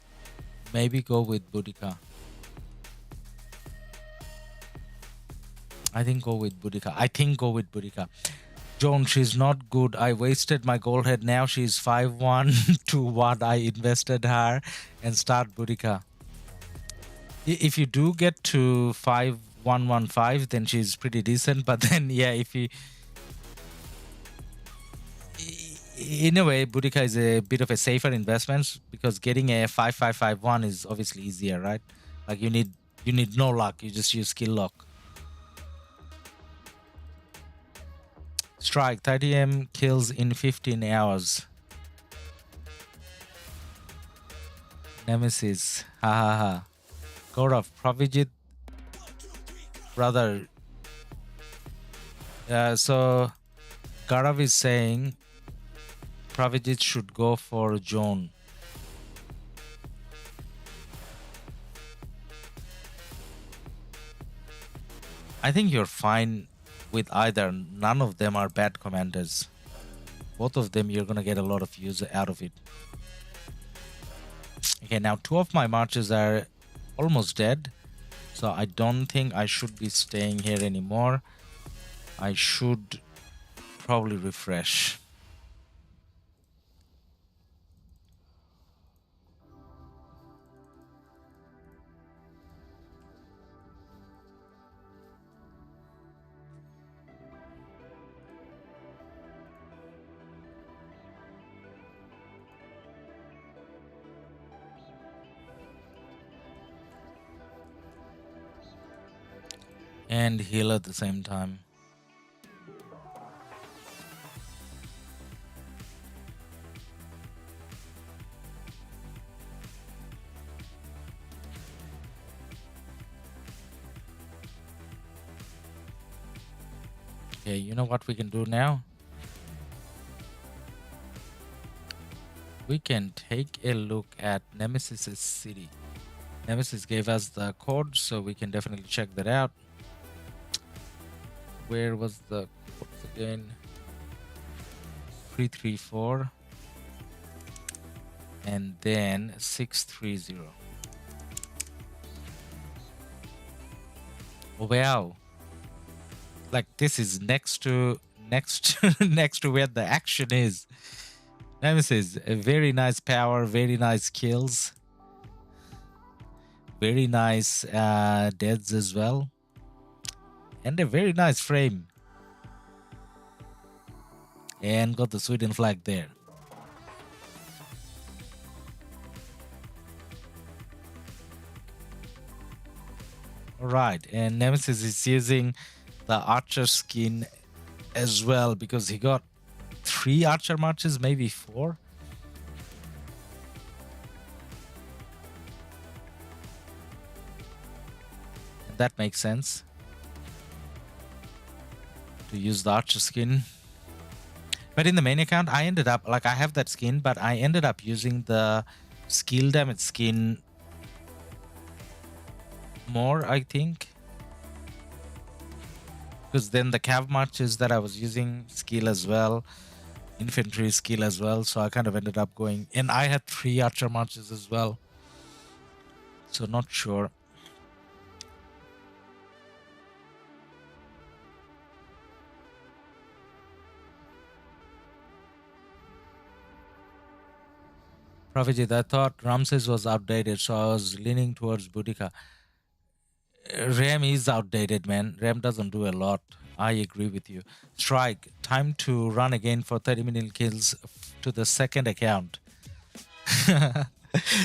[SPEAKER 1] maybe go with Boudica. I think go with Boudica. Joan, she's not good. I wasted my gold head. Now she's 5-1 to what I invested her and start Boudica. If you do get to 5-1-1-5, then she's pretty decent. But then, yeah, if you... In a way, Boudica is a bit of a safer investment because getting a 5-5-5-1 is obviously easier, right? Like you need no luck. You just use skill lock. Strike 30M kills in 15 hours. Nemesis, ha ha ha. Gaurav, Pravijit, brother. So Gaurav is saying Pravijit should go for Joan. I think you're fine with either. None of them are bad commanders. Both of them, you're going to get a lot of use out of it. Okay, now 2 of my marches are almost dead. So I don't think I should be staying here anymore. I should probably refresh. and heal at the same time. Okay, you know what we can do now? We can take a look at Nemesis's city. Nemesis gave us the code, so we can definitely check that out. Where was the codes again? 334 and then 630. Oh, wow. Like this is next to next to where the action is. Nemesis, a very nice power, very nice kills, very nice deaths as well, and a very nice frame. And got the Sweden flag there. All right, and Nemesis is using the archer skin as well because he got 3 archer marches, maybe 4. And that makes sense to use the archer skin. But in the main account, I ended up, like, I have that skin, but I ended up using the skill damage skin more, I think. Because then the cav marches that I was using skill as well, infantry skill as well, so I kind of ended up going, and I had 3 archer marches as well, so not sure. Pravijit, I thought Ramses was outdated, so I was leaning towards Boudica. Ram is outdated, man. Ram doesn't do a lot. I agree with you. Strike, time to run again for 30 million kills to the second account.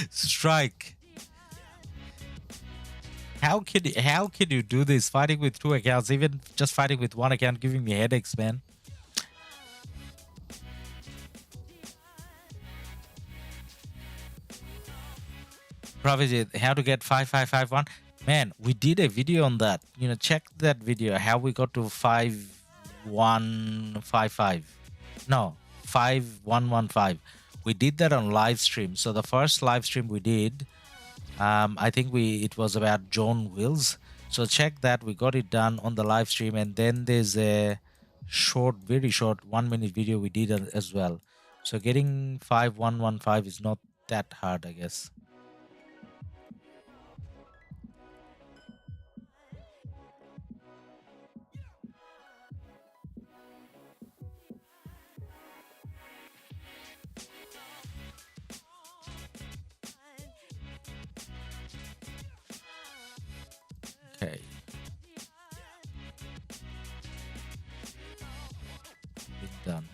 [SPEAKER 1] Strike. How can you do this? Fighting with 2 accounts, even just fighting with 1 account, giving me headaches, man. Pravijit, how to get 5551? Man, we did a video on that. You know, check that video, how we got to 5155. No, 5115. We did that on live stream. So the first live stream we did, I think it was about John Wills. So check that. We got it done on the live stream. And then there's a short, very short 1-minute video we did as well. So getting 5115 is not that hard, I guess. Okay. It's done.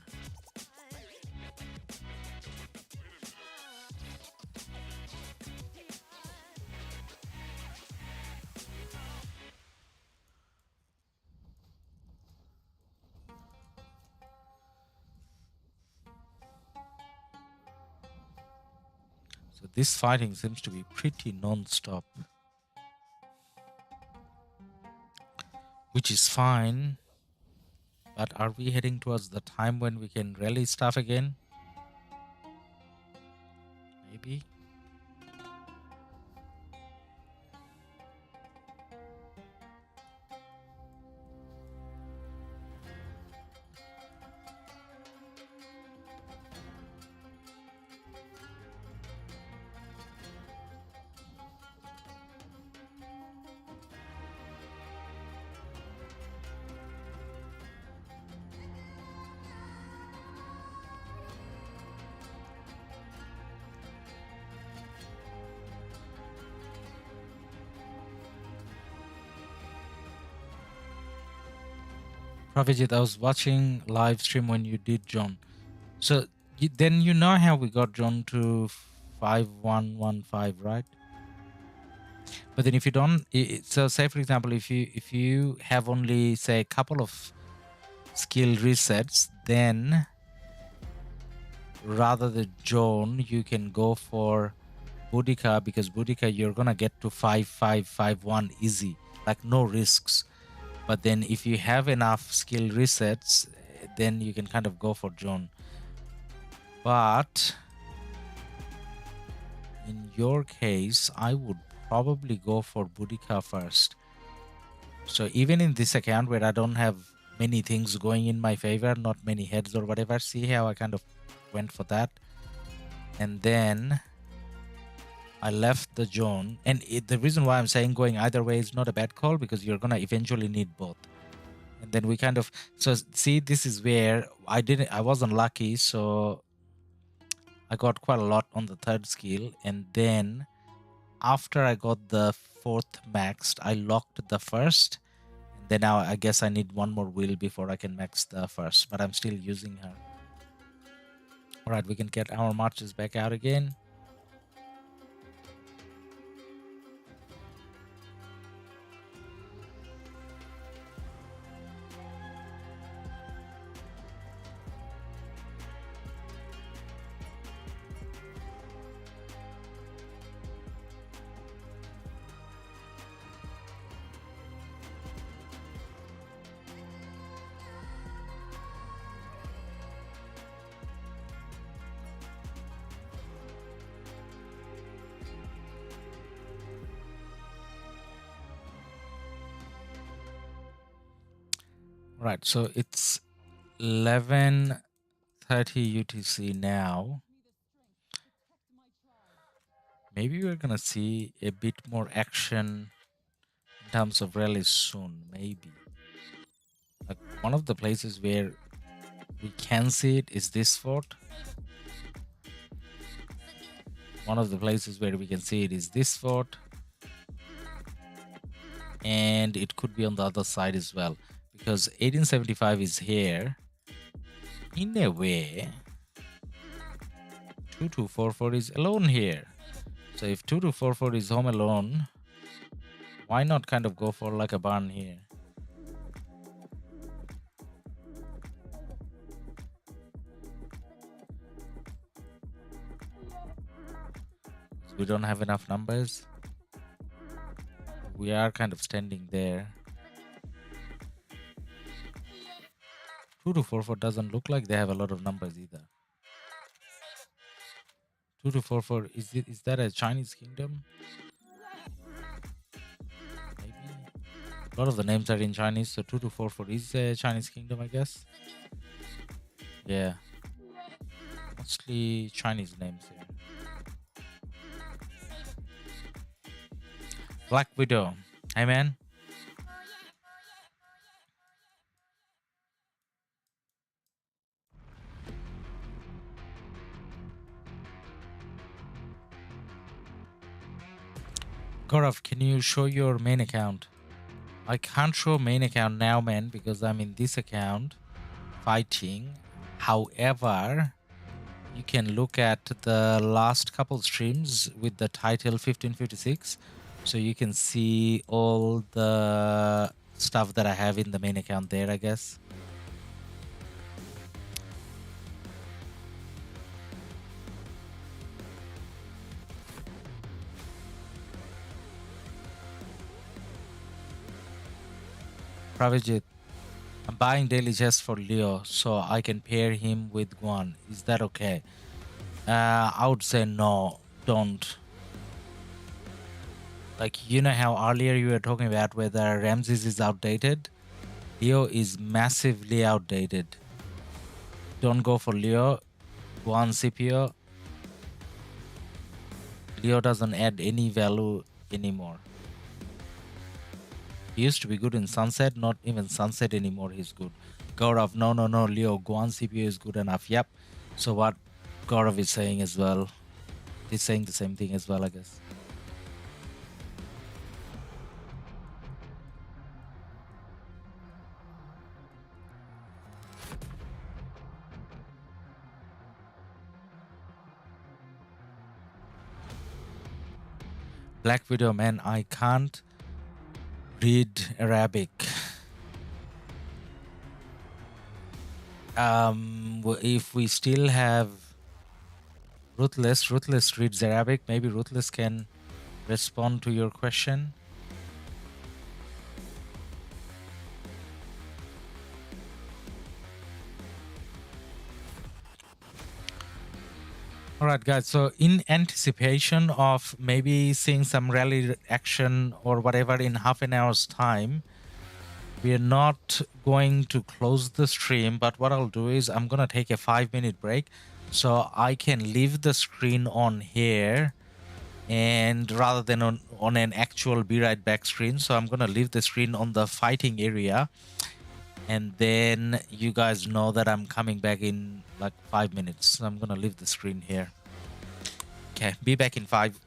[SPEAKER 1] So this fighting seems to be pretty non-stop, which is fine. But are we heading towards the time when we can rally stuff again? Maybe. Pravijit, I was watching live stream when you did John. So then you know how we got John to 5115, right? But then if you don't, so say for example, if you have only say a couple of skill resets, then rather than Joan, you can go for Boudica, because Boudica you're gonna get to 5-5-5-1 easy, like no risks. But then if you have enough skill resets, then you can kind of go for Joan. But in your case, I would probably go for Boudica first. So even in this account where I don't have many things going in my favor, not many heads or whatever, see how I kind of went for that. And then I left the Joan. And the reason why I'm saying going either way is not a bad call, because you're going to eventually need both. And then we kind of, so see, this is where I wasn't lucky. So I got quite a lot on the third skill. And then after I got the fourth maxed, I locked the first. And then now I guess I need one more wheel before I can max the first, but I'm still using her. All right, we can get our marches back out again. Right, so it's 11:30 UTC now. Maybe we're gonna see a bit more action in terms of rallies soon. Maybe like one of the places where we can see it is this fort. One of the places where we can see it is this fort, and it could be on the other side as well, because 1875 is here. In a way, 2244 is alone here. So if 2244 is home alone, why not kind of go for like a barn here? So we don't have enough numbers. We are kind of standing there. 2244 doesn't look like they have a lot of numbers either. 2244, is that a Chinese kingdom? Maybe. A lot of the names are in Chinese, so 2244 is a Chinese kingdom, I guess. Yeah. Mostly Chinese names here. Black Widow. Hey, man. Gaurav, can you show your main account? I can't show main account now, man, because I'm in this account fighting. However, you can look at the last couple streams with the title 1556. So you can see all the stuff that I have in the main account there, I guess. Pravijit, I'm buying daily chests for Leo so I can pair him with Guan. Is that okay? I would say no, don't. Like, you know how earlier you were talking about whether Ramses is outdated? Leo is massively outdated. Don't go for Leo. Guan CPO. Leo doesn't add any value anymore. He used to be good in Sunset, not even Sunset anymore. He's good. Gaurav, no, Leo, Guan CPU is good enough. Yep. So what Gaurav is saying as well, he's saying the same thing as well, I guess. Black Widow, man, I can't read Arabic. If we still have Ruthless reads Arabic. Maybe Ruthless can respond to your question. All right, guys. So in anticipation of maybe seeing some rally action or whatever in half an hour's time, we are not going to close the stream. But what I'll do is I'm going to take a 5-minute break so I can leave the screen on here, and rather than on an actual Be Right Back screen. So I'm going to leave the screen on the fighting area. And then you guys know that I'm coming back in like 5 minutes. So I'm gonna leave the screen here. Okay, be back in 5.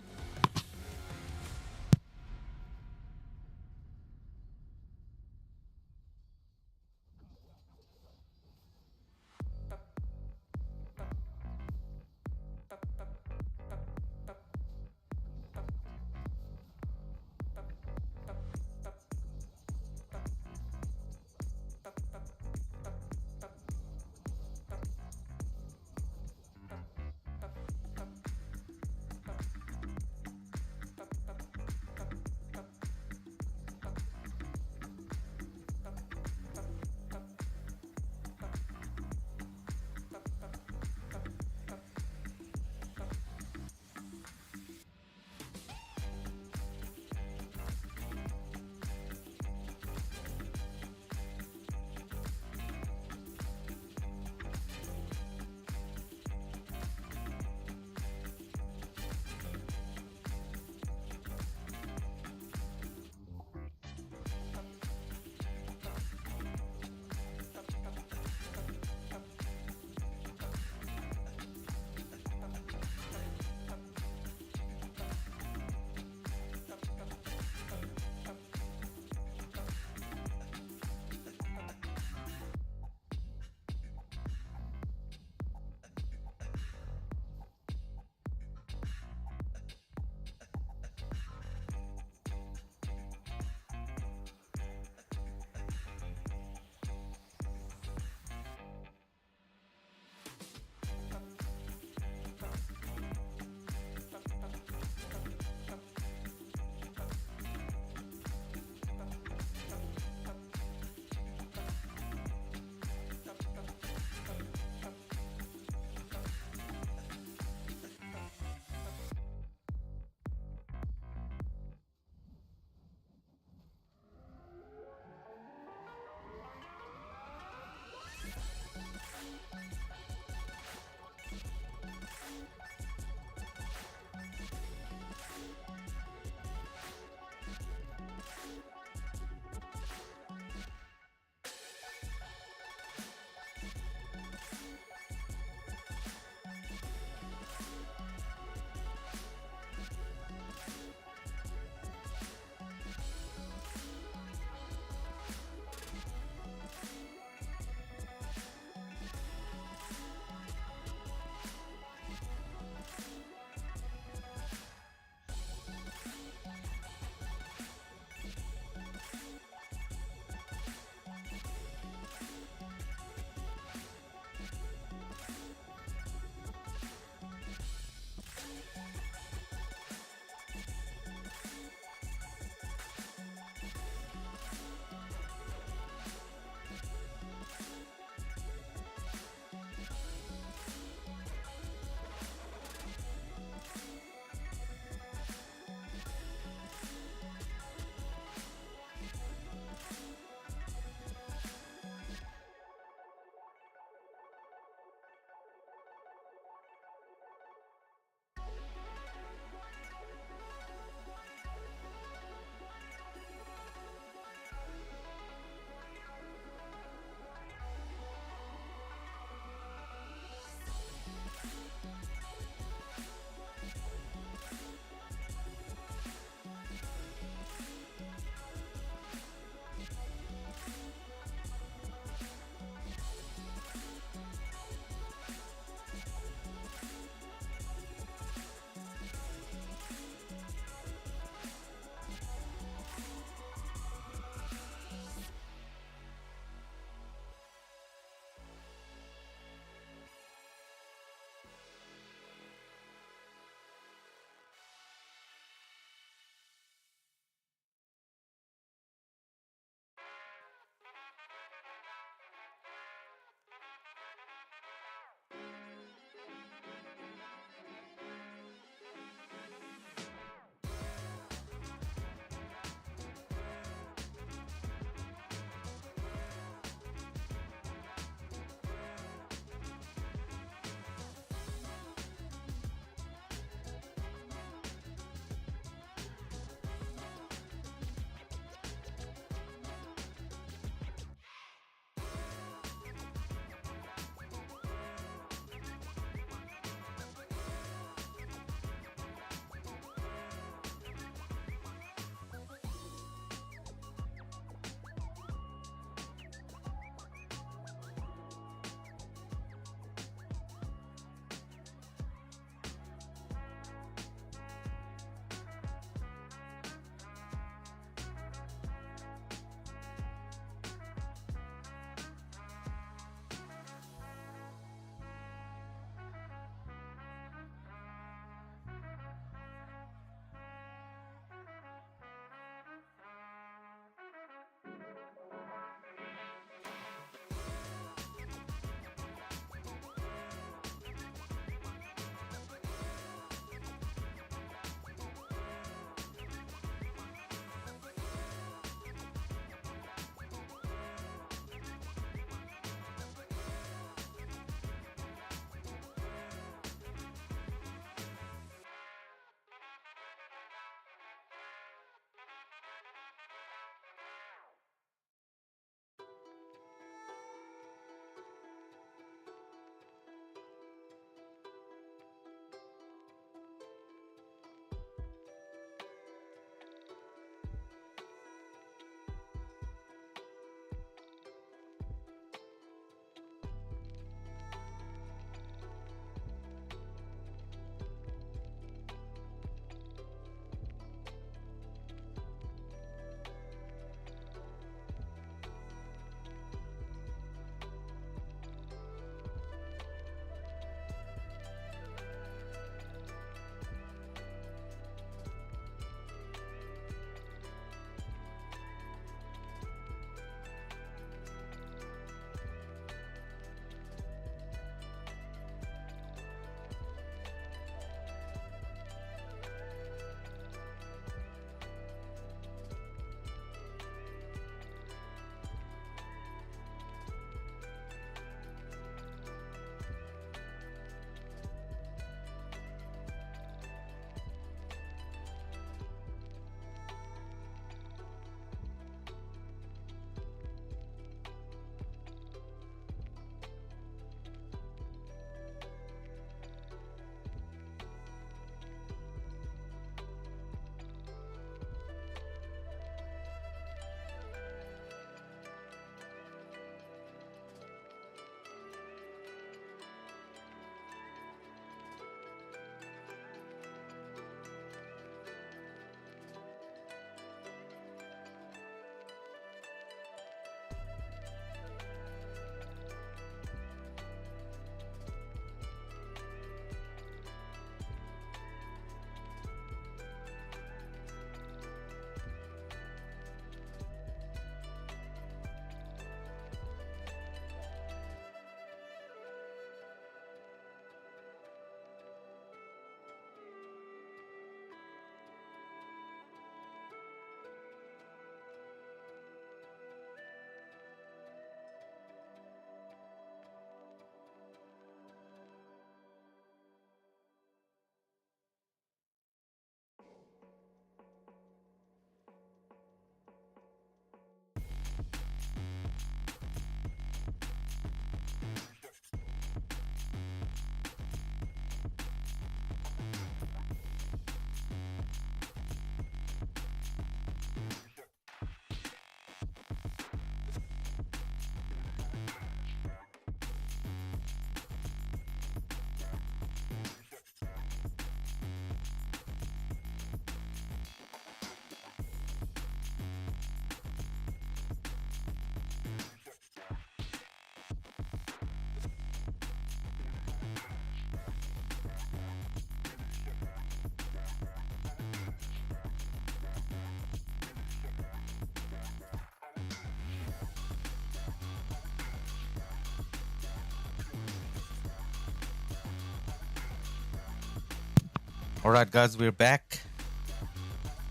[SPEAKER 1] All right, guys, we're back.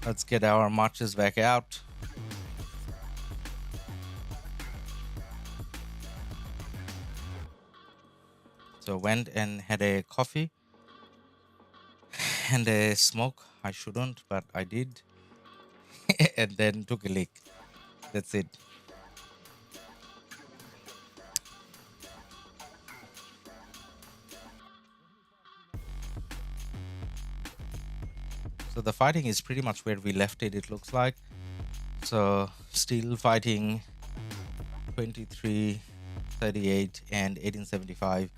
[SPEAKER 1] Let's get our marches back out. So went and had a coffee and a smoke. I shouldn't, but I did. And then took a leak. That's it. So the fighting is pretty much where we left it, it looks like. So still fighting 23, 38, and 1875,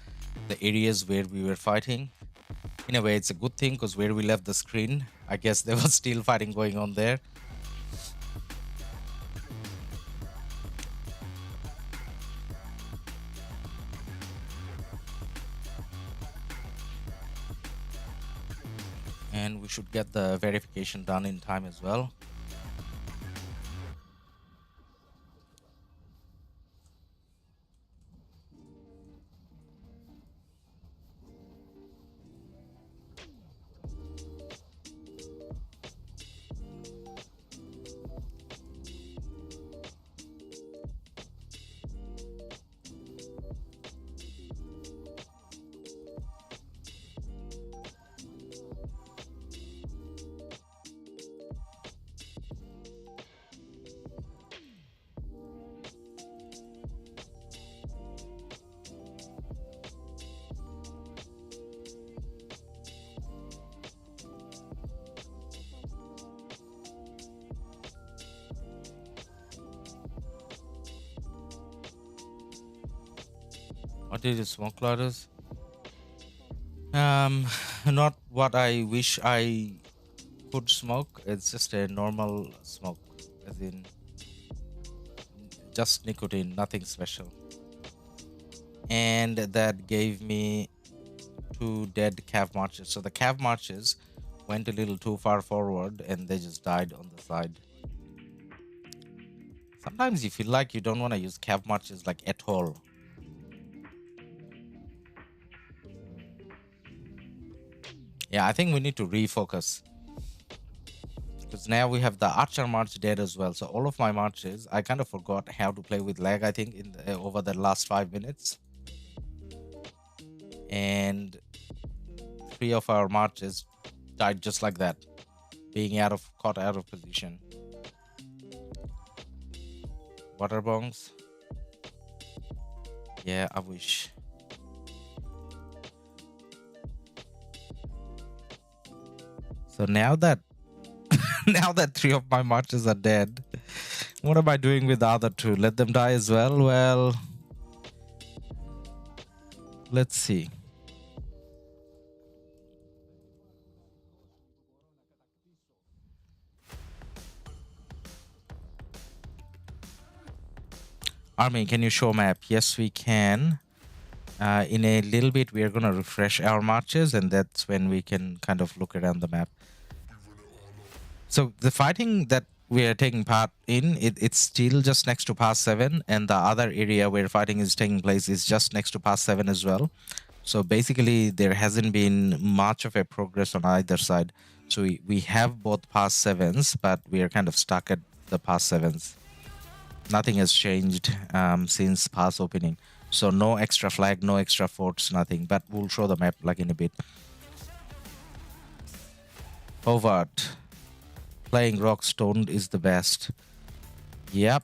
[SPEAKER 1] the areas where we were fighting. In a way, it's a good thing because where we left the screen, I guess there was still fighting going on there. And we should get the verification done in time as well. What did you smoke, LADUS? Not what I wish I could smoke. It's just a normal smoke, as in just nicotine, nothing special. And that gave me 2 dead cav marches. So the cav marches went a little too far forward and they just died on the side. Sometimes you feel like you don't want to use cav marches like at all. Yeah, I think we need to refocus. Because now we have the archer march dead as well. So all of my marches, I kind of forgot how to play with lag, I think, over the last 5 minutes. And 3 of our marches died just like that, being caught out of position. Water bongs. Yeah, I wish. So now that now that 3 of my marches are dead, what am I doing with the other 2? Let them die as well? Well, let's see. Army, can you show map? Yes, we can. In a little bit, we are going to refresh our marches, and that's when we can kind of look around the map. So the fighting that we are taking part in, it's still just next to Pass 7, and the other area where fighting is taking place is just next to Pass 7 as well. So basically, there hasn't been much of a progress on either side. So we have both Pass 7s, but we are kind of stuck at the Pass 7s. Nothing has changed since Pass opening. So no extra flag, no extra forts, nothing. But we'll show the map like in a bit. Hobart. Playing rock stoned is the best. Yep.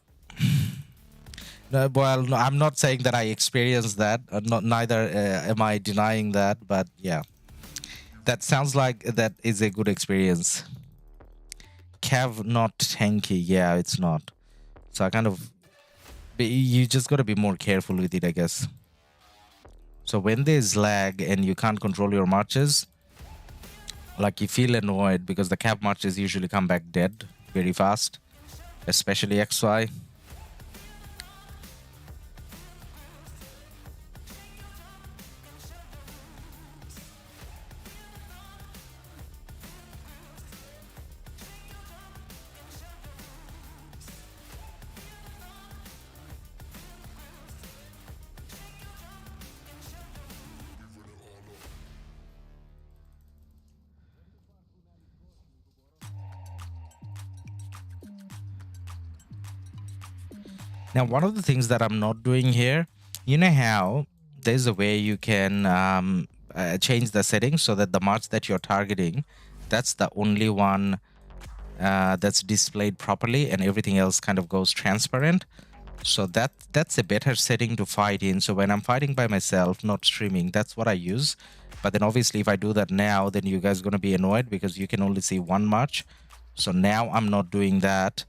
[SPEAKER 1] No, well, no, I'm not saying that I experienced that. Neither am I denying that. But yeah, that sounds like that is a good experience. Cav not tanky. Yeah, it's not. So I kind of... You just got to be more careful with it, I guess. So when there's lag and you can't control your marches, like you feel annoyed because the cav marches usually come back dead very fast, especially XY. Now, one of the things that I'm not doing here, you know how there's a way you can change the settings so that the march that you're targeting, that's the only one that's displayed properly, and everything else kind of goes transparent. So that's a better setting to fight in. So when I'm fighting by myself, not streaming, that's what I use. But then obviously if I do that now, then you guys are going to be annoyed because you can only see one march. So now I'm not doing that,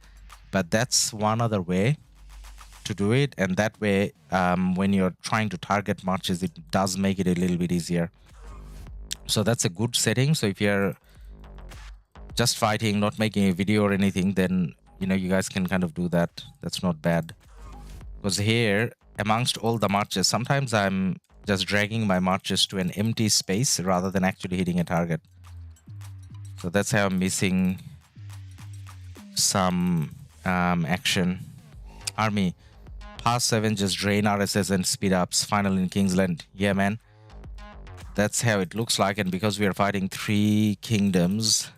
[SPEAKER 1] but that's one other way to do it. And that way, when you're trying to target marches, it does make it a little bit easier. So that's a good setting. So if you're just fighting, not making a video or anything, then you guys can kind of do that. That's not bad. Because here, amongst all the marches, sometimes I'm just dragging my marches to an empty space rather than actually hitting a target. So that's how I'm missing some action. Army, pass 7, just drain RSS and speed ups. Final in Kingsland. Yeah, man. That's how it looks like. And because we are fighting 3 kingdoms,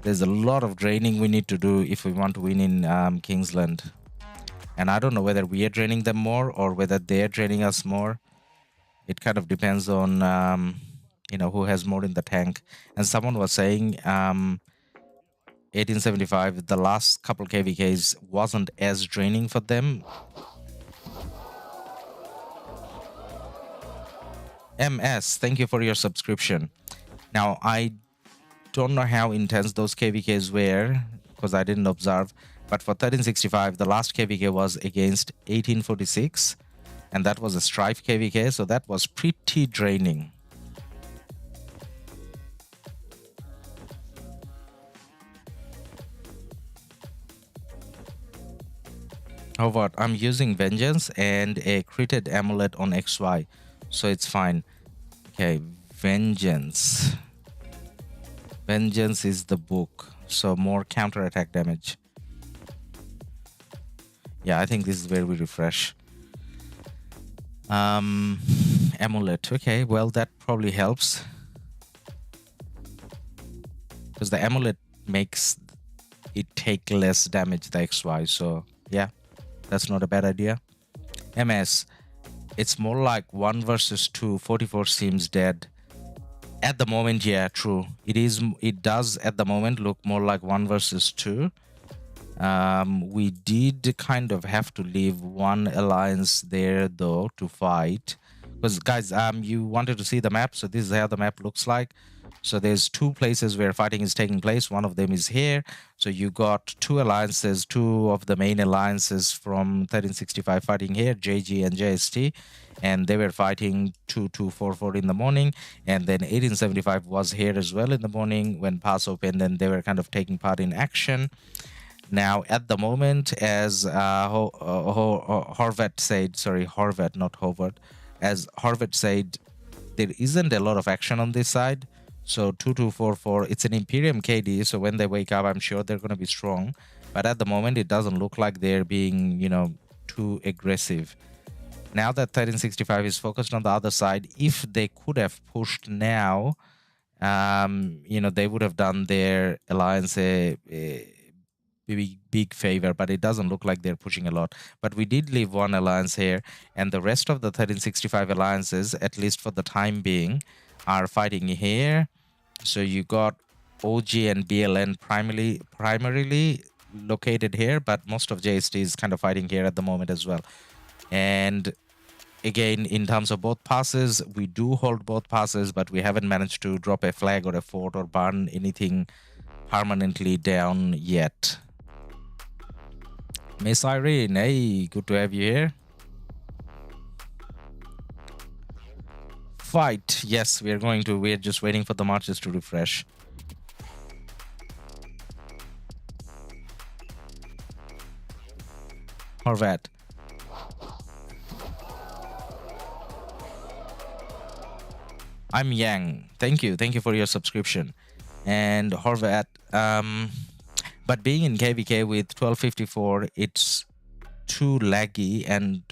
[SPEAKER 1] there's a lot of draining we need to do if we want to win in Kingsland. And I don't know whether we are draining them more or whether they're draining us more. It kind of depends on, who has more in the tank. And someone was saying 1875, the last couple KvKs wasn't as draining for them. MS, thank you for your subscription. Now, I don't know how intense those KvKs were because I didn't observe. But for 1365, the last KvK was against 1846. And that was a Strife KvK, so that was pretty draining. Oh, what? I'm using Vengeance and a critted amulet on XY, so it's fine. Okay, Vengeance. Vengeance is the book, so more counterattack damage. Yeah, I think this is where we refresh. Amulet. Okay, well, that probably helps. Because the amulet makes it take less damage, the XY. So, yeah, that's not a bad idea. MS. It's more like 1 versus 2. 44 seems dead. At the moment, yeah, true. It does at the moment look more like 1 versus 2. We did kind of have to leave one alliance there though to fight, because guys, you wanted to see the map, so this is how the map looks like. So there's 2 places where fighting is taking place. One of them is here. So you got 2 alliances, 2 of the main alliances from 1365 fighting here, JG and JST, and they were fighting 2244 in the morning. And then 1875 was here as well in the morning when pass opened, and they were kind of taking part in action. Now, at the moment, as Horvat said, sorry, Horvat, not Howard, as Horvat said, there isn't a lot of action on this side. So 2244, it's an Imperium KD, so when they wake up, I'm sure they're going to be strong. But at the moment, it doesn't look like they're being, too aggressive. Now that 1365 is focused on the other side, if they could have pushed now, they would have done their alliance a big favor, but it doesn't look like they're pushing a lot. But we did leave one alliance here, and the rest of the 1365 alliances, at least for the time being, are fighting here. So you got OG and BLN primarily located here, but most of JST is kind of fighting here at the moment as well. And again, in terms of both passes, we do hold both passes, but we haven't managed to drop a flag or a fort or burn anything permanently down yet. Miss Irene, hey, good to have you here. Fight. Yes, we're just waiting for the marches to refresh. Horvat. I'm Yang. Thank you for your subscription. And Horvat, but being in KvK with 1254, it's too laggy and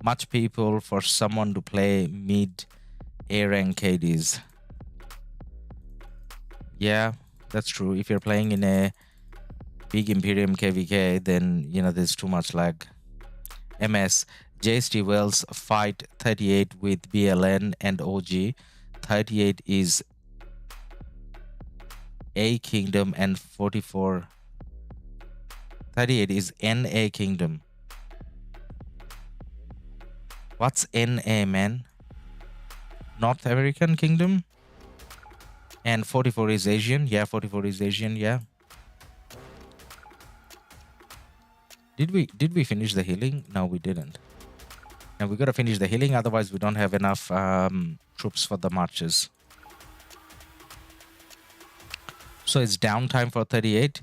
[SPEAKER 1] much people for someone to play mid A rank KDs. Yeah, that's true. If you're playing in a big Imperium KvK, then there's too much lag. MS. JST Wells fight 38 with BLN and OG. 38 is A Kingdom and 44. 38 is NA Kingdom. What's NA, man? North American Kingdom? And 44 is Asian. Yeah, 44 is Asian, yeah. Did we finish the healing? No, we didn't. And we gotta finish the healing, otherwise we don't have enough troops for the marches. So it's downtime for 38.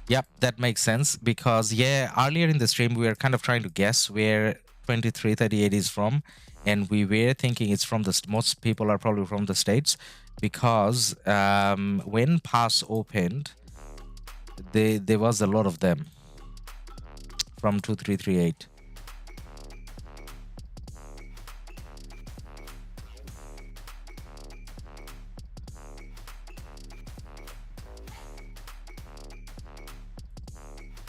[SPEAKER 1] Yep, that makes sense because yeah, earlier in the stream we were kind of trying to guess where 2338 is from, and we were thinking it's from the most people are probably from the States because when pass opened, there was a lot of them from 2338.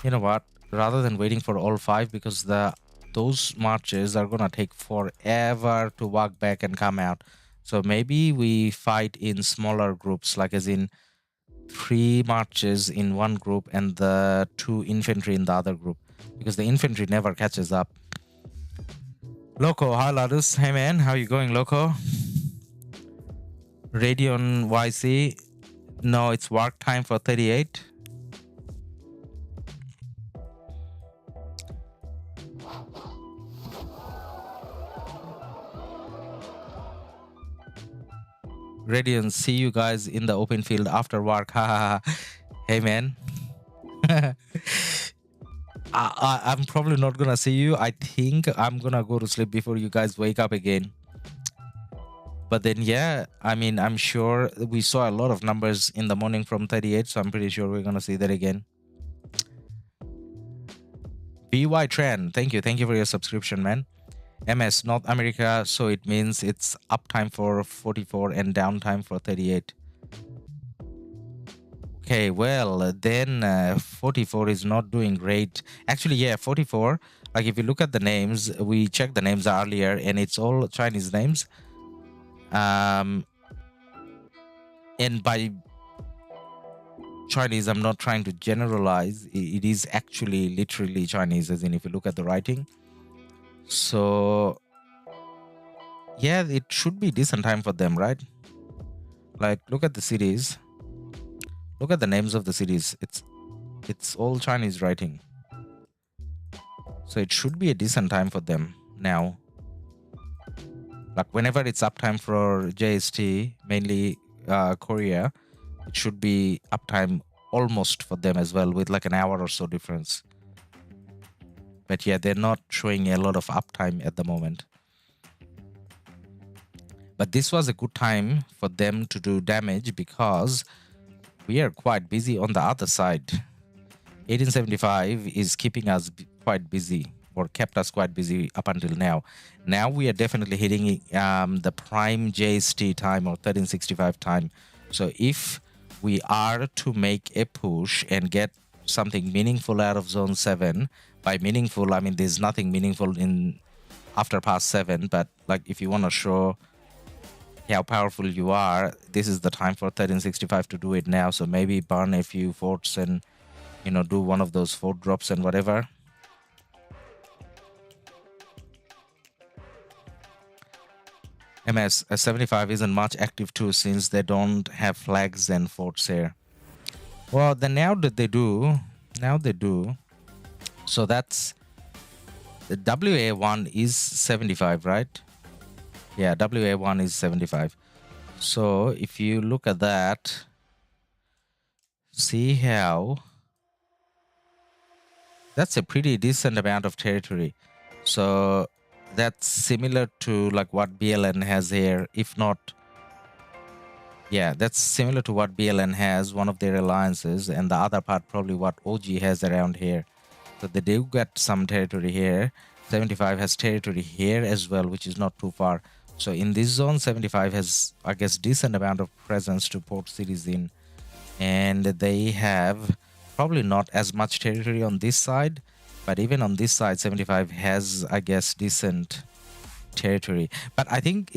[SPEAKER 1] You know what? Rather than waiting for all 5, because those marches are gonna take forever to walk back and come out. So maybe we fight in smaller groups, like as in 3 marches in one group and the 2 infantry in the other group, because the infantry never catches up. Loco, hi Ladus. Hey man, how you going, Loco? Radeon YC. No, it's work time for 38. Radiant, see you guys in the open field after work. Hey man. I'm probably not gonna see you. I think I'm gonna go to sleep before you guys wake up again. But then yeah, I mean, I'm sure we saw a lot of numbers in the morning from 38, so I'm pretty sure we're gonna see that again. BY Tran, thank you for your subscription, man. MS North America, so it means it's uptime for 44 and downtime for 38. Okay, well then 44 is not doing great. Actually, yeah, 44, like if you look at the names, we checked the names earlier and it's all Chinese names. And by Chinese, I'm not trying to generalize. It is actually literally Chinese, as in if you look at the writing. So yeah, it should be decent time for them, right? Like look at the cities, look at the names of the cities. It's all Chinese writing, so it should be a decent time for them now. Like whenever it's uptime for JST, mainly Korea, it should be uptime almost for them as well, with like an hour or so difference. But yeah, they're not showing a lot of uptime at the moment. But this was a good time for them to do damage because we are quite busy on the other side. 1875 is keeping us quite busy, or kept us quite busy up until now. Now we are definitely hitting the prime JST time or 1365 time. So if we are to make a push and get something meaningful out of zone 7, by meaningful I mean there's nothing meaningful in after past 7, but like if you want to show how powerful you are, this is the time for 1365 to do it now. So maybe burn a few forts and, you know, do one of those fort drops and whatever. MS 75 isn't much active too, since they don't have flags and forts here. Well, then now that they do, so that's the WA1 is 75, right? Yeah, WA1 is 75. So if you look at that, see how that's a pretty decent amount of territory. So that's similar to like what BLN has here, if not, yeah, that's similar to what BLN has, one of their alliances, and the other part probably what OG has around here. So they do get some territory here. 75 has territory here as well, which is not too far. So in this zone, 75 has, I guess, decent amount of presence to port cities in, and they have probably not as much territory on this side, But even on this side, 75 has, I guess, decent territory. But I think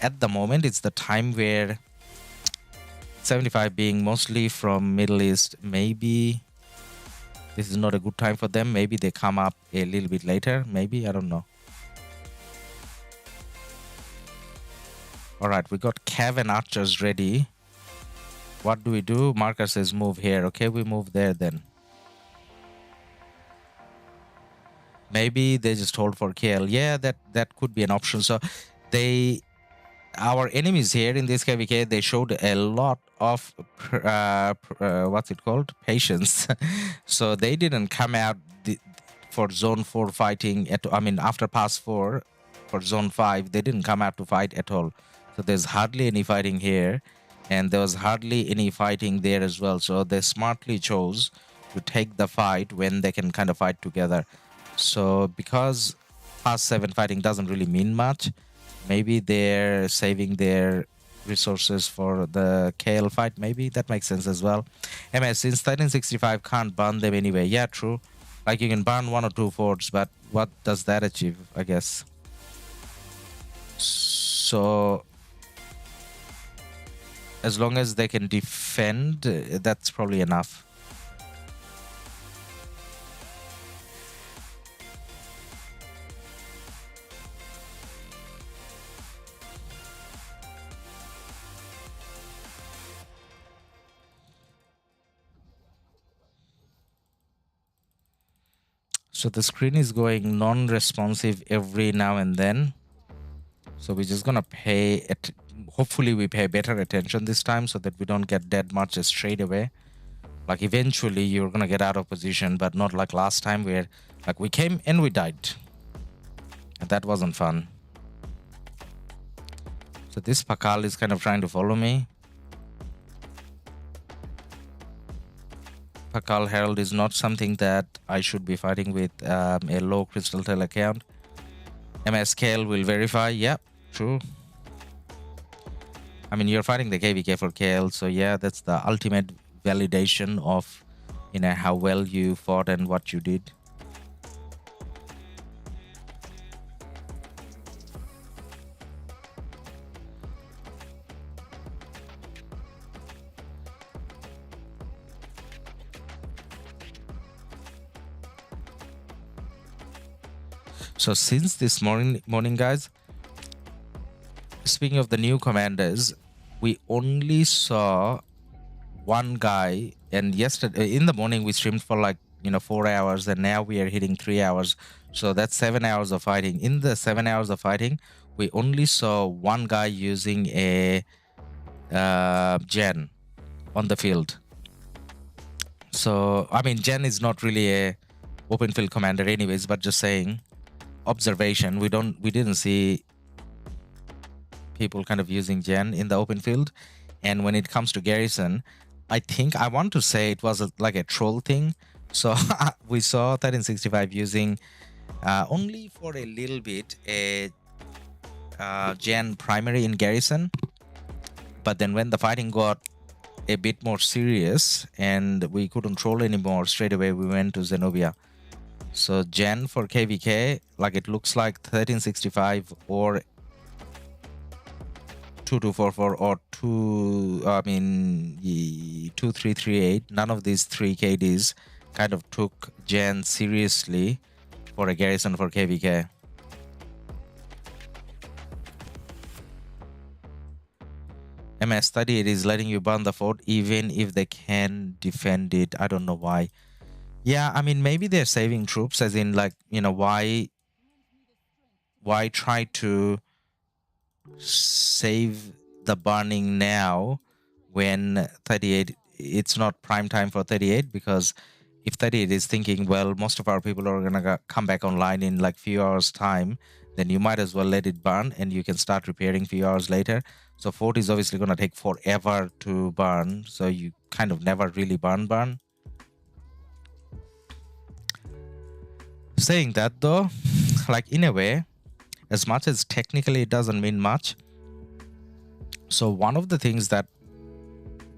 [SPEAKER 1] at the moment, it's the time where 75 being mostly from Middle East, maybe this is not a good time for them. Maybe they come up a little bit later. Maybe, I don't know. All right, we got Cav and archers ready. What do? Marker says move here. Okay, we move there then. Maybe they just hold for KL. Yeah, that could be an option. So our enemies here in this KvK, they showed a lot of what's it called, patience. So they didn't come out for zone 4 fighting after pass 4 for zone 5, they didn't come out to fight at all. So there's hardly any fighting here, and there was hardly any fighting there as well. So they smartly chose to take the fight when they can kind of fight together. So because pass 7 fighting doesn't really mean much, maybe they're saving their resources for the KL fight. Maybe that makes sense as well. MS, since 1365 can't ban them anyway. Yeah, true. Like you can ban 1 or 2 forts, but what does that achieve, I guess? So as long as they can defend, that's probably enough. So the screen is going non-responsive every now and then. So we're just gonna hopefully we pay better attention this time so that we don't get dead much straight away. Like eventually you're gonna get out of position, but not like last time where like we came and we died. And that wasn't fun. So this Pakal is kind of trying to follow me. Pakal Herald is not something that I should be fighting with a low Crystal Tail account. MSKL will verify. Yep, true. I mean, you're fighting the KvK for KL, so yeah, that's the ultimate validation of, you know, how well you fought and what you did. So since this morning, guys, speaking of the new commanders, we only saw one guy, and yesterday in the morning we streamed for like 4 hours, and now we are hitting 3 hours, so that's 7 hours of fighting. In the 7 hours of fighting, we only saw one guy using a gen on the field. So I mean, gen is not really a open field commander anyways, but just saying, observation, we didn't see people kind of using gen in the open field. And when it comes to garrison, I want to say it was like a troll thing. So we saw 1365 using only for a little bit a gen primary in garrison, but then when the fighting got a bit more serious and we couldn't troll anymore, straight away we went to Zenobia. So gen for KvK, like it looks like 1365 or 2244 or 2338. None of these 3 KDs kind of took gen seriously for a garrison for KvK. MS study, it is letting you burn the fort even if they can defend it. I don't know why. Yeah, I mean, maybe they're saving troops, as in, like, why try to save the burning now when 38, it's not prime time for 38, because if 38 is thinking, well, most of our people are gonna come back online in like few hours time, then you might as well let it burn and you can start repairing few hours later. So fort is obviously gonna take forever to burn, so you kind of never really burn. Saying that though, like in a way, as much as technically it doesn't mean much, so one of the things that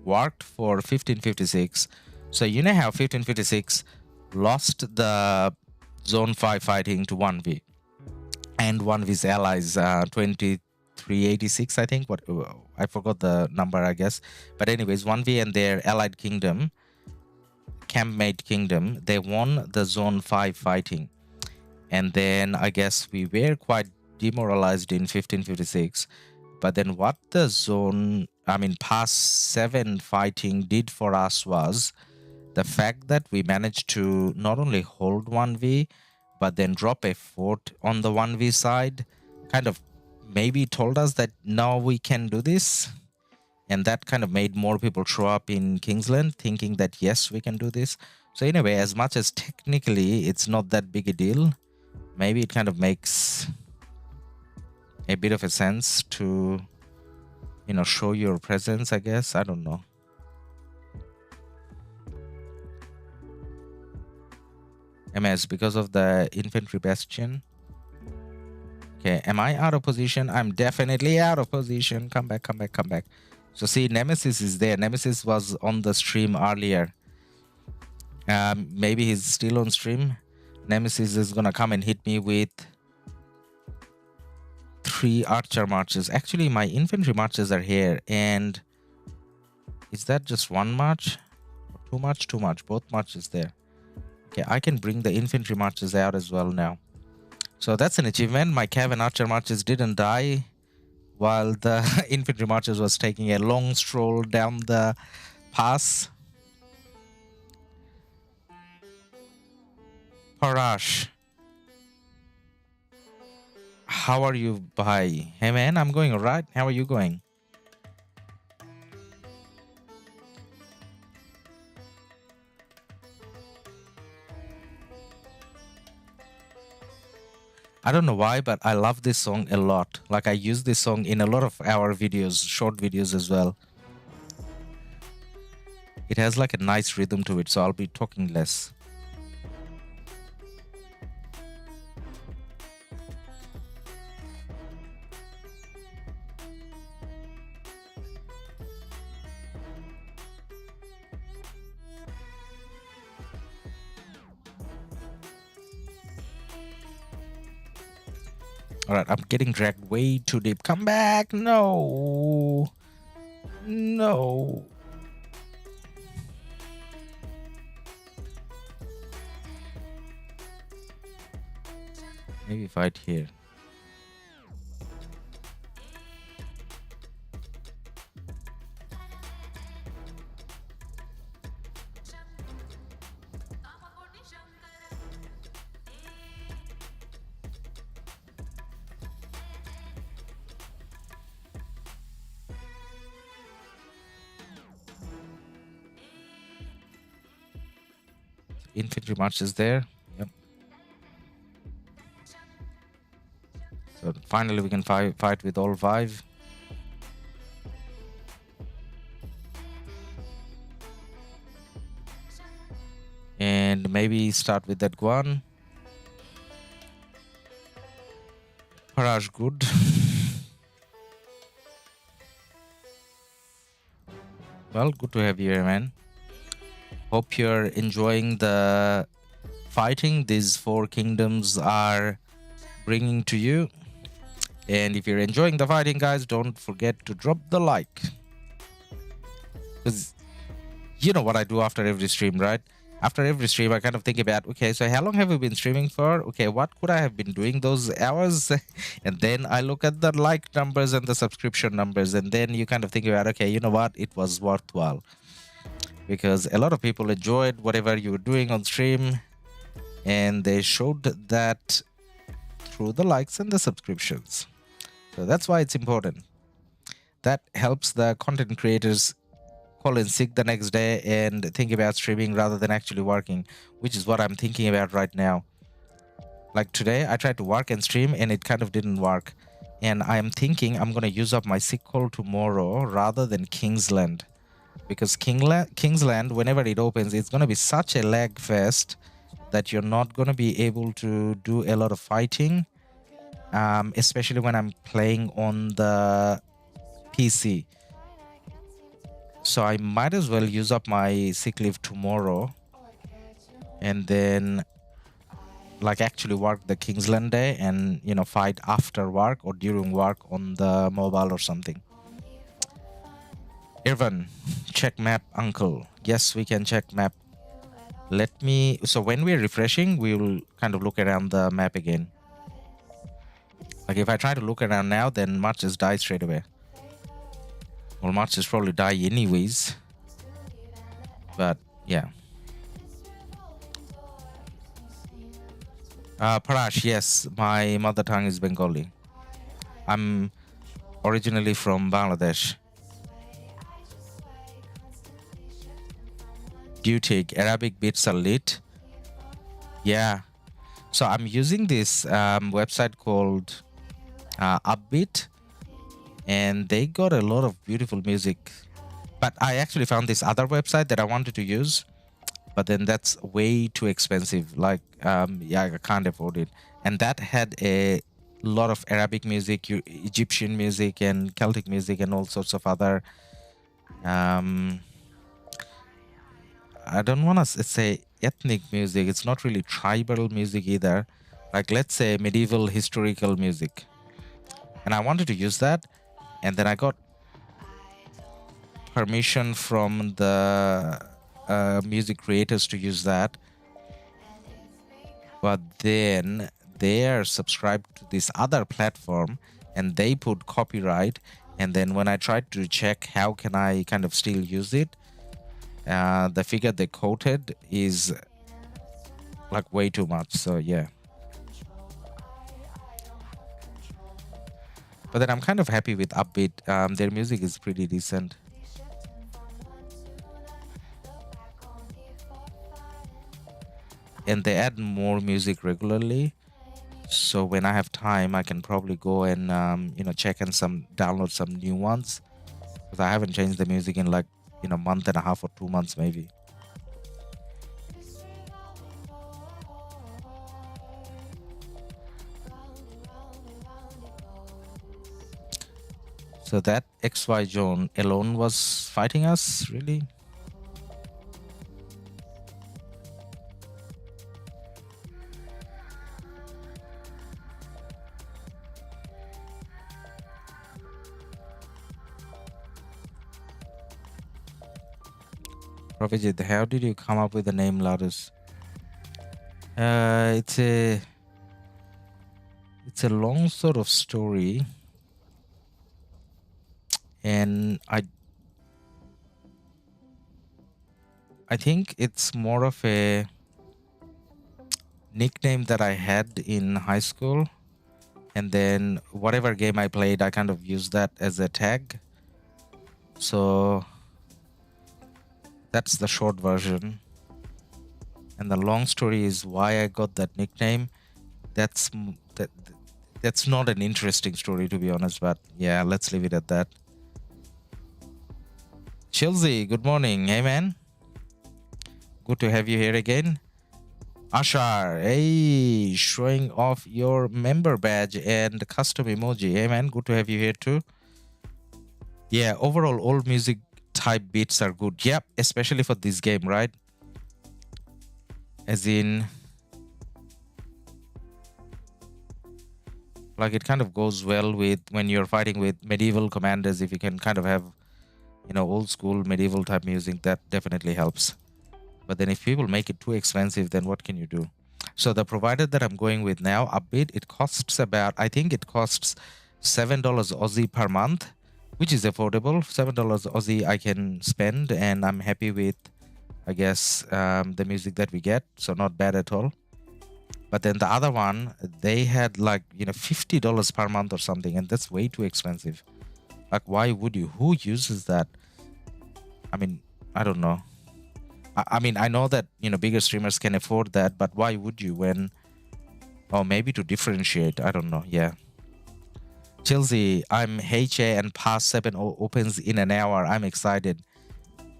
[SPEAKER 1] worked for 1556, so you know how 1556 lost the zone 5 fighting to 1v, and 1v's allies 2386, I think. What I forgot the number, I guess, but anyways, 1v and their allied kingdom, campmate kingdom, they won the zone 5 fighting. And then I guess we were quite demoralized in 1556. But then what the pass 7 fighting did for us was the fact that we managed to not only hold 1v, but then drop a fort on the 1v side, kind of maybe told us that now we can do this. And that kind of made more people show up in Kingsland thinking that yes, we can do this. So anyway, as much as technically it's not that big a deal, maybe it kind of makes a bit of a sense to, show your presence, I guess. I don't know. MS, because of the infantry bastion. Okay, am I out of position? I'm definitely out of position. Come back, come back, come back. So see, Nemesis is there. Nemesis was on the stream earlier. Maybe he's still on stream. Nemesis is gonna come and hit me with 3 archer marches. Actually, my infantry marches are here. And is that just 1 march? Too much? Too much. Both marches there. Okay, I can bring the infantry marches out as well now. So that's an achievement. My cav and archer marches didn't die while the infantry marches was taking a long stroll down the pass. Parash, how are you, bhai? Hey man, I'm going alright. How are you going? I don't know why, but I love this song a lot. Like, I use this song in a lot of our videos, short videos as well. It has like a nice rhythm to it, so I'll be talking less. Alright, I'm getting dragged way too deep. Come back! No! No! Maybe fight here. Infantry march is there. Yep. So finally we can fight with all 5. And maybe start with that Guan. Parash, good. Well, good to have you here, man. Hope you're enjoying the fighting these 4 kingdoms are bringing to you. And if you're enjoying the fighting, guys, don't forget to drop the like. Because you know what I do after every stream, right? After every stream, I kind of think about, okay, so how long have we been streaming for? Okay, what could I have been doing those hours? And then I look at the like numbers and the subscription numbers. And then you kind of think about, okay, you know what? It was worthwhile. Because a lot of people enjoyed whatever you were doing on stream. And they showed that through the likes and the subscriptions. So that's why it's important. That helps the content creators call in sick the next day and think about streaming rather than actually working, which is what I'm thinking about right now. Like today, I tried to work and stream and it kind of didn't work. And I'm thinking I'm going to use up my sick call tomorrow rather than Kingsland. Because Kingsland, whenever it opens, it's going to be such a lag fest that you're not going to be able to do a lot of fighting. Especially when I'm playing on the PC. So I might as well use up my sick leave tomorrow and then like actually work the Kingsland Day and, you know, fight after work or during work on the mobile or something. Irvan, check map, uncle. Yes, we can check map. Let me, so when we're refreshing, we will kind of look around the map again. Like if I try to look around now, then marches die straight away. Well, marches probably die anyways. But yeah. Parash, yes, my mother tongue is Bengali. I'm originally from Bangladesh. Dutic, Arabic beats are lit. Yeah. So I'm using this website called Upbeat, and they got a lot of beautiful music. But I actually found this other website that I wanted to use, but then that's way too expensive. Like, yeah, I can't afford it. And that had a lot of Arabic music, Egyptian music, and Celtic music, and all sorts of other. I don't want to say ethnic music. It's not really tribal music either. Like, let's say medieval historical music. And I wanted to use that. And then I got permission from the music creators to use that. But then they are subscribed to this other platform and they put copyright. And then when I tried to check how can I kind of still use it, the figure they quoted is like way too much. So yeah. But then I'm kind of happy with Upbeat. Their music is pretty decent. And they add more music regularly. So when I have time, I can probably go and check and download some new ones. Because I haven't changed the music in like a month and a half or 2 months maybe. So that XY zone alone was fighting us, really? Ravijit, how did you come up with the name LADUS? It's a long sort of story, and I think it's more of a nickname that I had in high school, and then whatever game I played, I kind of used that as a tag. So that's the short version. And the long story is why I got that nickname. That's not an interesting story, to be honest, but yeah, let's leave it at that. Chelsea, good morning. Hey, man. Good to have you here again. Ashar, hey, showing off your member badge and custom emoji. Hey, man, good to have you here too. Yeah, overall, all music type beats are good. Yep, especially for this game, right? As in, like, it kind of goes well with when you're fighting with medieval commanders. If you can kind of have, old school medieval type music, that definitely helps. But then if people make it too expensive, then what can you do? So the provider that I'm going with now, Upbeat, it costs I think it costs $7 Aussie per month, which is affordable. $7 Aussie I can spend, and I'm happy with, I guess, the music that we get. So not bad at all. But then the other one, they had like, $50 per month or something, and that's way too expensive. Like, why would you? Who uses that? I mean, I don't know. I mean, I know that, bigger streamers can afford that, but why would you when... Oh, maybe to differentiate. I don't know. Yeah. Chelsea, I'm HA and Pass 7 opens in an hour. I'm excited.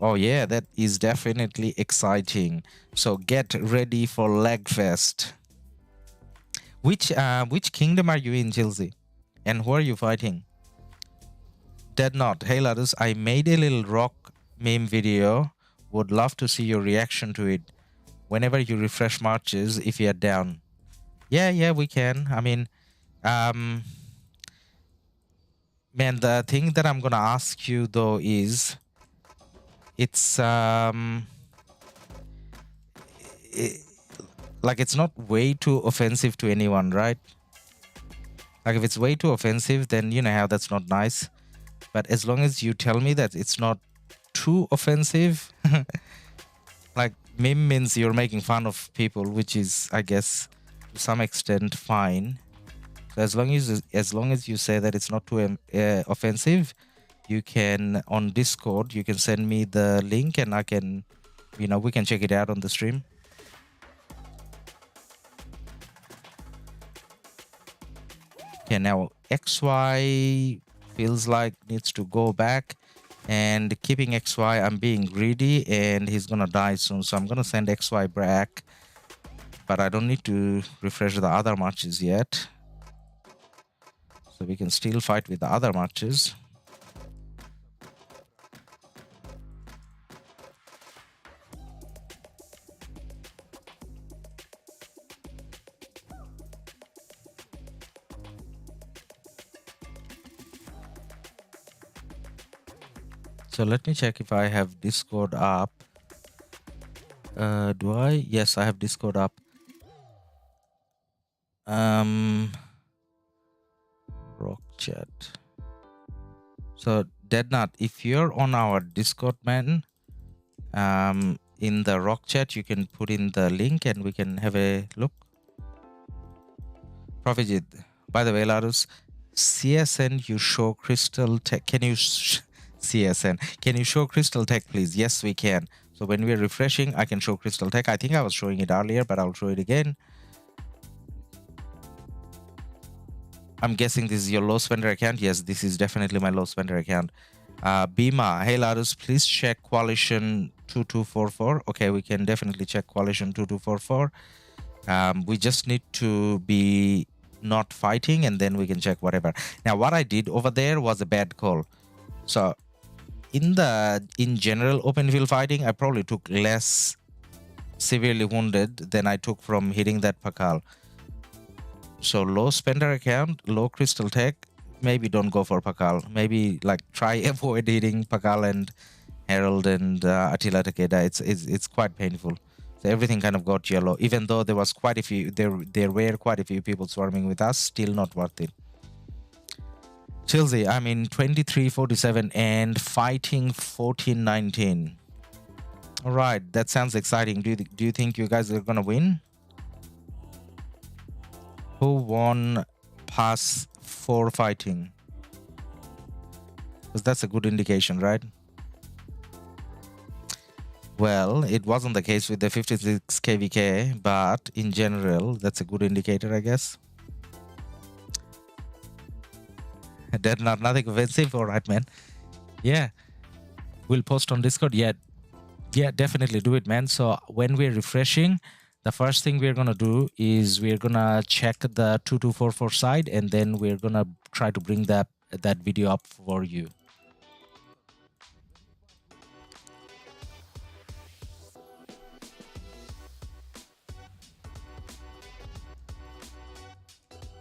[SPEAKER 1] Oh, yeah, that is definitely exciting. So get ready for Lagfest. Which kingdom are you in, Chelsea? And who are you fighting? Dead Not. Hey, Ladus, I made a little RoK meme video. Would love to see your reaction to it whenever you refresh marches if you're down. Yeah, we can. I mean, man, the thing that I'm gonna ask you though is, it's like it's not way too offensive to anyone, right? Like if it's way too offensive, then you know how that's not nice. But as long as you tell me that it's not too offensive, like meme means you're making fun of people, which is, I guess, to some extent fine. So as long as you say that it's not too offensive, you can, on Discord, you can send me the link and I can, you know, we can check it out on the stream. Okay, now XY feels like needs to go back, and keeping XY, I'm being greedy and he's gonna die soon, so I'm gonna send XY back, but I don't need to refresh the other matches yet, so we can still fight with the other matches. So let me check if I have Discord up. Do I? Yes, I have Discord up. RoK chat. So Deadnut, if you're on our Discord, man, in the RoK chat, you can put in the link and we can have a look. Profijit, by the way, LADUS, CSN, you show Crystal Tech. Can you CSN, can you show Crystal Tech, please? Yes, we can. So when we're refreshing, I can show Crystal Tech. I think I was showing it earlier, but I'll show it again. I'm guessing this is your low spender account. Yes, this is definitely my low spender account. Bima, hey LADUS, please check Coalition 2244. Okay, we can definitely check Coalition 2244. We just need to be not fighting and then we can check whatever. Now, what I did over there was a bad call. So in general open field fighting, I probably took less severely wounded than I took from hitting that Pakal. So low spender account, low Crystal Tech, maybe don't go for Pakal. Maybe like try avoid hitting Pakal and Herald and Attila Takeda. It's quite painful. So everything kind of got yellow, even though there was quite a few, there were quite a few people swarming with us. Still not worth it. Chilsey, I'm in 2347 and fighting 1419. All right, that sounds exciting. Do you think you guys are gonna win? Who won pass 4 fighting? Because that's a good indication, right? Well, it wasn't the case with the 56 KvK, but in general, that's a good indicator, I guess. That's nothing offensive. All right, man. Yeah, we'll post on Discord. Yeah, definitely do it, man. So when we're refreshing, the first thing we're gonna do is we're gonna check the 2244 side, and then we're gonna try to bring that video up for you.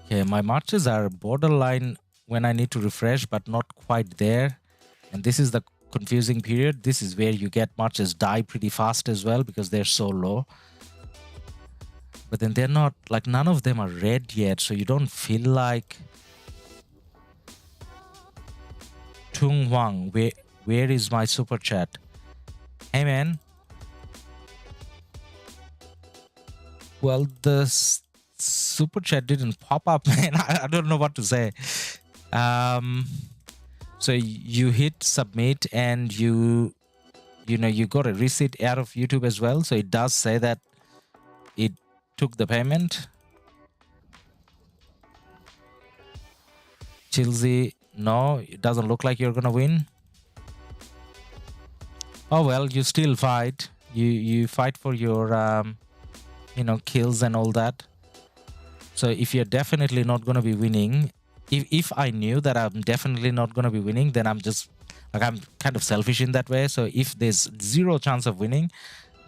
[SPEAKER 1] Okay, my marches are borderline when I need to refresh, but not quite there. And this is the confusing period. This is where you get marches die pretty fast as well because they're so low. But then they're not, like, none of them are red yet, so you don't feel like... Tung Wang, where is my super chat? Hey, man. Well, the super chat didn't pop up, man. I don't know what to say. So you hit submit and you got a receipt out of YouTube as well. So it does say that it took the payment. Chilsey, no, it doesn't look like you're gonna win. Oh well, you still fight. You fight for your kills and all that. So if you're definitely not gonna be winning, if I knew that I'm definitely not gonna be winning, then I'm just like, I'm kind of selfish in that way. So if there's 0 chance of winning,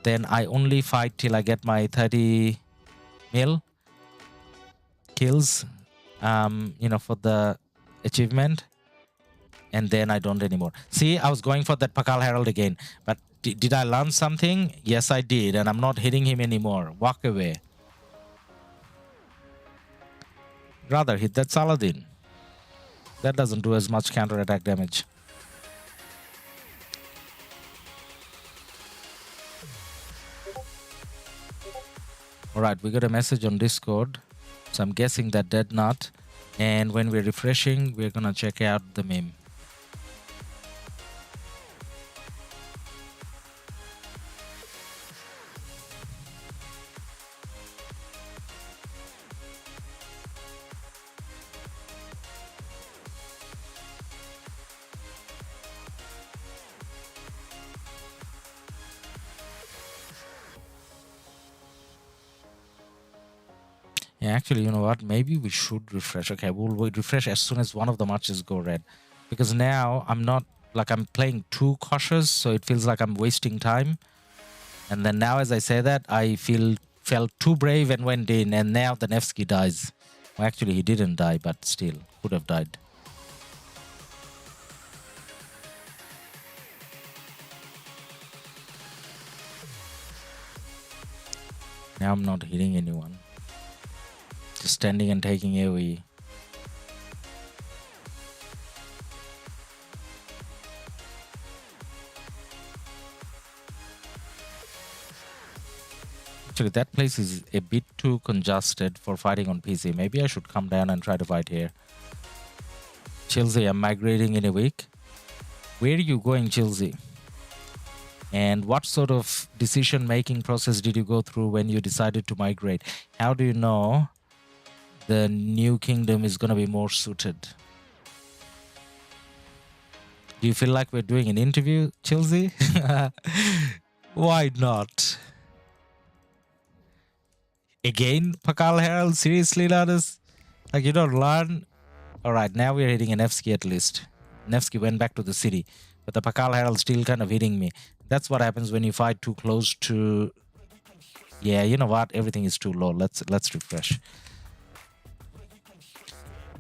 [SPEAKER 1] then I only fight till I get my 30 mil. kills, for the achievement, and then I don't anymore. See, I was going for that Pakal Herald again, but did I learn something? Yes, I did, and I'm not hitting him anymore. Walk away. Rather hit that Saladin. That doesn't do as much counter-attack damage. Alright, we got a message on Discord. So I'm guessing that dead nut. And when we're refreshing, we're gonna check out the meme. Yeah, actually, you know what? Maybe we should refresh. Okay, we'll refresh as soon as one of the matches go red. Because now I'm not, like, I'm playing too cautious, so it feels like I'm wasting time. And then now as I say that, I felt too brave and went in, and now the Nevsky dies. Well, actually, he didn't die, but still, could have died. Now I'm not hitting anyone. Just standing and taking AoE. Actually, that place is a bit too congested for fighting on PC. Maybe I should come down and try to fight here. Chelsea, I'm migrating in a week. Where are you going, Chelsea? And what sort of decision-making process did you go through when you decided to migrate? How do you know the new kingdom is going to be more suited? Do you feel like we're doing an interview, Chelsea? Why not? Again, Pakal Herald? Seriously, Ladus? Like, you don't learn? Alright, now we're hitting a Nevsky at least. Nevsky went back to the city, but the Pakal Herald still kind of hitting me. That's what happens when you fight too close to... Yeah, you know what? Everything is too low. Let's refresh.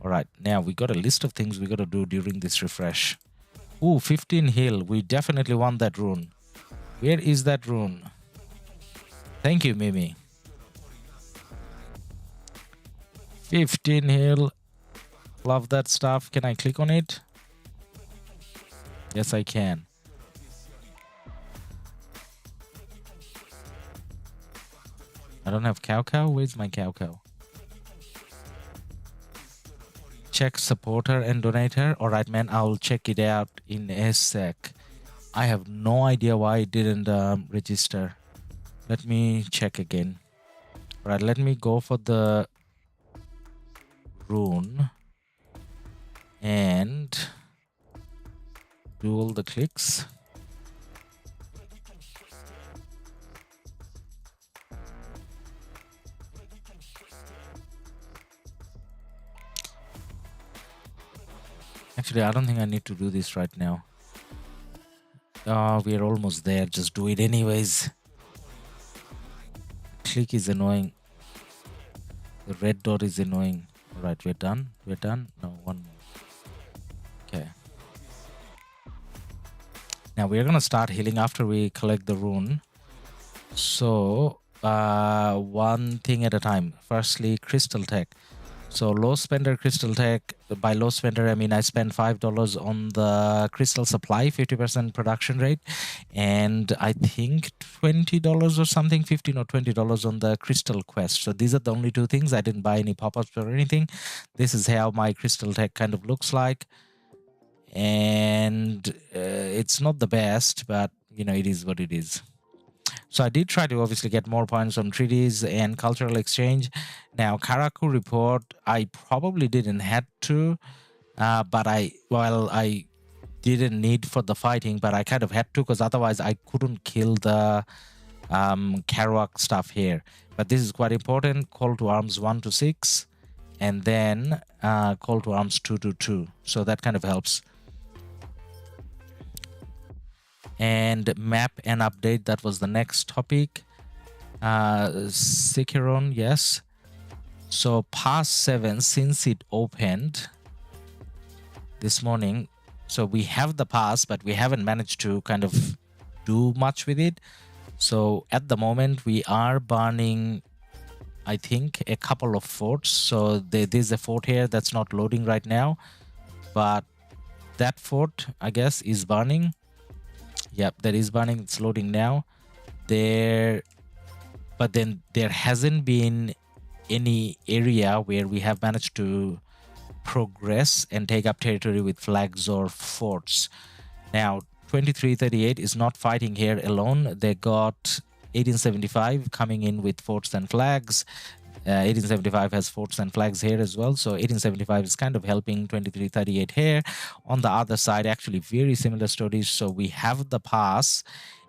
[SPEAKER 1] Alright, now we got a list of things we got to do during this refresh. Ooh, 15 heal. We definitely want that rune. Where is that rune? Thank you, Mimi. 15 heal. Love that stuff. Can I click on it? Yes, I can. I don't have KvK. Where's my KvK? Check supporter and donator. Alright, man, I'll check it out in a sec. I have no idea why it didn't register. Let me check again. Alright, let me go for the rune and do all the clicks. Actually, I don't think I need to do this right now. We are almost there. Just do it anyways. Click is annoying. The red dot is annoying. Alright, we're done. We're done. No, one more. Okay. Now we're gonna start healing after we collect the rune. So, one thing at a time. Firstly, crystal tech. So low spender crystal tech, by low spender I mean I spend $5 on the crystal supply, 50% production rate, and I think $20 or something, $15 or $20 on the crystal quest. So these are the only two things. I didn't buy any pop-ups or anything. This is how my crystal tech kind of looks like, and it's not the best, but you know, it is what it is. So I did try to obviously get more points on treaties and cultural exchange. Now, Karaku report, I probably didn't had to, but I didn't need for the fighting, but I kind of had to because otherwise I couldn't kill the Kerouac stuff here. But this is quite important. Call to arms 1 to 6, and then call to arms 2 to 2. So that kind of helps. And map and update, that was the next topic. Sikiron, yes. So pass 7, since it opened this morning, so we have the pass, but we haven't managed to kind of do much with it. So at the moment we are burning, I think, a couple of forts. So there's a fort here that's not loading right now, but that fort, I guess, is burning. Yep, that is burning. It's loading now. But then there hasn't been any area where we have managed to progress and take up territory with flags or forts. Now 2338 is not fighting here alone. They got 1875 coming in with forts and flags. 1875 has forts and flags here as well, so 1875 is kind of helping 2338 here. On the other side, actually very similar stories. So we have the pass,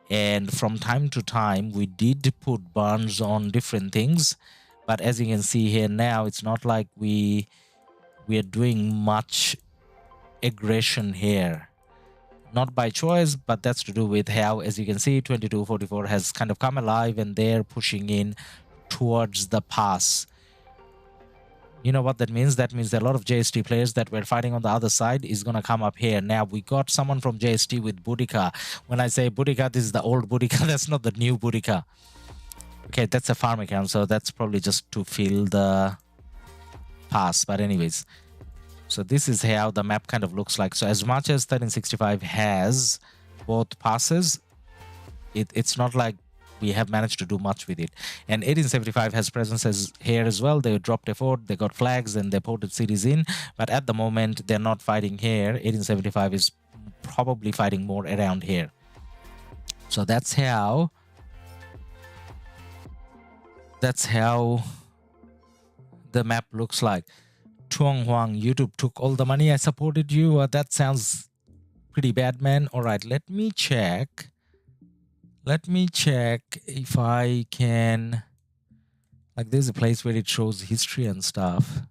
[SPEAKER 1] and from time to time we did put burns on different things, but as you can see here now, it's not like we are doing much aggression here. Not by choice, but that's to do with how, as you can see, 2244 has kind of come alive and they're pushing in towards the pass. You know what that means? That means that a lot of JST players that were fighting on the other side is going to come up here. Now we got someone from JST with Boudica. When I say Boudica, this is the old Boudica. That's not the new Boudica. Okay, that's a farm account, so that's probably just to fill the pass. But anyways, so this is how the map kind of looks like. So as much as 1365 has both passes, it's not like we have managed to do much with it. And 1875 has presences here as well. They dropped a fort, they got flags, and they ported cities in. But at the moment, they're not fighting here. 1875 is probably fighting more around here. So that's how the map looks like. Tuong Huang, YouTube took all the money. I supported you. That sounds pretty bad, man. All right, let me check. Let me check if I can, like, there's a place where it shows history and stuff.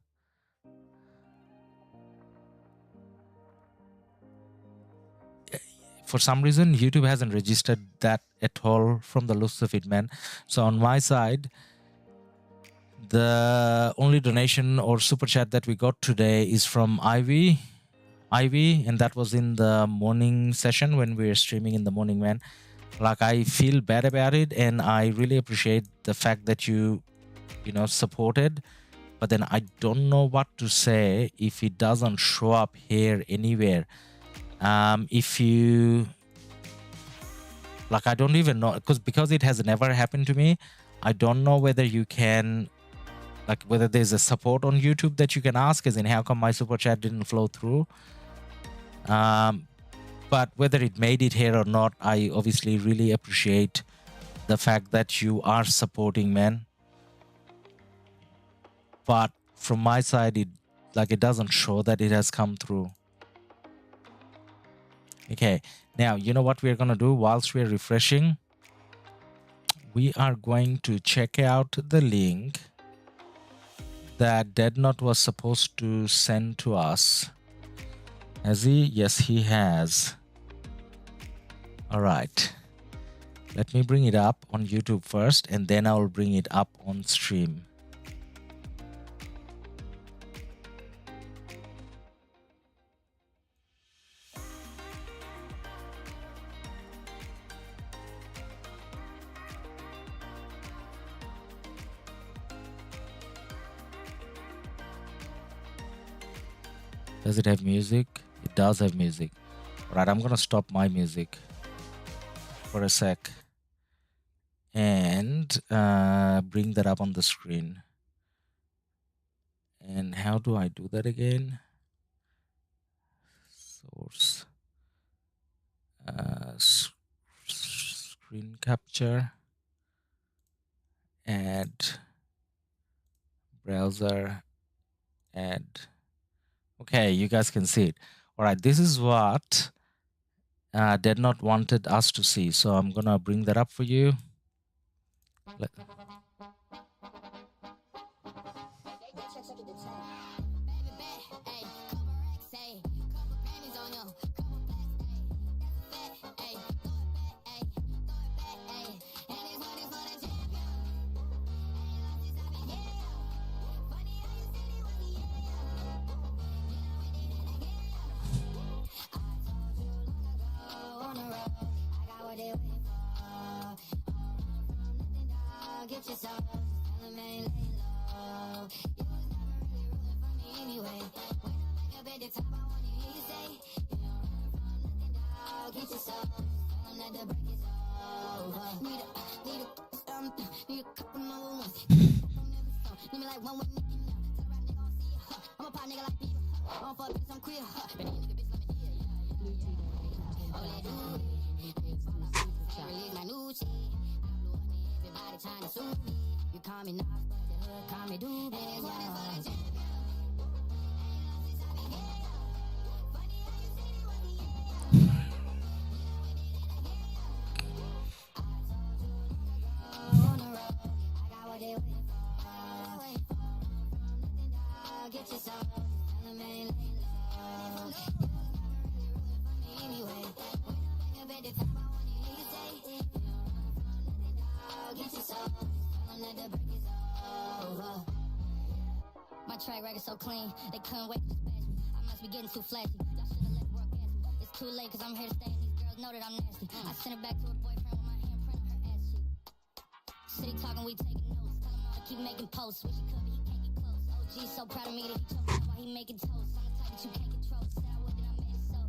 [SPEAKER 1] For some reason, YouTube hasn't registered that at all from the looks of it, man. So on my side, the only donation or super chat that we got today is from Ivy, and that was in the morning session when we were streaming in the morning, man. Like, I feel bad about it, and I really appreciate the fact that you supported. But then I don't know what to say if it doesn't show up here anywhere. If you, like, I don't even know, because it has never happened to me. I don't know whether you can, like, whether there's a support on YouTube that you can ask, as in how come my super chat didn't flow through. But whether it made it here or not, I obviously really appreciate the fact that you are supporting, man. But from my side, it doesn't show that it has come through. Okay, now you know what we're gonna do whilst we're refreshing? We are going to check out the link that Deadnot was supposed to send to us. Has he? Yes, he has. All right. Let me bring it up on YouTube first, and then I'll bring it up on stream. Does it have music? It does have music. All right, I'm gonna stop my music for a sec and bring that up on the screen. And how do I do that again? Source, screen capture, add, browser, add. Okay, you guys can see it. All right, this is what Deadnot wanted us to see. So I'm gonna bring that up for you.
[SPEAKER 2] My track record so clean, they couldn't wait to smash me. I must be getting too flashy. Y'all should've let work ask me. It's too late cause I'm here to stay and these girls know that I'm nasty. I sent it back to her boyfriend with my handprint on her ass cheek. City talking, we taking notes. Tell him all to keep making posts. Wish he could, but he can't get close. OG so proud of me that he choked me while he making toast. I'm the type that you can't control. Said I would, then I made it so.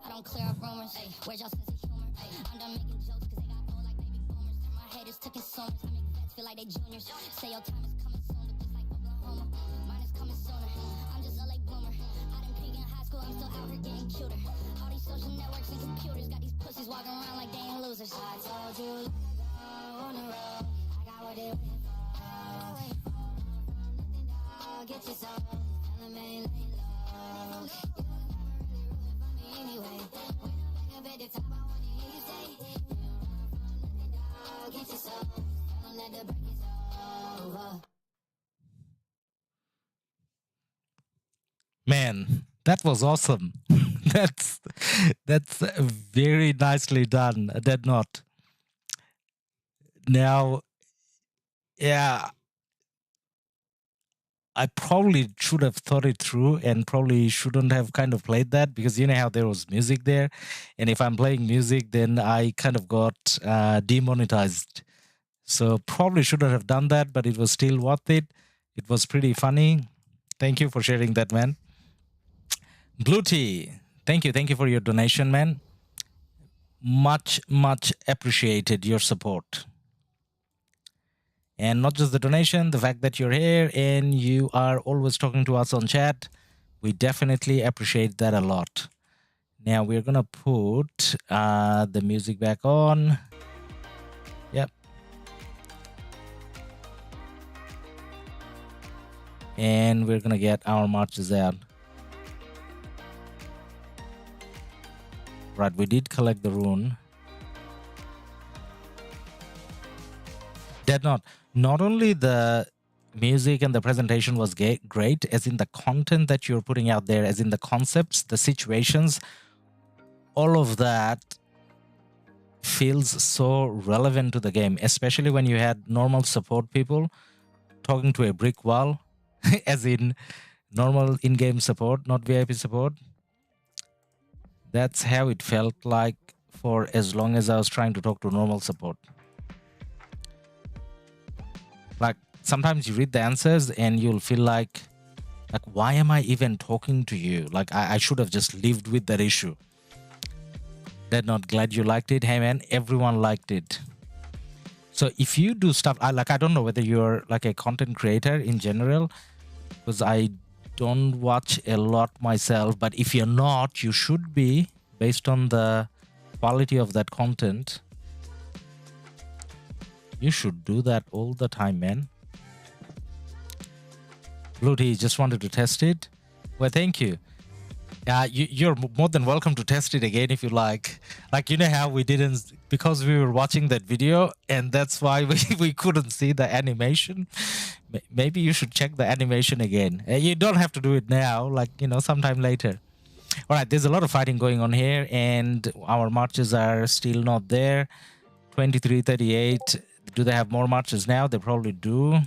[SPEAKER 2] I don't clear up rumors. Where's y'all sense of humor? I'm done making jokes cause they got old like baby boomers. Turn my haters to consumers. I make vets feel like they juniors. Say your time is coming soon, but just like Oklahoma, mine is coming sooner. I'm just a late bloomer. I didn't peak in high school, I'm still out here getting cuter. All these social networks and computers got these pussies walking around like they ain't losers. I told you on the road, I got what they waiting for. Get yourself, tell them ain't laying low. You was never really rooting for me anyway. When I'm back up at the top, I wanna hear you say, you don't run from nothing, dog. Get yourself, tell them that the break is over.
[SPEAKER 3] Man, that was awesome. that's very nicely done. That not. Now, yeah, I probably should have thought it through and probably shouldn't have kind of played that because you know how there was music there. And if I'm playing music, then I kind of got demonetized. So probably shouldn't have done that, but it was still worth it. It was pretty funny. Thank you for sharing that, man. Blue Tea, thank you for your donation, man. Much appreciated your support. And not just the donation, the fact that you're here and you are always talking to us on chat. We definitely appreciate that a lot. Now we're gonna put the music back on. Yep. And we're gonna get our marches out. Right, we did collect the rune. Did not only the music and the presentation was great, as in the content that you're putting out there, as in the concepts, the situations, all of that feels so relevant to the game, especially when you had normal support people talking to a brick wall, as in normal in-game support, not VIP support. That's how it felt like for as long as I was trying to talk to normal support. Like sometimes you read the answers and you'll feel like why am I even talking to you? Like I should have just lived with that issue. They're not glad you liked it. Hey man, everyone liked it. So if you do stuff, I don't know whether you're like a content creator in general, because I don't watch a lot myself, but if you're not, you should be, based on the quality of that content. You should do that all the time, man. Blue Tea just wanted to test it. Well, thank you. You're more than welcome to test it again if you like. Like, you know how we didn't, because we were watching that video and that's why we couldn't see the animation. Maybe you should check the animation again. You don't have to do it now, like, you know, sometime later. All right, there's a lot of fighting going on here and our marches are still not there. 2338. Do they have more marches now? They probably do.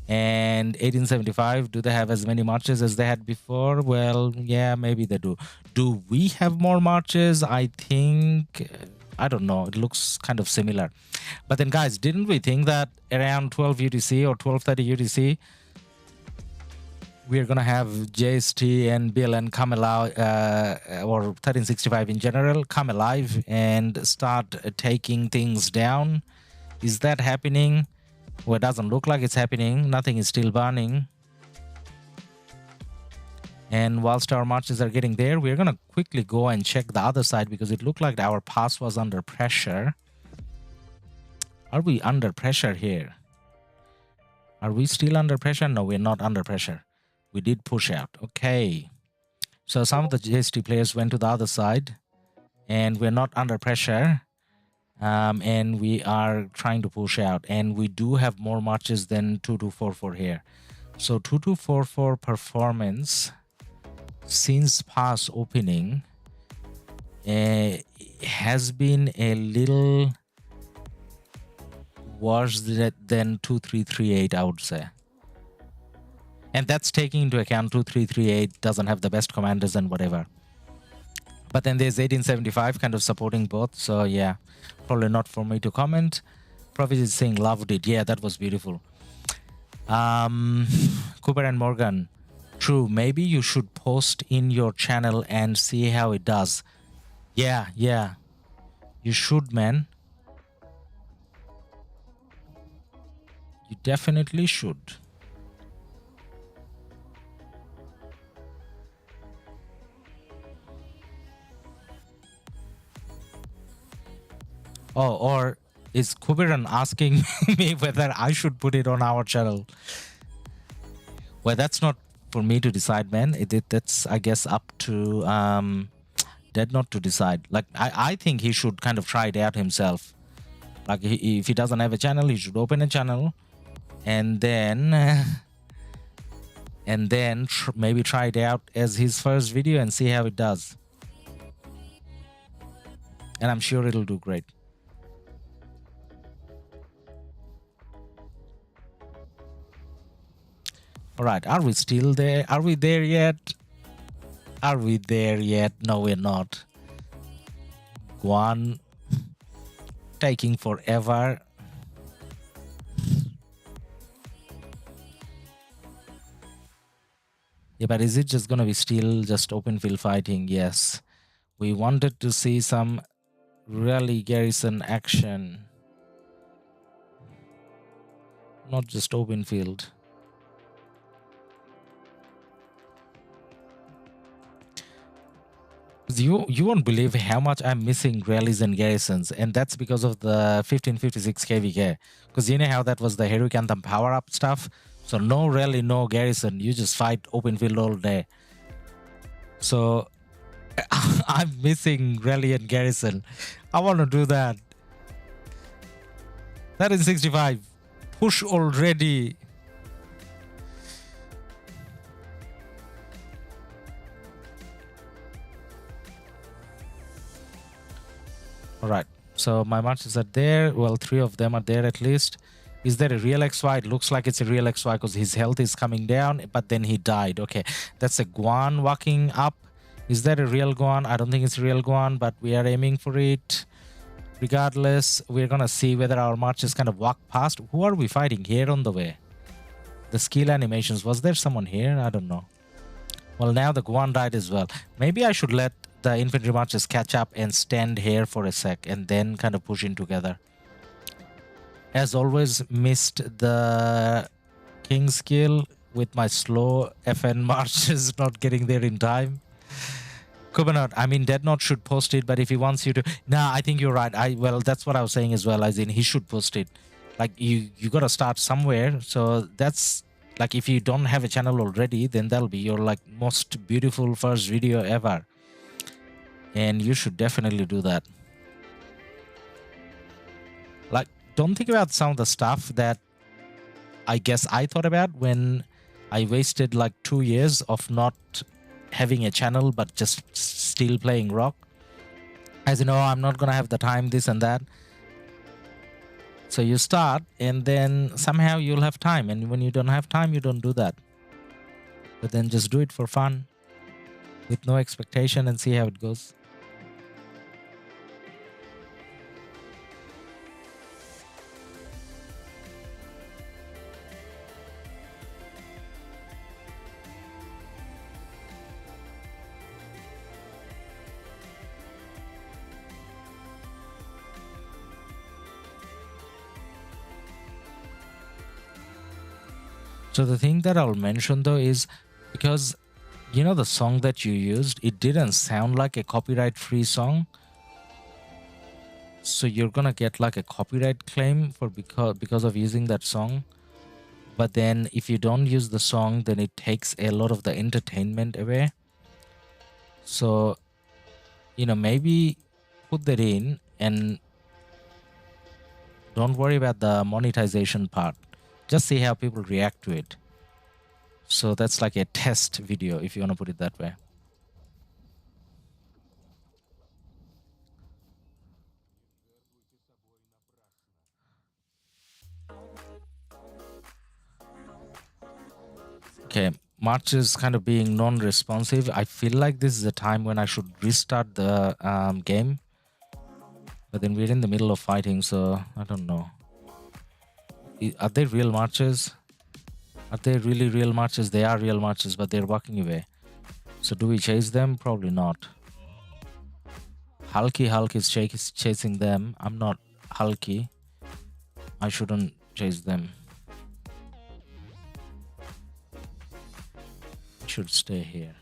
[SPEAKER 3] And 1875, do they have as many marches as they had before? Well, yeah, maybe they do. Do we have more marches? I think I don't know. It looks kind of similar. But then, guys, didn't we think that around 12 UTC or 12:30 UTC, we're gonna have JST and BLN come alive, or 1365 in general, come alive and start taking things down? Is that happening? Well, it doesn't look like it's happening. Nothing is still burning. And whilst our marches are getting there, we're gonna quickly go and check the other side because it looked like our pass was under pressure. Are we under pressure here? Are we still under pressure? No, we're not under pressure. We did push out. Okay. So some of the JST players went to the other side and we're not under pressure. And we are trying to push out. And we do have more marches than 2244 here. So 2244 performance since pass opening has been a little worse than 2338, I would say. And that's taking into account 2338 doesn't have the best commanders and whatever. But then there's 1875 kind of supporting both. So yeah, probably not for me to comment. Prophet is saying loved it. Yeah, that was beautiful. Cooper and Morgan. True, maybe you should post in your channel and see how it does. Yeah. You should, man. You definitely should. Oh, or is Kubiran asking me whether I should put it on our channel? Well, that's not for me to decide, man. That's, I guess, up to Dead Not to decide. Like, I think he should kind of try it out himself. Like, if he doesn't have a channel, he should open a channel and then maybe try it out as his first video and see how it does. And I'm sure it'll do great. All right, are we still there? Are we there yet? Are we there yet? No, we're not. Guan taking forever. Yeah, but is it just gonna be still just open field fighting? Yes. We wanted to see some really garrison action. Not just open field. You won't believe how much I'm missing rallies and garrisons, and that's because of the 1556 KvK. Because you know how that was the Heroic Anthem power-up stuff? So no rally, no garrison. You just fight open field all day. So I'm missing rally and garrison. I want to do that. That is 65. Push already. All right, so my marches are there. Well, 3 of them are there at least. Is there a real XY? It looks like it's a real XY because his health is coming down, but then he died. Okay, that's a Guan walking up. Is that a real Guan? I don't think it's a real Guan, but we are aiming for it. Regardless, we're going to see whether our marches kind of walk past. Who are we fighting here on the way? The skill animations. Was there someone here? I don't know. Well, now the Guan died as well. Maybe I should let the infantry marches catch up and stand here for a sec and then kind of push in together. As always, missed the king skill with my slow FN marches not getting there in time. Kubanot, I mean, Dead Not should post it, but if he wants you to... Nah, I think you're right. Well, that's what I was saying as well, as in he should post it. Like, you got to start somewhere. So that's... Like, if you don't have a channel already, then that'll be your, like, most beautiful first video ever. And you should definitely do that. Like, don't think about some of the stuff that I guess I thought about when I wasted like 2 years of not having a channel but just still playing RoK. As you know, I'm not gonna have the time, this and that. So you start and then somehow you'll have time, and when you don't have time, you don't do that. But then just do it for fun with no expectation and see how it goes. So the thing that I'll mention though is because you know the song that you used, it didn't sound like a copyright-free song. So you're gonna get like a copyright claim for because of using that song. But then if you don't use the song, then it takes a lot of the entertainment away. So, you know, maybe put that in and don't worry about the monetization part. Just see how people react to it. So that's like a test video, if you want to put it that way. Okay, March is kind of being non-responsive. I feel like this is a time when I should restart the game. But then we're in the middle of fighting, so I don't know. Are they real marches? Are they really real marches? They are real marches, but they're walking away. So do we chase them? Probably not. Hulky Hulk is chasing them. I'm not Hulky. I shouldn't chase them. I should stay here.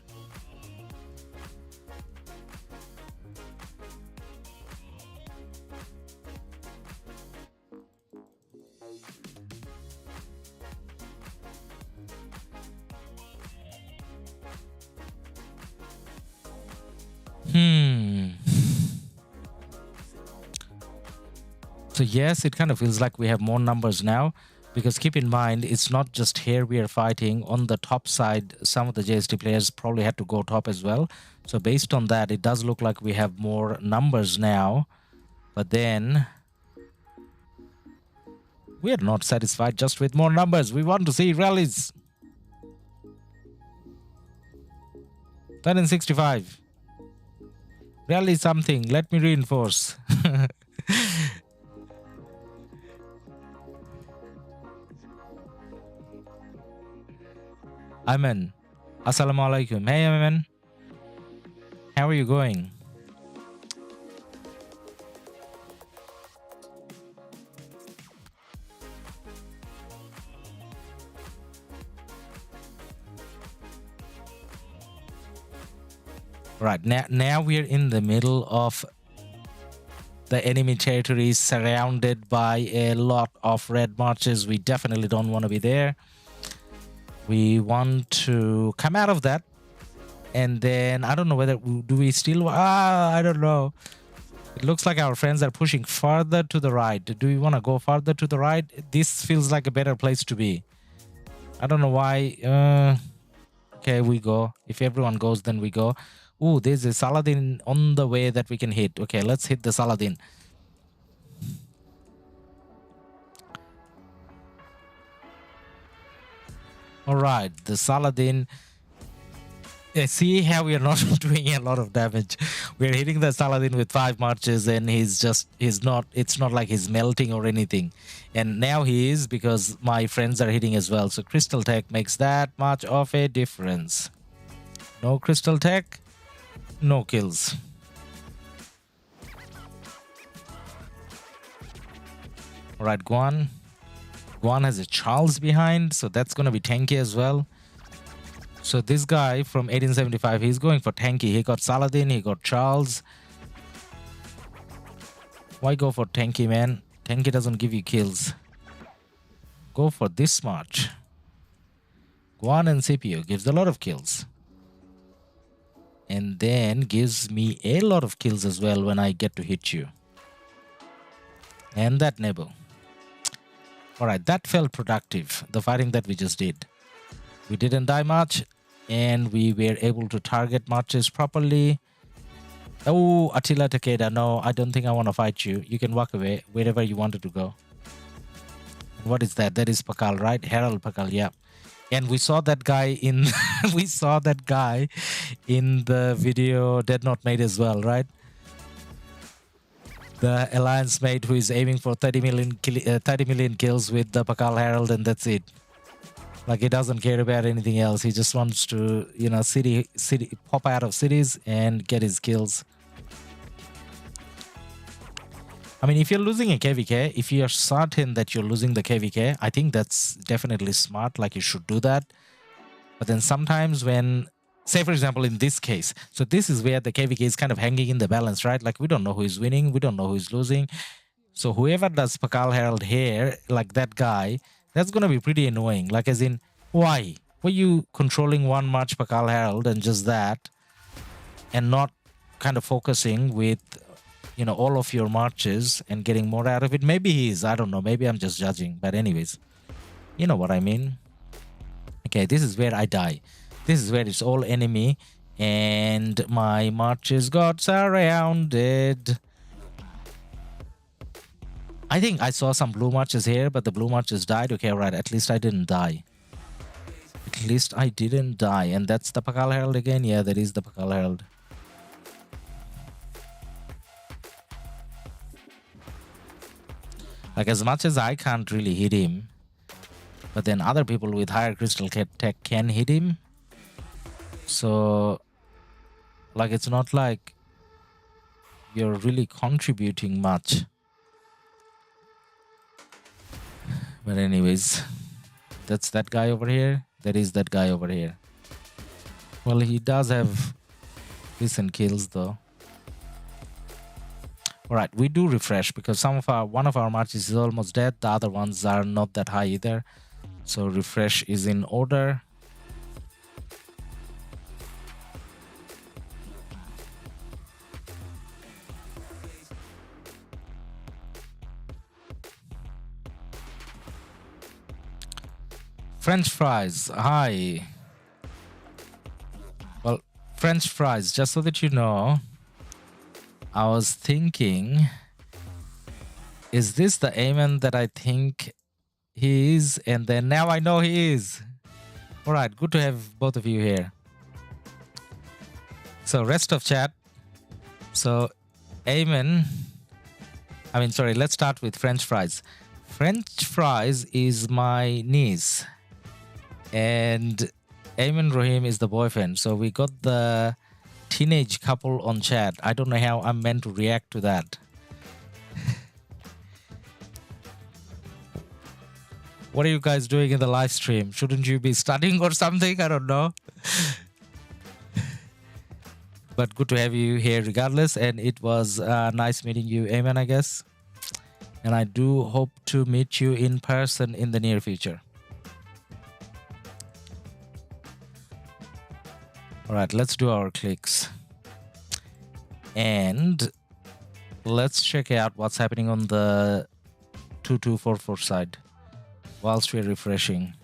[SPEAKER 3] So yes, it kind of feels like we have more numbers now, because keep in mind, it's not just here we are fighting. On the top side, some of the JST players probably had to go top as well. So based on that, it does look like we have more numbers now. But then we are not satisfied just with more numbers. We want to see rallies. 1365. Rally something. Let me reinforce. Amen. Assalamu alaikum. Hey, Amen. How are you going? Right, now we're in the middle of the enemy territory, surrounded by a lot of red marches. We definitely don't want to be there. We want to come out of that. And then, I don't know whether, do we still, I don't know. It looks like our friends are pushing farther to the right. Do we want to go farther to the right? This feels like a better place to be. I don't know why. Okay, we go. If everyone goes, then we go. Ooh, there's a Saladin on the way that we can hit. Okay, let's hit the Saladin. All right, the Saladin. See how we are not doing a lot of damage. We're hitting the Saladin with 5 marches, and it's not like he's melting or anything. And now he is, because my friends are hitting as well. So Crystal Tech makes that much of a difference. No Crystal Tech, no kills. All right, Guan. Guan has a Charles behind, so that's going to be tanky as well. So this guy from 1875, he's going for tanky. He got Saladin, he got Charles. Why go for tanky, man? Tanky doesn't give you kills. Go for this march. Guan and CPU gives a lot of kills. And then gives me a lot of kills as well when I get to hit you. And that Nebo. Alright, that felt productive, the fighting that we just did. We didn't die much, and we were able to target marches properly. Oh, Attila Takeda, no, I don't think I want to fight you. You can walk away wherever you wanted to go. What is that? That is Pakal, right? Harold Pakal, yeah. And we saw that guy in we saw that guy in the video Dead Not Made as well, right? The alliance mate who is aiming for 30 million kills with the Pakal Herald, and that's it. Like, he doesn't care about anything else. He just wants to, you know, city pop out of cities and get his kills. I mean, if you're losing a KvK, if you're certain that you're losing the KvK, I think that's definitely smart. Like, you should do that. But then sometimes when, say, for example, in this case, so this is where the KvK is kind of hanging in the balance, right? Like, we don't know who is winning. We don't know who is losing. So whoever does Pakal Herald here, like that guy, that's going to be pretty annoying. Like, as in, why? Were you controlling one march Pakal Herald and just that, and not kind of focusing with, you know, all of your marches and getting more out of it? Maybe he is. I don't know. Maybe I'm just judging. But anyways, you know what I mean. Okay, this is where I die. This is where it's all enemy. And my marches got surrounded. I think I saw some blue marches here, but the blue marches died. Okay, right. At least I didn't die. At least I didn't die. And that's the Pakal Herald again. Yeah, that is the Pakal Herald. Like, as much as I can't really hit him, but then other people with higher crystal tech can hit him. So, like, it's not like you're really contributing much. But anyways, that's that guy over here. That is that guy over here. Well, he does have decent kills though. All right, we do refresh because one of our marches is almost dead. The other ones are not that high either. So refresh is in order. French fries, hi. Well, French fries, just so that you know, I was thinking, is this the Amen that I think he is? And then now I know he is. All right, good to have both of you here. So rest of chat. So Amen, sorry, let's start with French fries. French fries is my niece. And Ayman Rahim is the boyfriend. So we got the teenage couple on chat. I don't know how I'm meant to react to that. What are you guys doing in the live stream? Shouldn't you be studying or something? I don't know. But good to have you here regardless. And it was nice meeting you, Ayman, I guess. And I do hope to meet you in person in the near future. All right, let's do our clicks. And let's check out what's happening on the 2244 side whilst we're refreshing.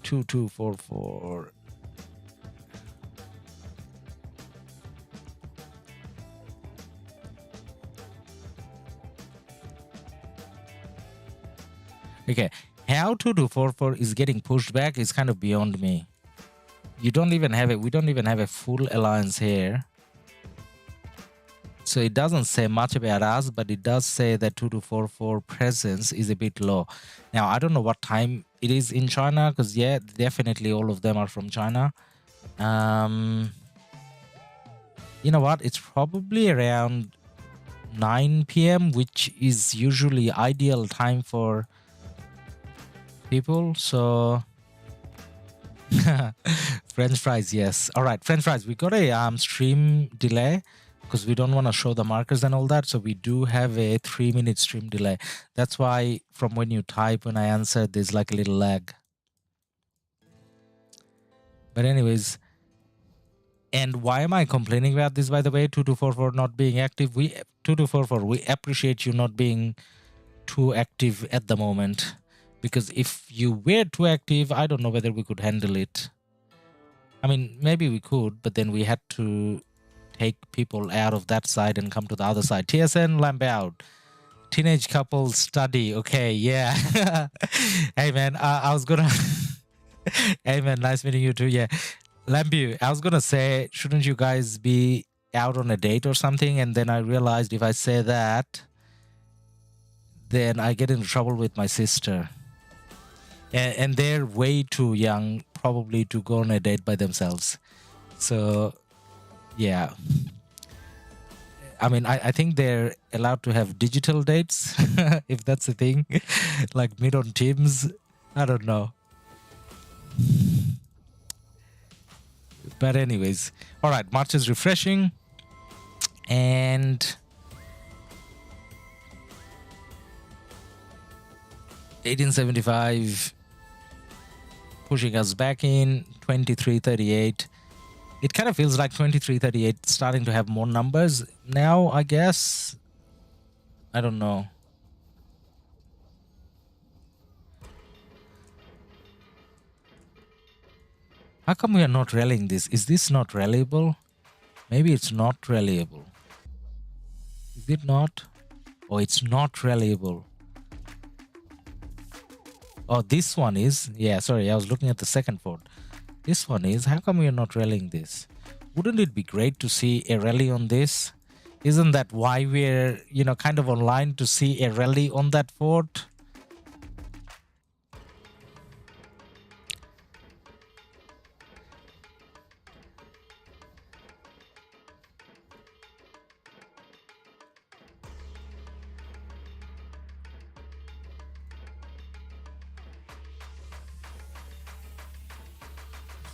[SPEAKER 3] 2244. Okay, how 2244 is getting pushed back is kind of beyond me. We don't even have a full alliance here. So it doesn't say much about us, but it does say that 2244 presence is a bit low. Now, I don't know what time it is in China, because yeah, definitely all of them are from China. You know what? It's probably around 9 p.m., which is usually ideal time for people. So French fries, yes. All right, French fries. We got a stream delay because we don't want to show the markers and all that. So we do have a 3-minute stream delay. That's why from when you type, when I answer, there's like a little lag. But anyways, and why am I complaining about this, by the way? 2244 not being active. 2244, we appreciate you not being too active at the moment. Because if you were too active, I don't know whether we could handle it. I mean, maybe we could, but then we had to take people out of that side and come to the other side. TSN Lambout. Teenage couple study. Okay, yeah. Hey, man, I was gonna... Hey, man, nice meeting you too. Yeah. Lambu, I was gonna say, shouldn't you guys be out on a date or something? And then I realized if I say that, then I get into trouble with my sister. And they're way too young probably to go on a date by themselves. So, yeah. I mean, I think they're allowed to have digital dates, if that's a thing, like meet on Teams. I don't know. But anyways, all right, March is refreshing. And 1875 pushing us back in, 2338. It kind of feels like 2338 starting to have more numbers now, I guess. I don't know. How come we are not rallying this? Is this not rallyable? Maybe it's not rallyable. Is it not? Oh, it's not rallyable. Oh, this one is. Yeah, sorry, I was looking at the second fort. This one is. How come we are not rallying this? Wouldn't it be great to see a rally on this? Isn't that why we're, you know, kind of online, to see a rally on that fort?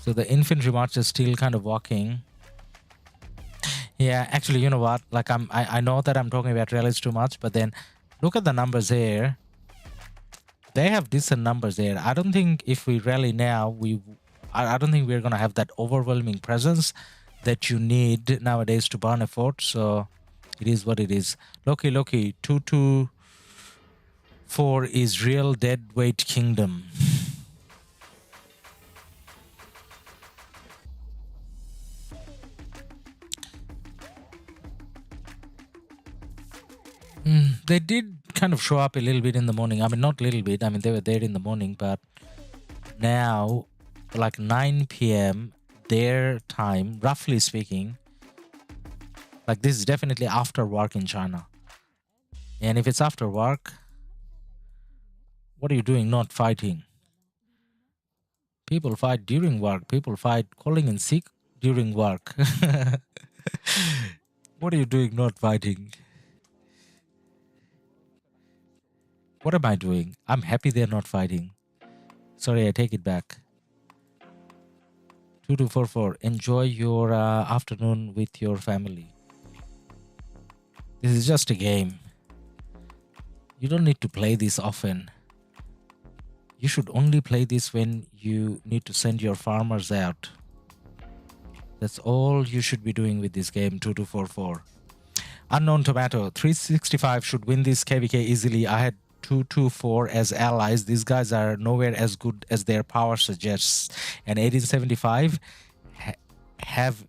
[SPEAKER 3] So the infantry march is still kind of walking. Yeah, actually, you know what? Like I know that I'm talking about rallies too much, but then look at the numbers here. They have decent numbers there. I don't think if we rally now, I don't think we're gonna have that overwhelming presence that you need nowadays to burn a fort. So it is what it is. Loki 224 is real dead weight kingdom. They did kind of show up a little bit in the morning. I mean, not a little bit. I mean, they were there in the morning, but now, like 9 p.m. their time, roughly speaking, like this is definitely after work in China. And if it's after work, what are you doing not fighting? People fight during work. People fight calling in sick during work. What are you doing not fighting? What am I doing? I'm happy they're not fighting. Sorry, I take it back. 2244. Enjoy your afternoon with your family. This is just a game. You don't need to play this often. You should only play this when you need to send your farmers out. That's all you should be doing with this game, 2244. Unknown Tomato. 365 should win this KvK easily. I had 224 as allies. These guys are nowhere as good as their power suggests. And 1875 have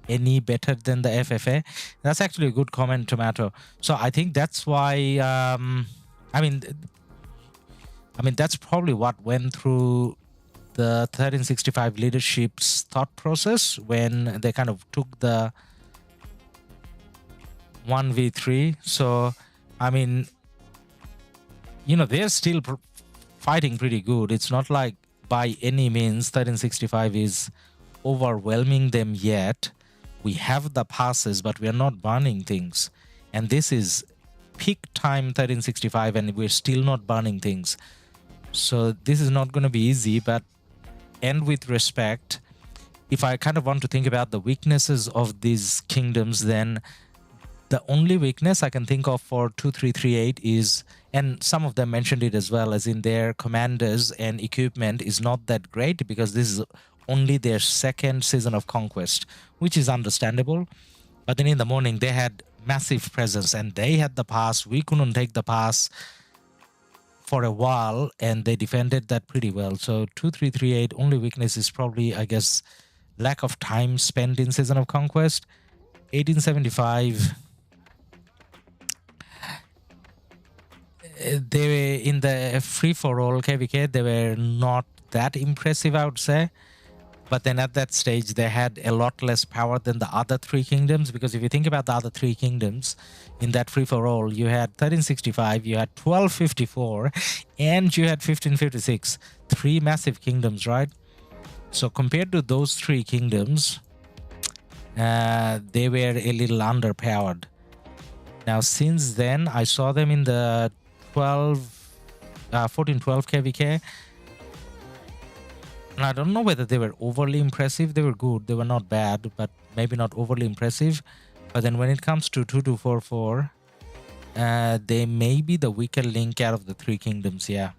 [SPEAKER 3] any better than the FFA? That's actually a good comment, Tomato. So I think that's why, I mean, that's probably what went through the 1365 leadership's thought process when they kind of took the 1v3. So, I mean, you know, they're still fighting pretty good. It's not like by any means 1365 is overwhelming them yet. We have the passes, but we are not burning things. And this is peak time 1365 and we're still not burning things. So this is not going to be easy, but and with respect, if I kind of want to think about the weaknesses of these kingdoms, then the only weakness I can think of for 2338 is, and some of them mentioned it as well, as in their commanders and equipment is not that great because this is only their second season of conquest, which is understandable. But then in the morning, they had massive presence and they had the pass. We couldn't take the pass for a while and they defended that pretty well. So 2338 only weakness is probably, I guess, lack of time spent in season of conquest. 1875, they were in the free-for-all KvK, they were not that impressive, I would say. But then at that stage, they had a lot less power than the other three kingdoms. Because if you think about the other three kingdoms in that free-for-all, you had 1365, you had 1254, and you had 1556. Three massive kingdoms, right? So compared to those three kingdoms, they were a little underpowered. Now, since then, I saw them in the 14-12 KvK. And I don't know whether they were overly impressive. They were good. They were not bad, but maybe not overly impressive. But then when it comes to 2244, they may be the weaker link out of the three kingdoms, yeah.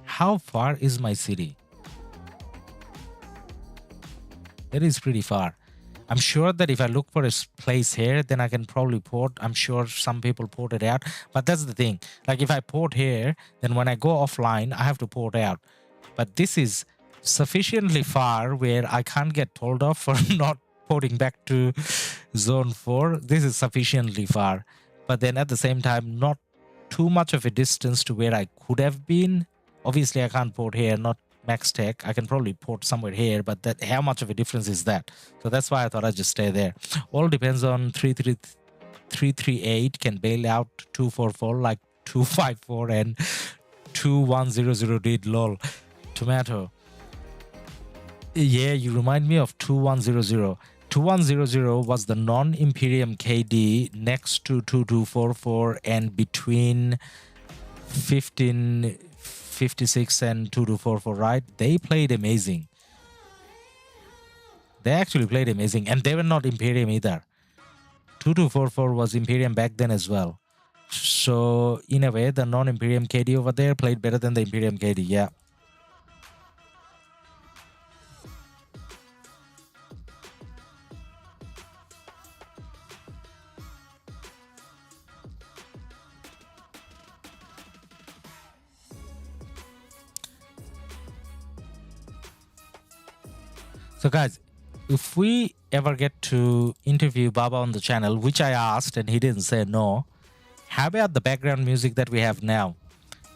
[SPEAKER 3] How far is my city? That is pretty far. I'm sure that if I look for a place here, then I can probably port. I'm sure some people port it out. But that's the thing. Like if I port here, then when I go offline, I have to port out. But this is sufficiently far where I can't get told off for not porting back to zone 4. This is sufficiently far. But then at the same time, not too much of a distance to where I could have been. Obviously, I can't port here, not max tech. I can probably port somewhere here, but that how much of a difference is that? So that's why I thought I'd just stay there. All depends on 338 can bail out 244 like 254 and 2100 did. Lol. Tomato. Yeah, you remind me of 2100. 2100 was the non-Imperium KD next to 2244 and between 1556 and 2244, right? They played amazing. They actually played amazing, and they were not Imperium either. 2244 was Imperium back then as well. So in a way, the non-Imperium KD over there played better than the Imperium KD, yeah. So guys, if we ever get to interview Baba on the channel, which I asked and he didn't say no, how about the background music that we have now?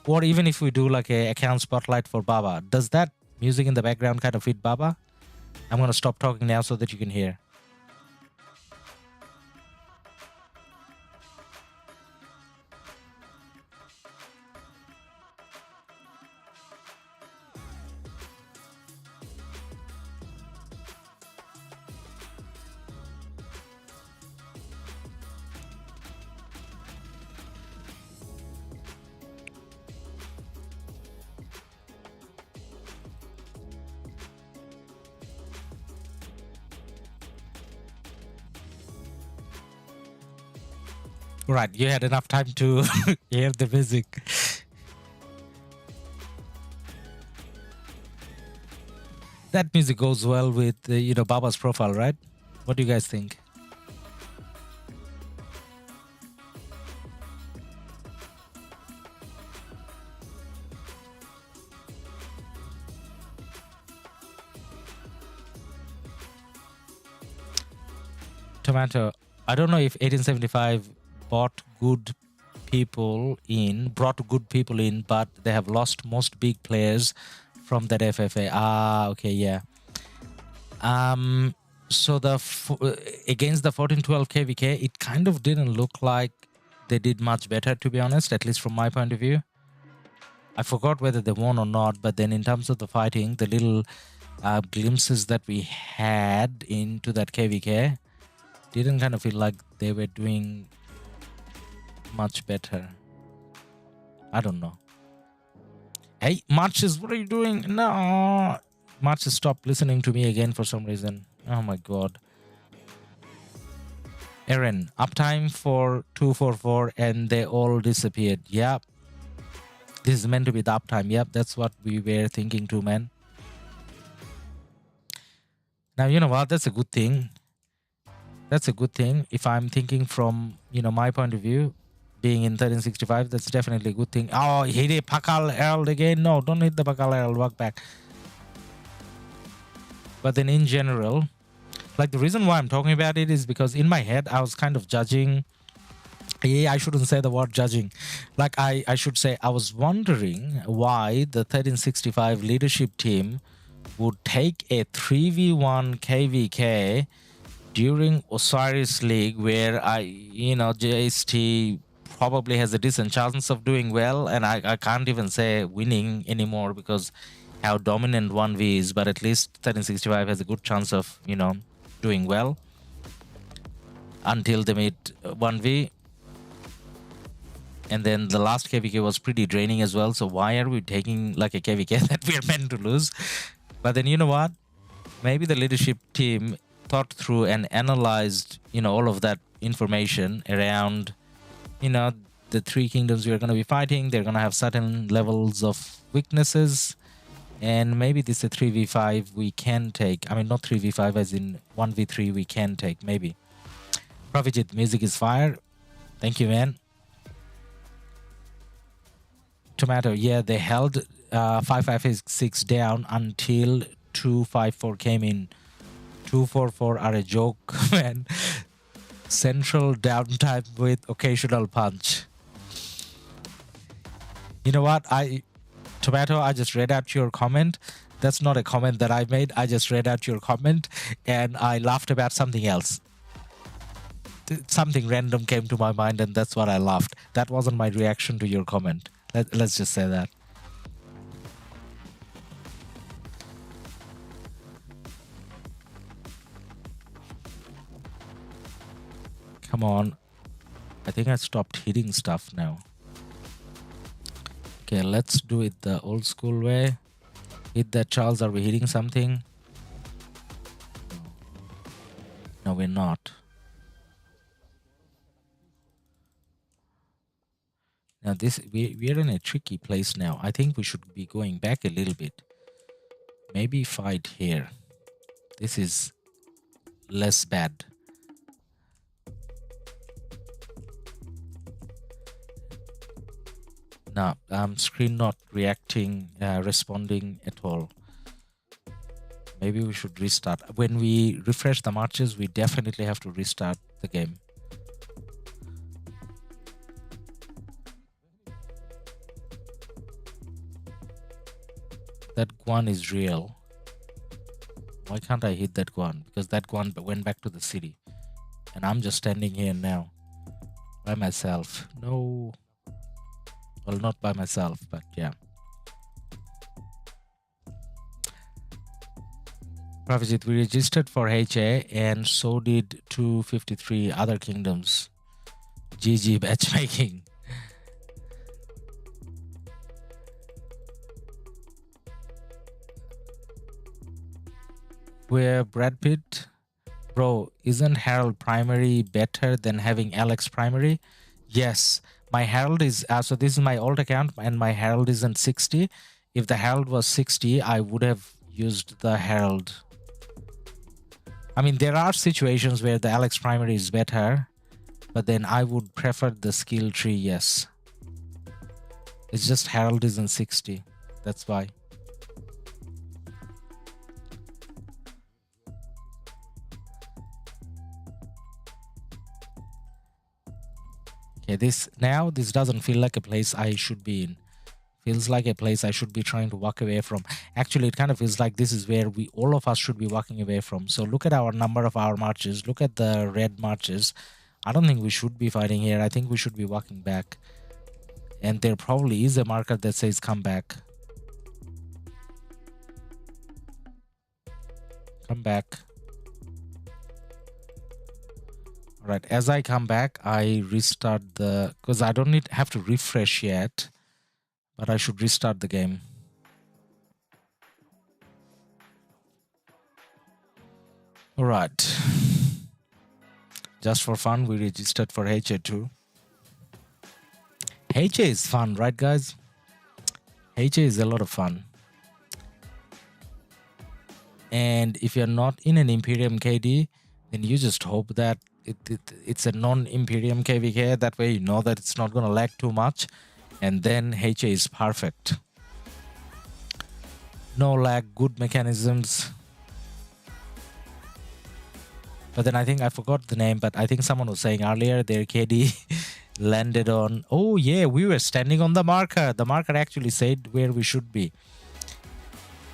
[SPEAKER 3] Or even if we do like a account spotlight for Baba, does that music in the background kind of fit Baba? I'm going to stop talking now so that you can hear. Right, you had enough time to hear the music. That music goes well with, Baba's profile, right? What do you guys think? Tomato, I don't know if 1875 brought good people in, but they have lost most big players from that FFA. Ah, okay, yeah. So against the 14-12 KvK, it kind of didn't look like they did much better, to be honest, at least from my point of view. I forgot whether they won or not, but then in terms of the fighting, the little glimpses that we had into that KvK didn't kind of feel like they were doing much better. I don't know. Hey, Marches, what are you doing? No. Marches stopped listening to me again for some reason. Oh my god. Aaron, uptime for 244 and they all disappeared. Yep. This is meant to be the uptime. Yep, that's what we were thinking too, man. Now, you know what? That's a good thing. That's a good thing. If I'm thinking from, my point of view, being in 1365, that's definitely a good thing. Oh, hit a Pakal Herald again. No, don't hit the Pakal Herald. Walk back. But then in general, like the reason why I'm talking about it is because in my head, I was kind of judging. Yeah, I shouldn't say the word judging. Like I should say, I was wondering why the 1365 leadership team would take a 3v1 KvK during Osiris League, where JST probably has a decent chance of doing well, and I can't even say winning anymore because how dominant 1v is, but at least 1365 has a good chance of, you know, doing well until they meet 1v. And then the last KvK was pretty draining as well. So why are we taking like a KvK that we're meant to lose? But then, you know what? Maybe the leadership team thought through and analyzed, you know, all of that information around, you know, the three kingdoms we're going to be fighting. They're going to have certain levels of weaknesses. And maybe this is a 3v5 we can take. I mean, not 3v5 as in 1v3 we can take, maybe. Profijit, music is fire. Thank you, man. Tomato, yeah, they held 556 down until 254 came in. 244 are a joke, man. Central downtime with occasional punch. You know what? Tomato, I just read out your comment. That's not a comment that I made. I just read out your comment and I laughed about something else. Something random came to my mind and that's what I laughed. That wasn't my reaction to your comment. Let's just say that. Come on. I think I stopped hitting stuff now. Okay, let's do it the old school way. Hit that, Charles. Are we hitting something? No, we're not. Now this we're in a tricky place now. I think we should be going back a little bit. Maybe fight here. This is less bad. No, screen not reacting, responding at all. Maybe we should restart. When we refresh the marches, we definitely have to restart the game. That Guan is real. Why can't I hit that Guan? Because that Guan went back to the city. And I'm just standing here now. By myself. No. Well, not by myself, but yeah. Profijit, we registered for HA and so did 253 other kingdoms. GG matchmaking. Where Brad Pitt? Bro, isn't Herald primary better than having Alex primary? Yes. My Herald is, so this is my old account and my Herald isn't 60. If the Herald was 60, I would have used the Herald. I mean, there are situations where the Alex primary is better, but then I would prefer the skill tree, yes. It's just Herald isn't 60. That's why. Okay, this doesn't feel like a place I should be in. Feels like a place I should be trying to walk away from. Actually, it kind of feels like this is where all of us should be walking away from. So look at our number of our marches. Look at the red marches. I don't think we should be fighting here. I think we should be walking back. And there probably is a marker that says come back. Come back. Right, as I come back, I restart because I don't have to refresh yet, but I should restart the game. All right. Just for fun, we registered for HA2. HA is fun, right, guys? HA is a lot of fun. And if you're not in an Imperium KD, then you just hope that it's a non-Imperium KvK. That way you know that it's not going to lag too much. And then HA is perfect. No lag, good mechanisms. But then I think I forgot the name, but I think someone was saying earlier their KD landed on... Oh yeah, we were standing on the marker. The marker actually said where we should be.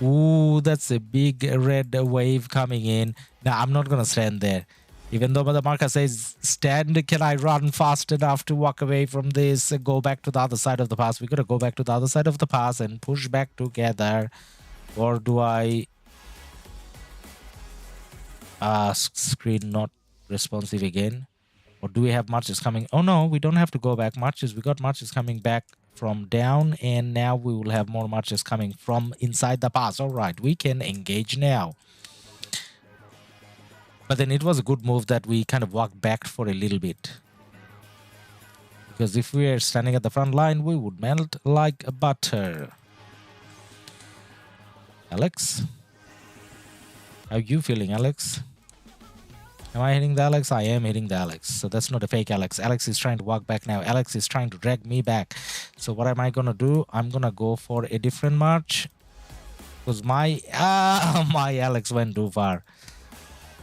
[SPEAKER 3] Ooh, that's a big red wave coming in. Now, I'm not going to stand there. Even though the marker says, stand, can I run fast enough to walk away from this and go back to the other side of the pass? We're going to go back to the other side of the pass and push back together. Or do I screen not responsive again? Or do we have marches coming? Oh no, we don't have to go back marches. We got marches coming back from down, and now we will have more marches coming from inside the pass. All right, we can engage now. But then it was a good move that we kind of walked back for a little bit. Because if we are standing at the front line, we would melt like butter. Alex? How are you feeling, Alex? Am I hitting the Alex? I am hitting the Alex. So that's not a fake Alex. Alex is trying to walk back now. Alex is trying to drag me back. So what am I going to do? I'm going to go for a different march. Because my Alex went too far.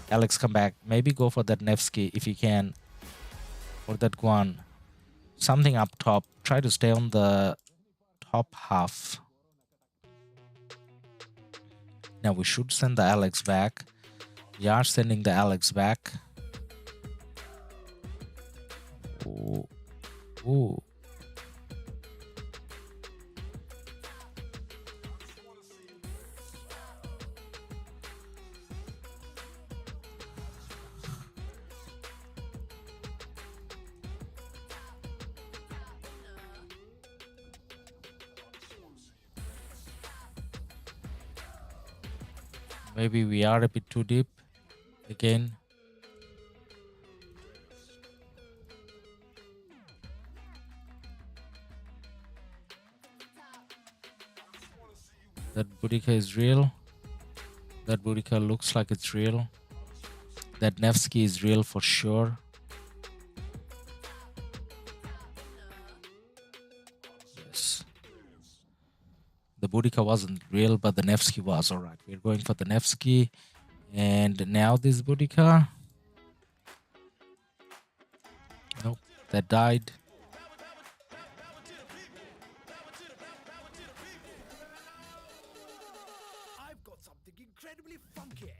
[SPEAKER 3] Alex, come back. Maybe go for that Nevsky if you can. Or that Guan. Something up top. Try to stay on the top half. Now we should send the Alex back. We are sending the Alex back. Ooh. Ooh. Maybe we are a bit too deep again. That Boudica is real. That Boudica looks like it's real. That Nevsky is real for sure. Yes. The Boudica wasn't real, but the Nevsky was. Alright, we're going for the Nevsky. And now this Boudica. Nope, that died.
[SPEAKER 4] I've got something incredibly funky.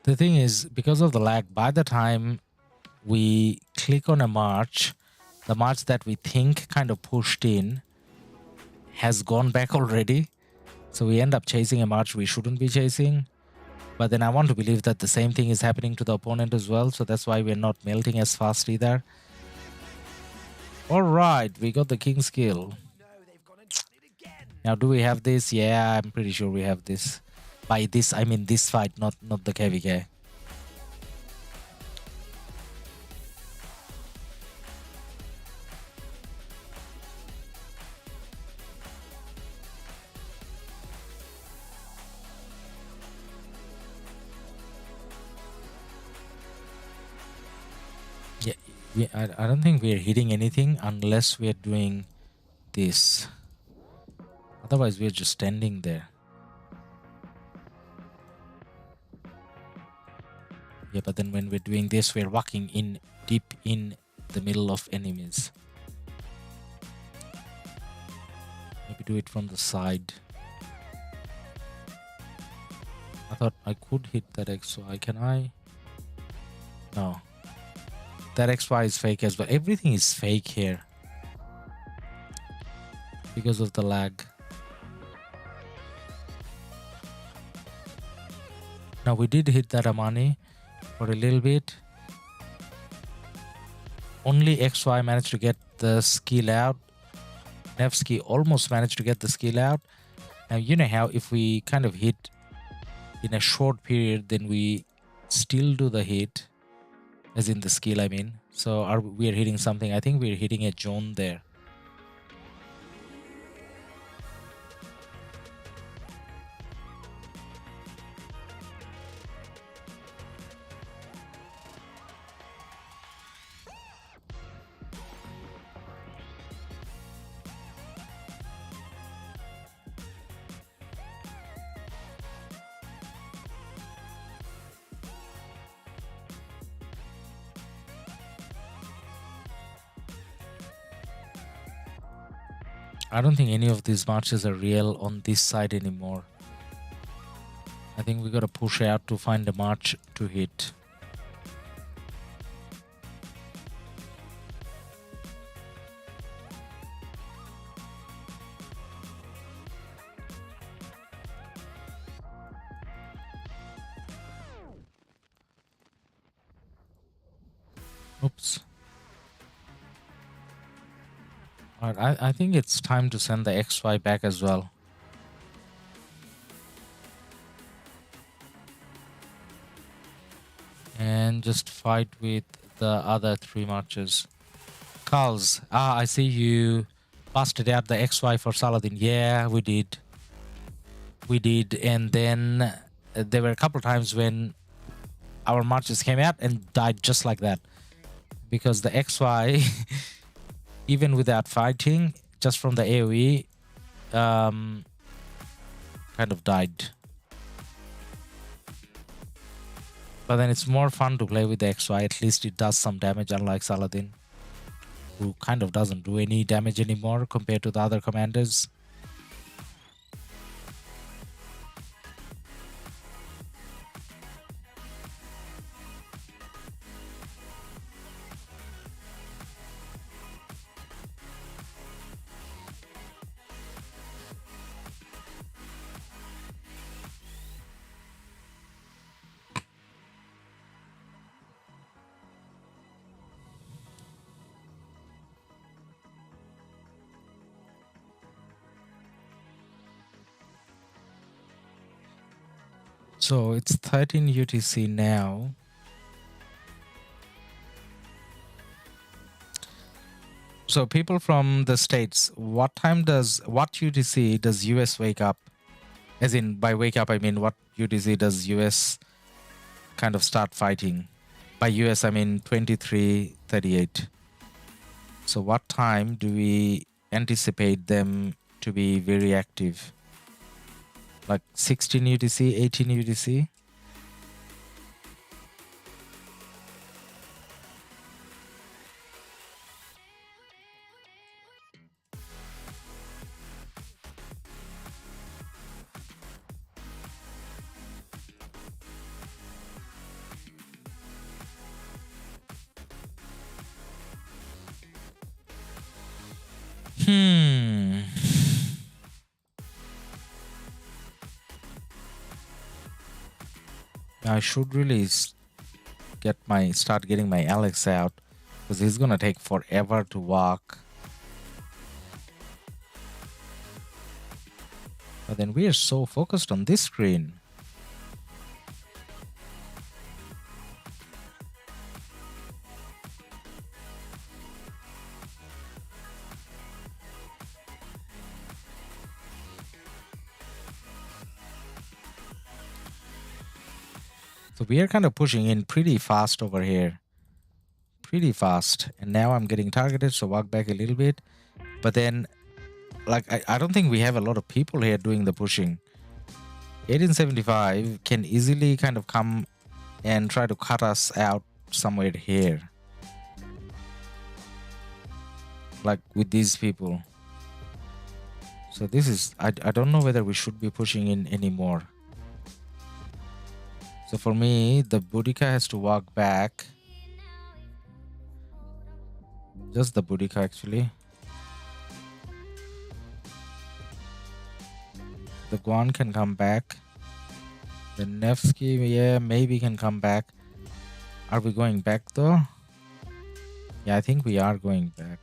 [SPEAKER 3] The thing is, because of the lag, by the time we click on a march, the march that we think kind of pushed in has gone back already. So we end up chasing a march we shouldn't be chasing. But then I want to believe that the same thing is happening to the opponent as well. So that's why we're not melting as fast either. Alright, we got the king skill. Now do we have this? Yeah, I'm pretty sure we have this. By this, I mean this fight, not the KvK. Yeah, I don't think we're hitting anything unless we're doing this. Otherwise, we're just standing there. Yeah, but then when we're doing this, we're walking in deep in the middle of enemies. Maybe do it from the side. I thought I could hit that XY. Can I? No. That XY is fake as well. Everything is fake here. Because of the lag. Now we did hit that Amani for a little bit. Only XY managed to get the skill out. Nevsky almost managed to get the skill out. Now you know how if we kind of hit in a short period, then we still do the hit. As in the skill, I mean. So we are hitting something. I think we're hitting a zone there. I don't think any of these marches are real on this side anymore. I think we gotta push out to find a march to hit. Oops. Alright, I think it's time to send the XY back as well. And just fight with the other 3 marches. Carls, I see you busted out the XY for Saladin. Yeah, we did. We did. And then there were a couple times when our marches came out and died just like that. Because the XY, even without fighting, just from the AoE, kind of died. But then it's more fun to play with the XY. At least it does some damage, unlike Saladin, who kind of doesn't do any damage anymore compared to the other commanders. So it's 13 UTC now. So people from the States, what UTC does US wake up? As in, by wake up, I mean, what UTC does US kind of start fighting? By US, I mean 23:38. So what time do we anticipate them to be very active? Like 16 UTC, 18 UTC? I should really start getting my Alex out, because he's gonna take forever to walk. But then we are so focused on this screen. So we are kind of pushing in pretty fast over here. Pretty fast. And now I'm getting targeted, so walk back a little bit. But then, like, I don't think we have a lot of people here doing the pushing. 1875 can easily kind of come and try to cut us out somewhere here. Like with these people. So this is, I don't know whether we should be pushing in anymore. So for me, the Boudica has to walk back. Just the Boudica actually. The Guan can come back. The Nevsky, yeah, maybe can come back. Are we going back though? Yeah, I think we are going back.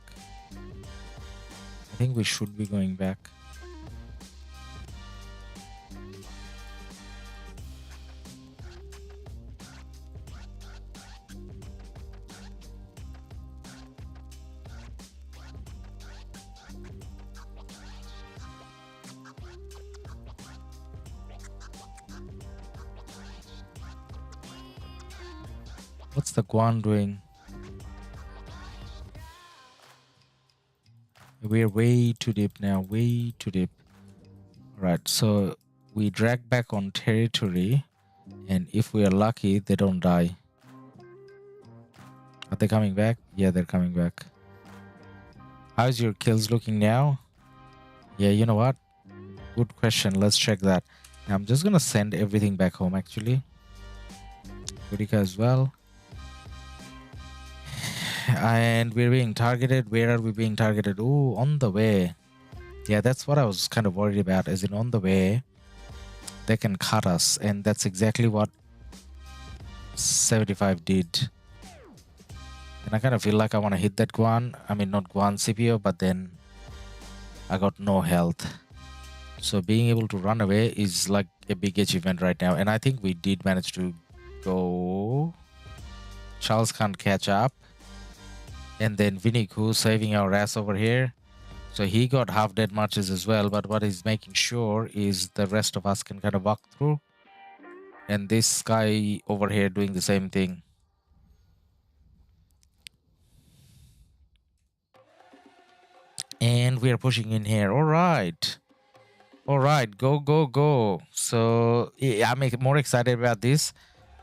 [SPEAKER 3] I think we should be going back. What's the Guan doing? We're way too deep now, way too deep. Alright, so we drag back on territory, and if we are lucky, they don't die. Are they coming back? Yeah, they're coming back. How's your kills looking now? Yeah, you know what? Good question. Let's check that. I'm just gonna send everything back home actually. KvK as well. And we're being targeted. Where are we being targeted? Oh, on the way. Yeah, that's what I was kind of worried about. As in, on the way, they can cut us, and that's exactly what 75 did. And I kind of feel like I want to hit that Guan. I mean, not Guan CPO, but then I got no health. So being able to run away is like a big achievement right now. And I think we did manage to go. Charles can't catch up. And then Vinny Koo saving our ass over here. So he got half dead marches as well. But what he's making sure is the rest of us can kind of walk through. And this guy over here doing the same thing. And we are pushing in here. All right. All right. Go, go, go. So yeah, I'm more excited about this.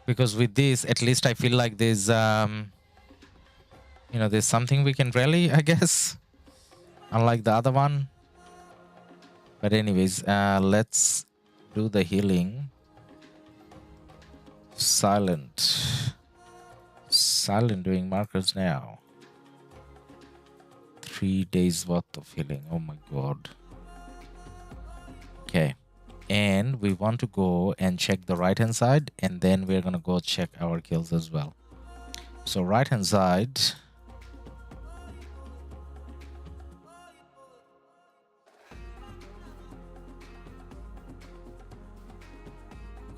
[SPEAKER 3] Because with this, at least I feel like there's, you know, there's something we can rally, I guess. Unlike the other one. But anyways, let's do the healing. Silent. Silent doing markers now. 3 days worth of healing. Oh my god. Okay. And we want to go and check the right hand side, and then we're gonna go check our kills as well. So right hand side.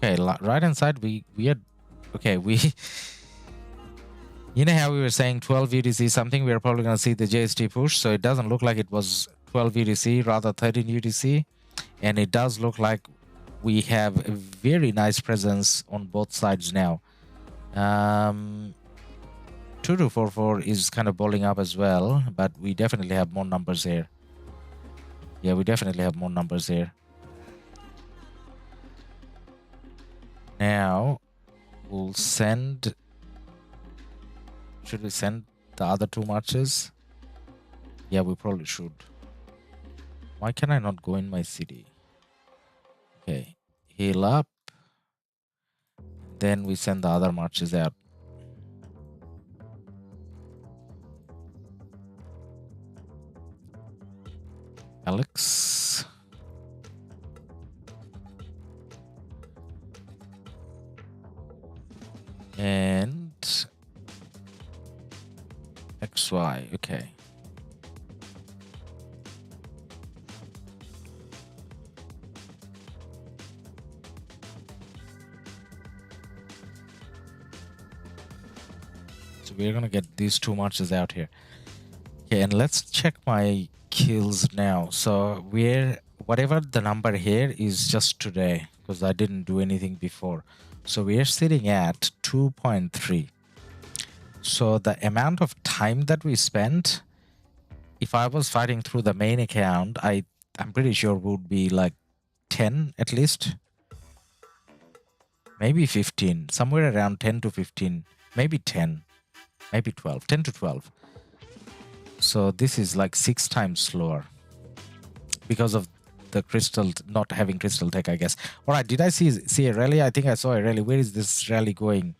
[SPEAKER 3] Okay, right hand side we had, okay, we you know how we were saying 12 UTC something, we're probably gonna see the JST push, so it doesn't look like it was 12 UTC, rather 13 UTC. And it does look like we have a very nice presence on both sides now. 2244 is kind of balling up as well, but we definitely have more numbers here. Yeah, we definitely have more numbers here. Now, we'll send... Should we send the other 2 marches? Yeah, we probably should. Why can I not go in my city? Okay, heal up. Then we send the other marches out. Alex. And XY, okay. So we're gonna get these 2 marches out here. Okay, and let's check my kills now. So whatever the number here is just today, because I didn't do anything before. So we are sitting at 2.3. So the amount of time that we spent, if I was fighting through the main account, I'm pretty sure would be like 10 at least. Maybe 15, somewhere around 10 to 15, maybe 10, maybe 12, 10 to 12. So this is like 6 times slower because of the crystal, not having crystal tech, I guess. All right, did I see a rally? I think I saw a rally. Where is this rally going?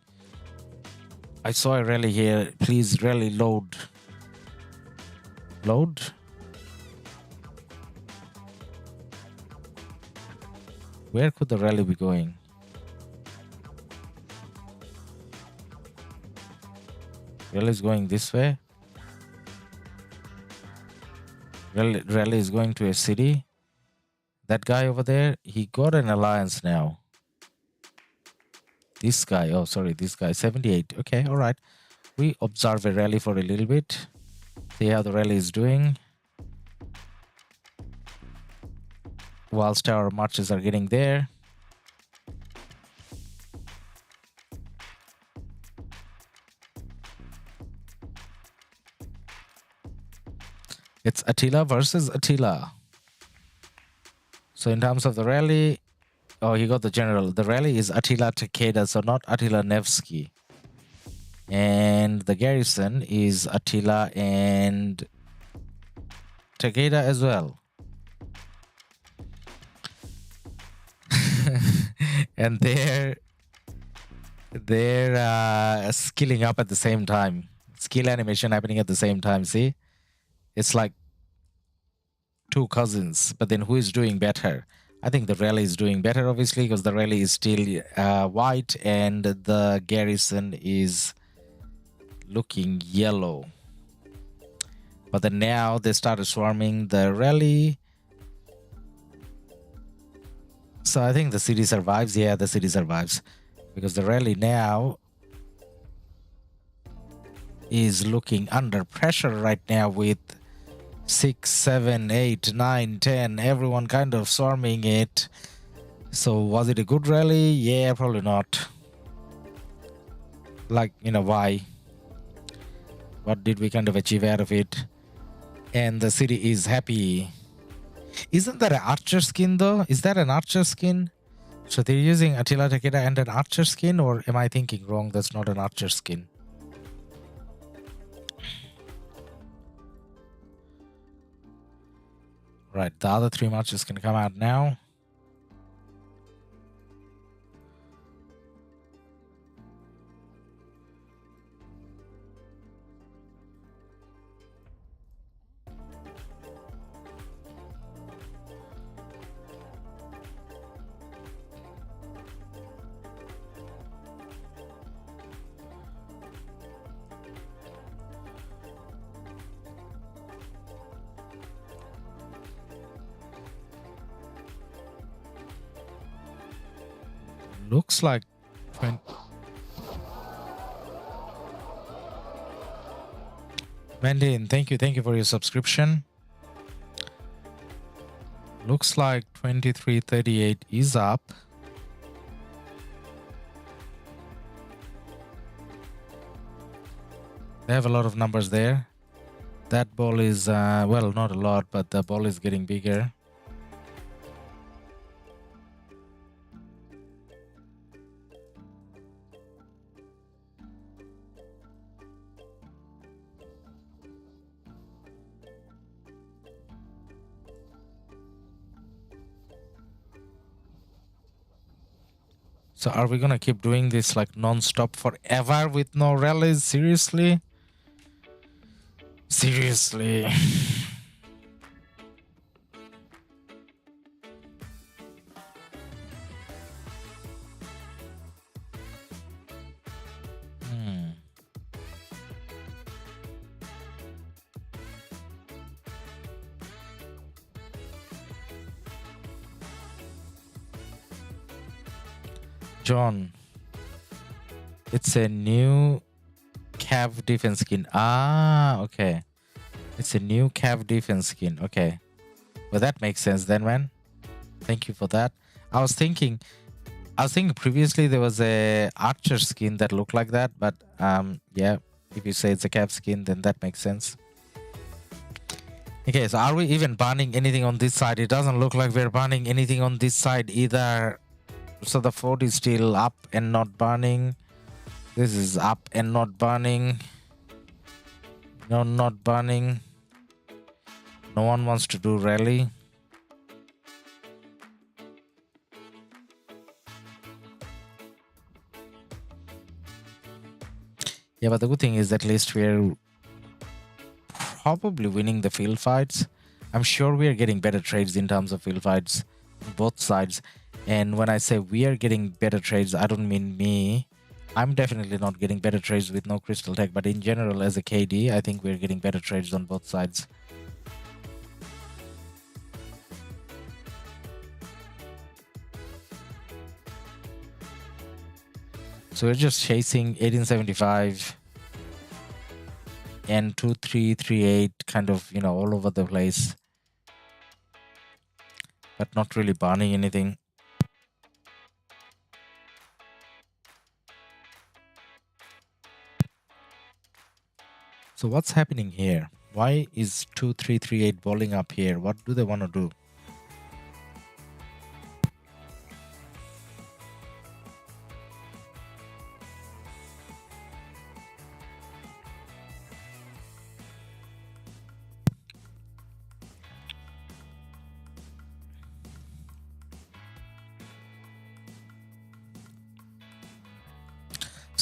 [SPEAKER 3] I saw a rally here. Please, rally load. Load. Where could the rally be going? Rally is going this way. Rally is going to a city. That guy over there, he got an alliance now. This guy, oh sorry, this guy, 78. Okay, all right. We observe a rally for a little bit. See how the rally is doing. Whilst our marches are getting there. It's Attila versus Attila. So in terms of the rally, oh, he got the general. The rally is Attila Takeda, so not Attila Nevsky. And the garrison is Attila and Takeda as well. and they're skilling up at the same time. Skill animation happening at the same time. See, it's like two cousins, but then who is doing better? I think the rally is doing better, obviously, because the rally is still white and the garrison is looking yellow. But then now they started swarming the rally. So I think the city survives. Yeah, the city survives. Because the rally now is looking under pressure right now with 6, 7, 8, 9, 10, everyone kind of swarming it. So was it a good rally? Yeah, probably not. Like, you know, why? What did we kind of achieve out of it? And the city is happy. Isn't that an archer skin though? Is that an archer skin? So they're using Attila Takeda and an archer skin, or am I thinking wrong? That's not an archer skin. Right, the other 3 marches can come out now. Looks like 20. Mandin, thank you for your subscription. Looks like 2338 is up. They have a lot of numbers there. That ball is, well, not a lot, but the ball is getting bigger. So are we gonna keep doing this like non-stop forever with no rallies? Seriously? Seriously. John, it's a new Cav defense skin. Ah, okay. It's a new Cav defense skin. Okay. Well, that makes sense then, man. Thank you for that. I was thinking previously there was a archer skin that looked like that, but yeah, if you say it's a Cav skin, then that makes sense. Okay, so are we even banning anything on this side? It doesn't look like we're banning anything on this side either. So the fort is still up and not burning. This is up and not burning. No, not burning. No one wants to do rally. Yeah, but the good thing is at least we're probably winning the field fights. I'm sure we are getting better trades in terms of field fights on both sides. And when I say we are getting better trades, I don't mean me. I'm definitely not getting better trades with no crystal tech, but in general, as a KD, I think we're getting better trades on both sides. So we're just chasing 1875 and 2338 kind of, you know, all over the place, but not really burning anything. So what's happening here? Why is 2338 balling up here? What do they want to do?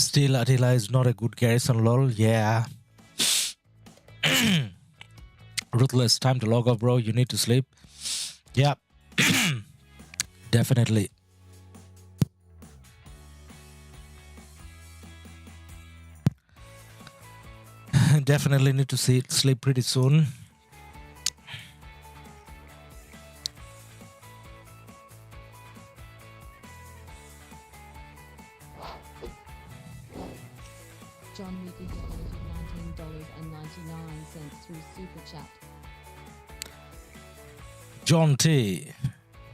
[SPEAKER 3] Still, Attila is not a good garrison, lol. Yeah. Ruthless, time to log off, bro. You need to sleep. Yeah. Definitely. Definitely need to sleep pretty soon.
[SPEAKER 5] John Weekly donated $19.99 through Super Chat.
[SPEAKER 3] John T,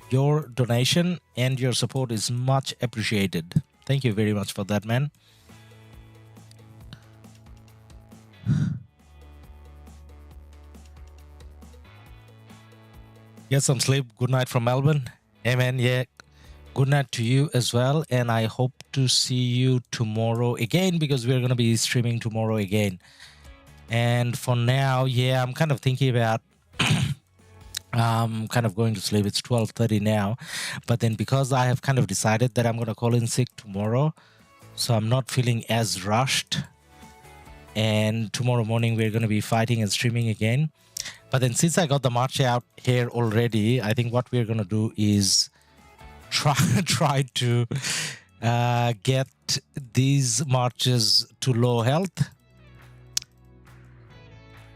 [SPEAKER 3] your donation and your support is much appreciated. Thank you very much for that, man. Get some sleep. Good night from Melbourne. Hey, man. Yeah. Good night to you as well. And I hope to see you tomorrow again, because we're going to be streaming tomorrow again. And for now, yeah, I'm kind of thinking about kind of going to sleep. It's 12:30 now. But then because I have kind of decided that I'm going to call in sick tomorrow, so I'm not feeling as rushed. And tomorrow morning, we're going to be fighting and streaming again. But then since I got the march out here already, I think what we're going to do is try to get these marches to low health.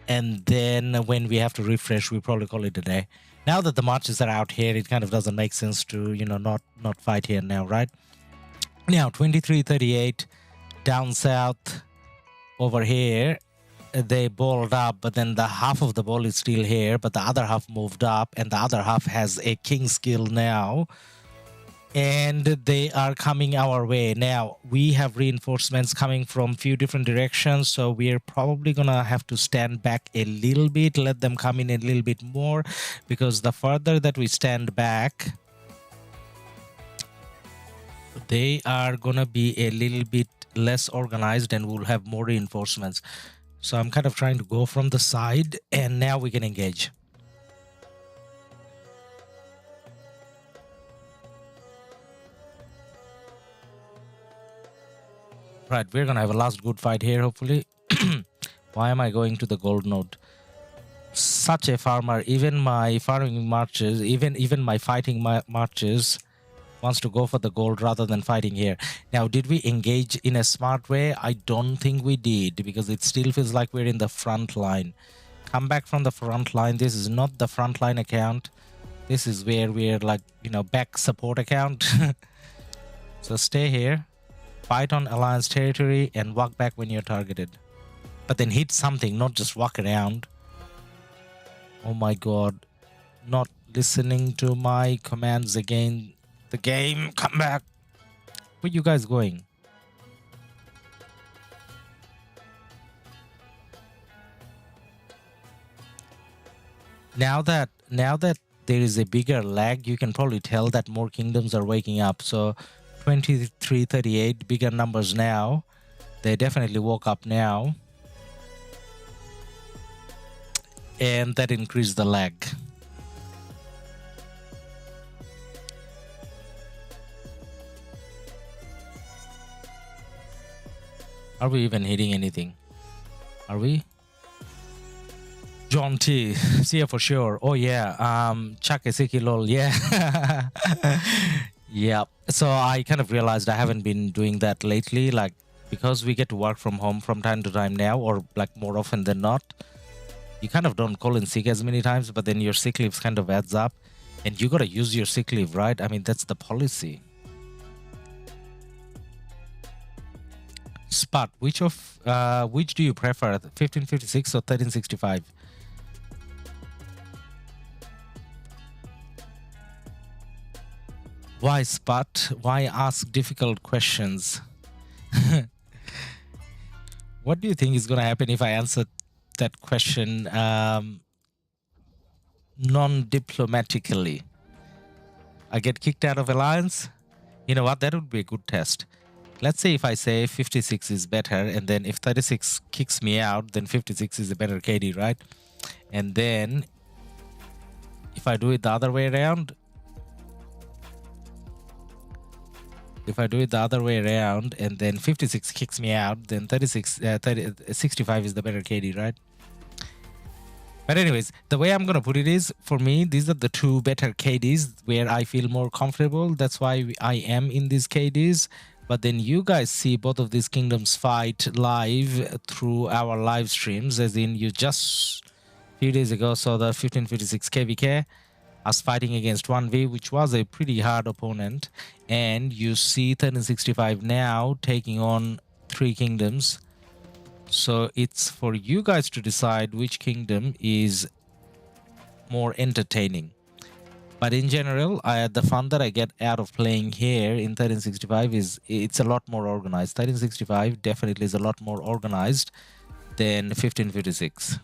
[SPEAKER 3] And then when we have to refresh, we probably call it a day. Now that the marches are out here, it kind of doesn't make sense to, not fight here now, right? Now, 2338 down south over here, they balled up, but then the half of the ball is still here, but the other half moved up, and the other half has a king skill now. And they are coming our way. Now, we have reinforcements coming from few different directions, so we're probably gonna have to stand back a little bit, let them come in a little bit more, because the further that we stand back, they are gonna be a little bit less organized and we'll have more reinforcements. So I'm kind of trying to go from the side, and now we can engage. Right, we're gonna have a last good fight here, hopefully. Why am I going to the gold node? Such a farmer. Even my farming marches, even my fighting marches, wants to go for the gold rather than fighting here. Now, did we engage in a smart way? I don't think we did, because it still feels like we're in the front line. Come back from the front line. This is not the front line account. This is where we're like, back support account. So stay here. Fight on alliance territory and walk back when you're targeted. But then hit something, not just walk around. Oh my god. Not listening to my commands again. The game, come back. Where you guys going? Now that there is a bigger lag, you can probably tell that more kingdoms are waking up. So 2338, bigger numbers now. They definitely woke up now. And that increased the lag. Are we even hitting anything? Are we? John T. See ya for sure. Oh yeah. Chuck Esiki lol. Yeah. Yeah. So I kind of realized I haven't been doing that lately, like, because we get to work from home from time to time now, or like more often than not. You kind of don't call in sick as many times, but then your sick leave kind of adds up, and you gotta use your sick leave, right? I mean, that's the policy. Spot, which do you prefer, 1556 or 1365? Why, Spot? Why ask difficult questions? What do you think is going to happen if I answer that question non-diplomatically? I get kicked out of alliance? You know what? That would be a good test. Let's say if I say 56 is better, and then if 36 kicks me out, then 56 is a better KD, right? And then if I do it the other way around, If I do it the other way around and then 56 kicks me out, then 65 is the better KD, right? But anyways, the way I'm going to put it is, for me, these are the two better KDs where I feel more comfortable. That's why I am in these KDs. But then you guys see both of these kingdoms fight live through our live streams, as in you just a few days ago saw the 1556 KvK, us fighting against 1v, which was a pretty hard opponent. And you see 1365 now taking on 3 kingdoms. So it's for you guys to decide which kingdom is more entertaining. But in general, the fun that I get out of playing here in 1365 is it's a lot more organized. 1365 definitely is a lot more organized than 1556.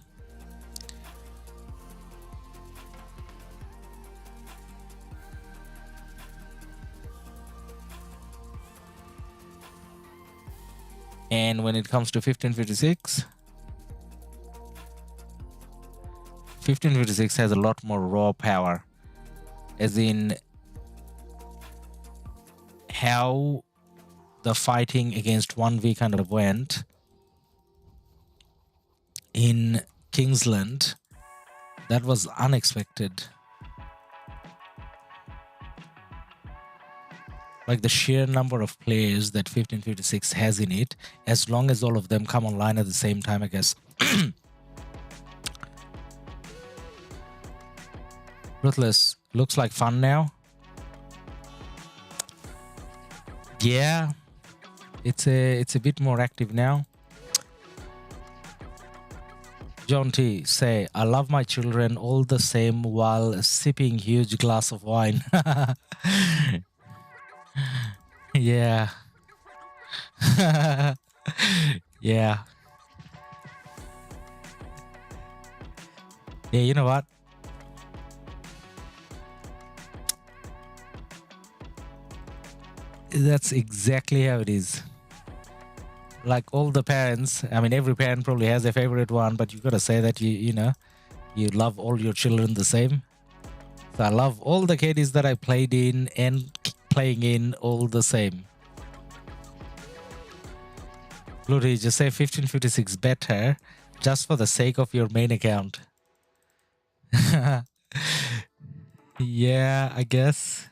[SPEAKER 3] And when it comes to 1556, 1556 has a lot more raw power, as in how the fighting against 1v kind of went in Kingsland. That was unexpected. Like the sheer number of players that 1556 has in it, as long as all of them come online at the same time, I guess. Ruthless looks like fun now. Yeah, it's a bit more active now. John T say, I love my children all the same while sipping huge glass of wine. Yeah. Yeah. Yeah, you know what? That's exactly how it is. Like all the parents, I mean, every parent probably has a favorite one, but you gotta say that you know, you love all your children the same. So I love all the KDs that I played in and playing in all the same. Bloody, just say 1556 better just for the sake of your main account. Yeah, I guess.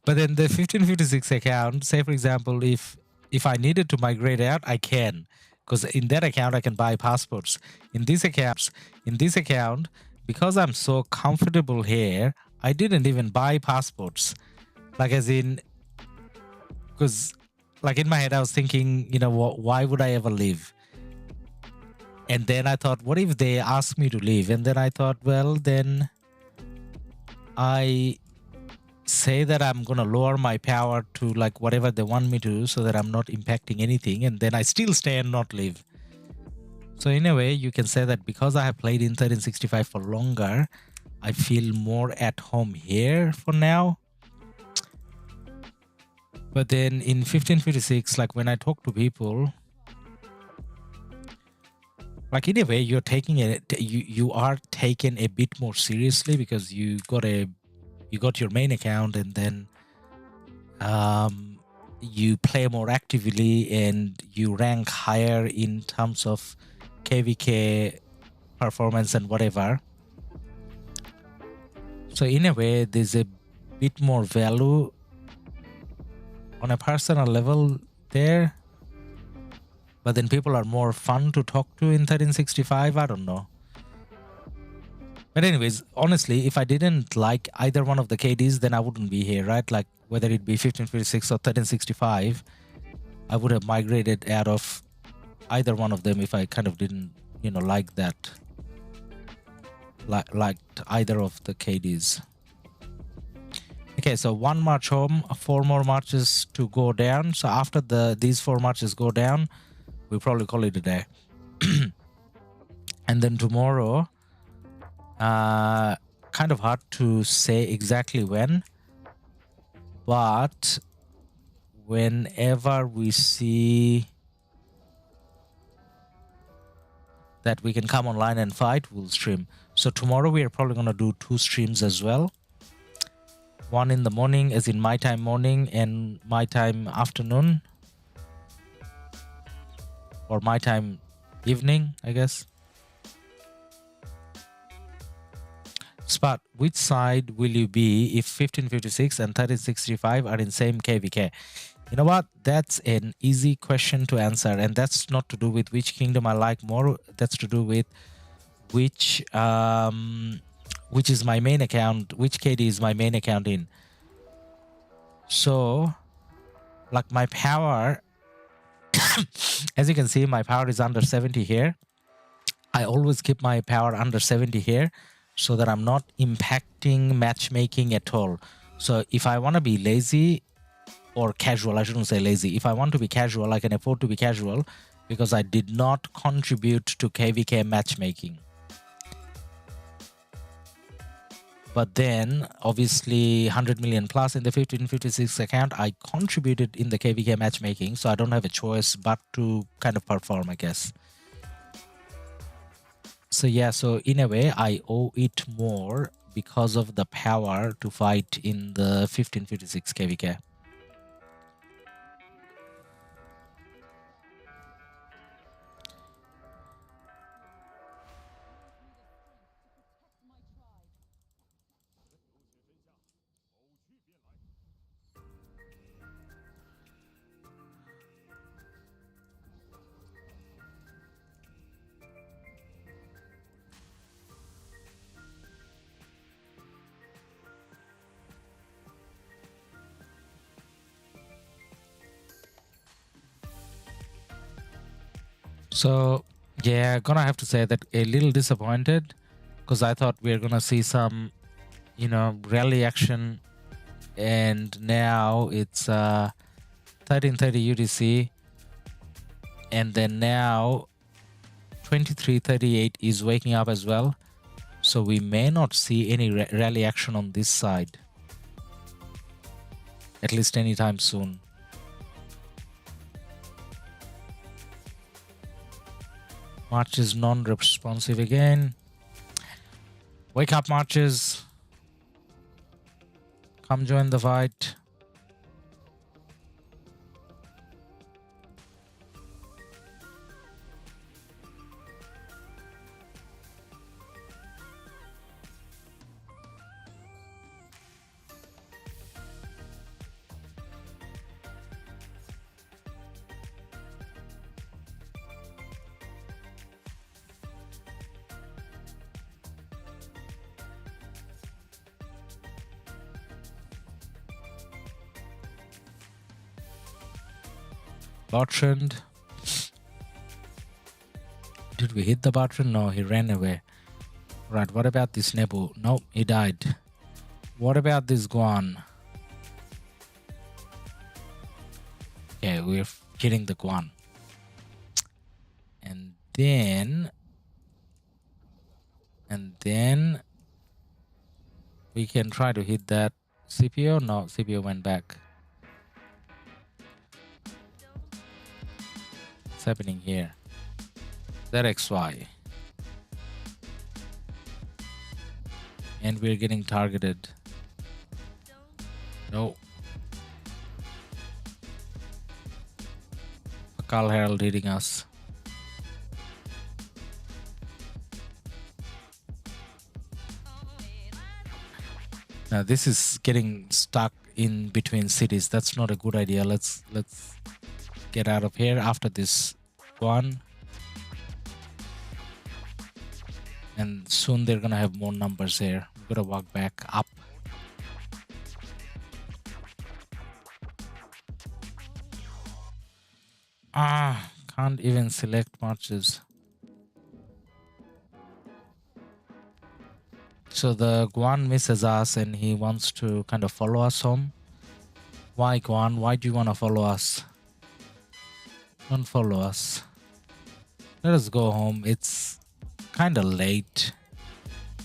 [SPEAKER 3] But then the 1556 account, say for example, if I needed to migrate out, I can. Because in that account, I can buy passports. In this account, because I'm so comfortable here, I didn't even buy passports. Like as in, because like in my head, I was thinking, you know, why would I ever leave? And then I thought, what if they ask me to leave? And then I thought, well, then I say that I'm going to lower my power to like whatever they want me to so that I'm not impacting anything. And then I still stay and not leave. So in a way, you can say that because I have played in 1365 for longer, I feel more at home here for now. But then in 1556, like when I talk to people, like in a way you're taking it, you are taken a bit more seriously because you got your main account and then you play more actively and you rank higher in terms of KvK performance and whatever. So in a way, there's a bit more value on a personal level there. But then people are more fun to talk to in 1365. I don't know. But anyways, honestly, if I didn't like either one of the KDs, then I wouldn't be here, right? Like whether it be 1556 or 1365, I would have migrated out of either one of them if I kind of didn't, you know, like that. Liked either of the KDs. Okay, so 1 march home, 4 more marches to go down. So after these 4 marches go down, we'll probably call it a day. And then tomorrow, kind of hard to say exactly when, but whenever we see that we can come online and fight, we'll stream. So tomorrow we are probably going to do 2 streams as well. 1 in the morning, as in my time morning and my time afternoon, or my time evening, I guess. Spot, which side will you be if 1556 and 1365 are in same KvK? You know what? That's an easy question to answer, and that's not to do with which kingdom I like more. That's to do with which is my main account, which KD is my main account in. So, like my power, as you can see, my power is under 70 here. I always keep my power under 70 here so that I'm not impacting matchmaking at all. So if I want to be lazy or casual, I shouldn't say lazy. If I want to be casual, I can afford to be casual because I did not contribute to KvK matchmaking. But then, obviously, 100 million plus in the 1556 account, I contributed in the KvK matchmaking, so I don't have a choice but to kind of perform, I guess. So yeah, so in a way, I owe it more because of the power to fight in the 1556 KvK. So yeah, gonna have to say that a little disappointed because I thought we were gonna see some, you know, rally action, and now it's 1330 UTC, and then now 2338 is waking up as well, so we may not see any rally action on this side, at least anytime soon. March is non-responsive again. Wake up, Marches. Come join the fight. Bot trend. Did we hit the bot trend? No, he ran away. Right, what about this Nebu? Nope, he died. What about this Guan? Okay, we're hitting the Guan. And then we can try to hit that CPO. No, CPO went back. What's happening here? That XY. And we're getting targeted. No. Pakal Herald hitting us. Now this is getting stuck in between cities. That's not a good idea. Let's get out of here after this one. And soon they're gonna have more numbers here. We're gonna walk back up. Can't even select marches. So the Guan misses us and he wants to kind of follow us home. Why, Guan? Why do you want to follow us? Don't follow us. Let us go home. It's kind of late.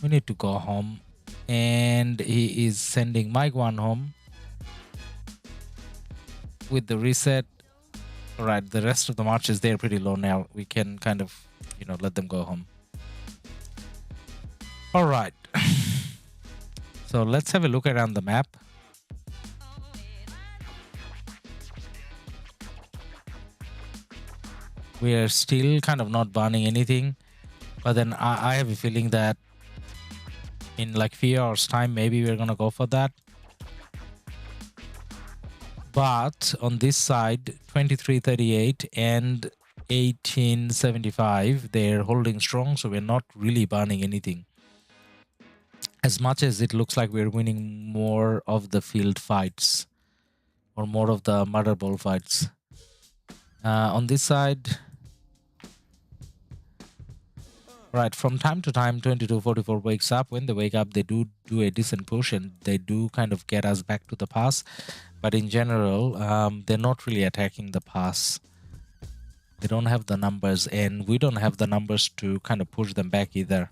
[SPEAKER 3] We need to go home. And he is sending my Guan home with the reset. Alright, the rest of the marches, they're pretty low now. We can kind of, you know, let them go home. Alright. So let's have a look around the map. we are still kind of not burning anything. But then I have a feeling that in like few hours time, maybe we're gonna go for that. But on this side, 2338 and 1875, they're holding strong, so we're not really burning anything. As much as it looks like we're winning more of the field fights or more of the murder ball fights. On this side, right, from time to time, 2244 wakes up. When they wake up, they do a decent push and they do kind of get us back to the pass. But in general, they're not really attacking the pass. They don't have the numbers, and we don't have the numbers to kind of push them back either.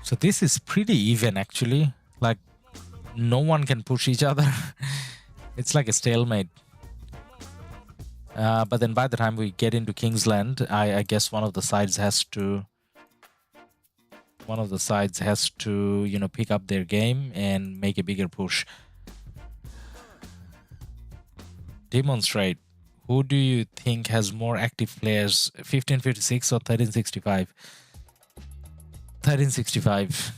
[SPEAKER 3] So this is pretty even, actually. Like, no one can push each other. It's like a stalemate. But then by the time we get into Kingsland, I guess one of the sides has to, you know, pick up their game and make a bigger push. Demonstrate. Who do you think has more active players, 1556 or 1365? 1365.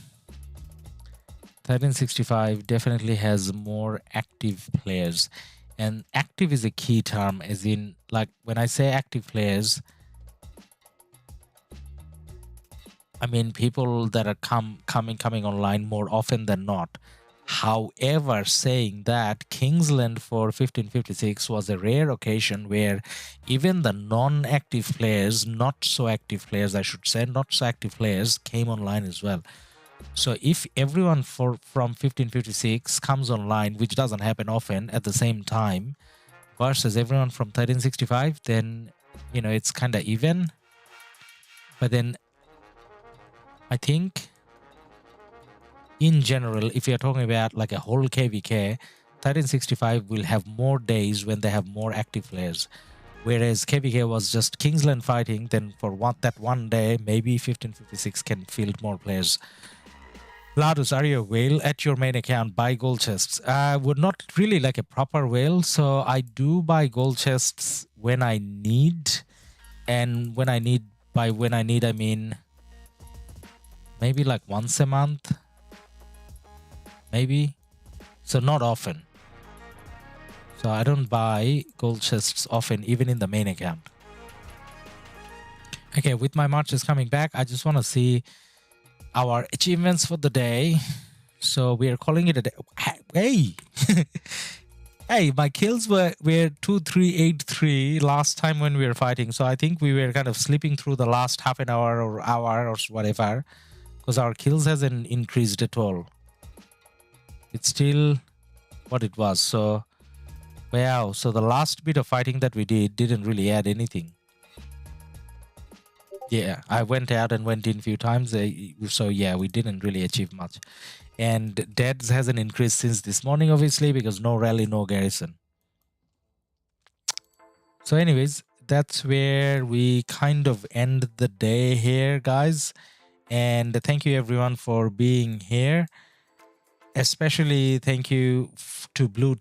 [SPEAKER 3] 1365 definitely has more active players. And active is a key term, as in, like, when I say active players, I mean people that are coming online more often than not. However, saying that, Kingsland for 1556 was a rare occasion where even the non-active players, not so active players, I should say, not so active players came online as well. So if everyone from 1556 comes online, which doesn't happen often, at the same time, versus everyone from 1365, then, you know, it's kind of even. But then I think in general, if you're talking about like a whole KvK, 1365 will have more days when they have more active players. Whereas KvK was just Kingsland fighting, then for that one day, maybe 1556 can field more players. Ladus, are you a whale at your main account? Buy gold chests. Would not really like a proper whale, so I do buy gold chests when I need. And when I need, I mean maybe like once a month. Maybe. So not often. So I don't buy gold chests often, even in the main account. Okay, with my marches coming back, I just want to see our achievements for the day. So we are calling it a day. Hey! Hey, my kills were 2383 last time when we were fighting. So I think we were kind of slipping through the last half an hour or whatever, because our kills hasn't increased at all. It's still what it was. So, wow. So the last bit of fighting that we didn't really add anything. Yeah, I went out and went in a few times. So yeah, we didn't really achieve much. And deaths hasn't increased since this morning, obviously, because no rally, no garrison. So anyways, that's where we kind of end the day here, guys. And thank you everyone for being here. Especially thank you to Blue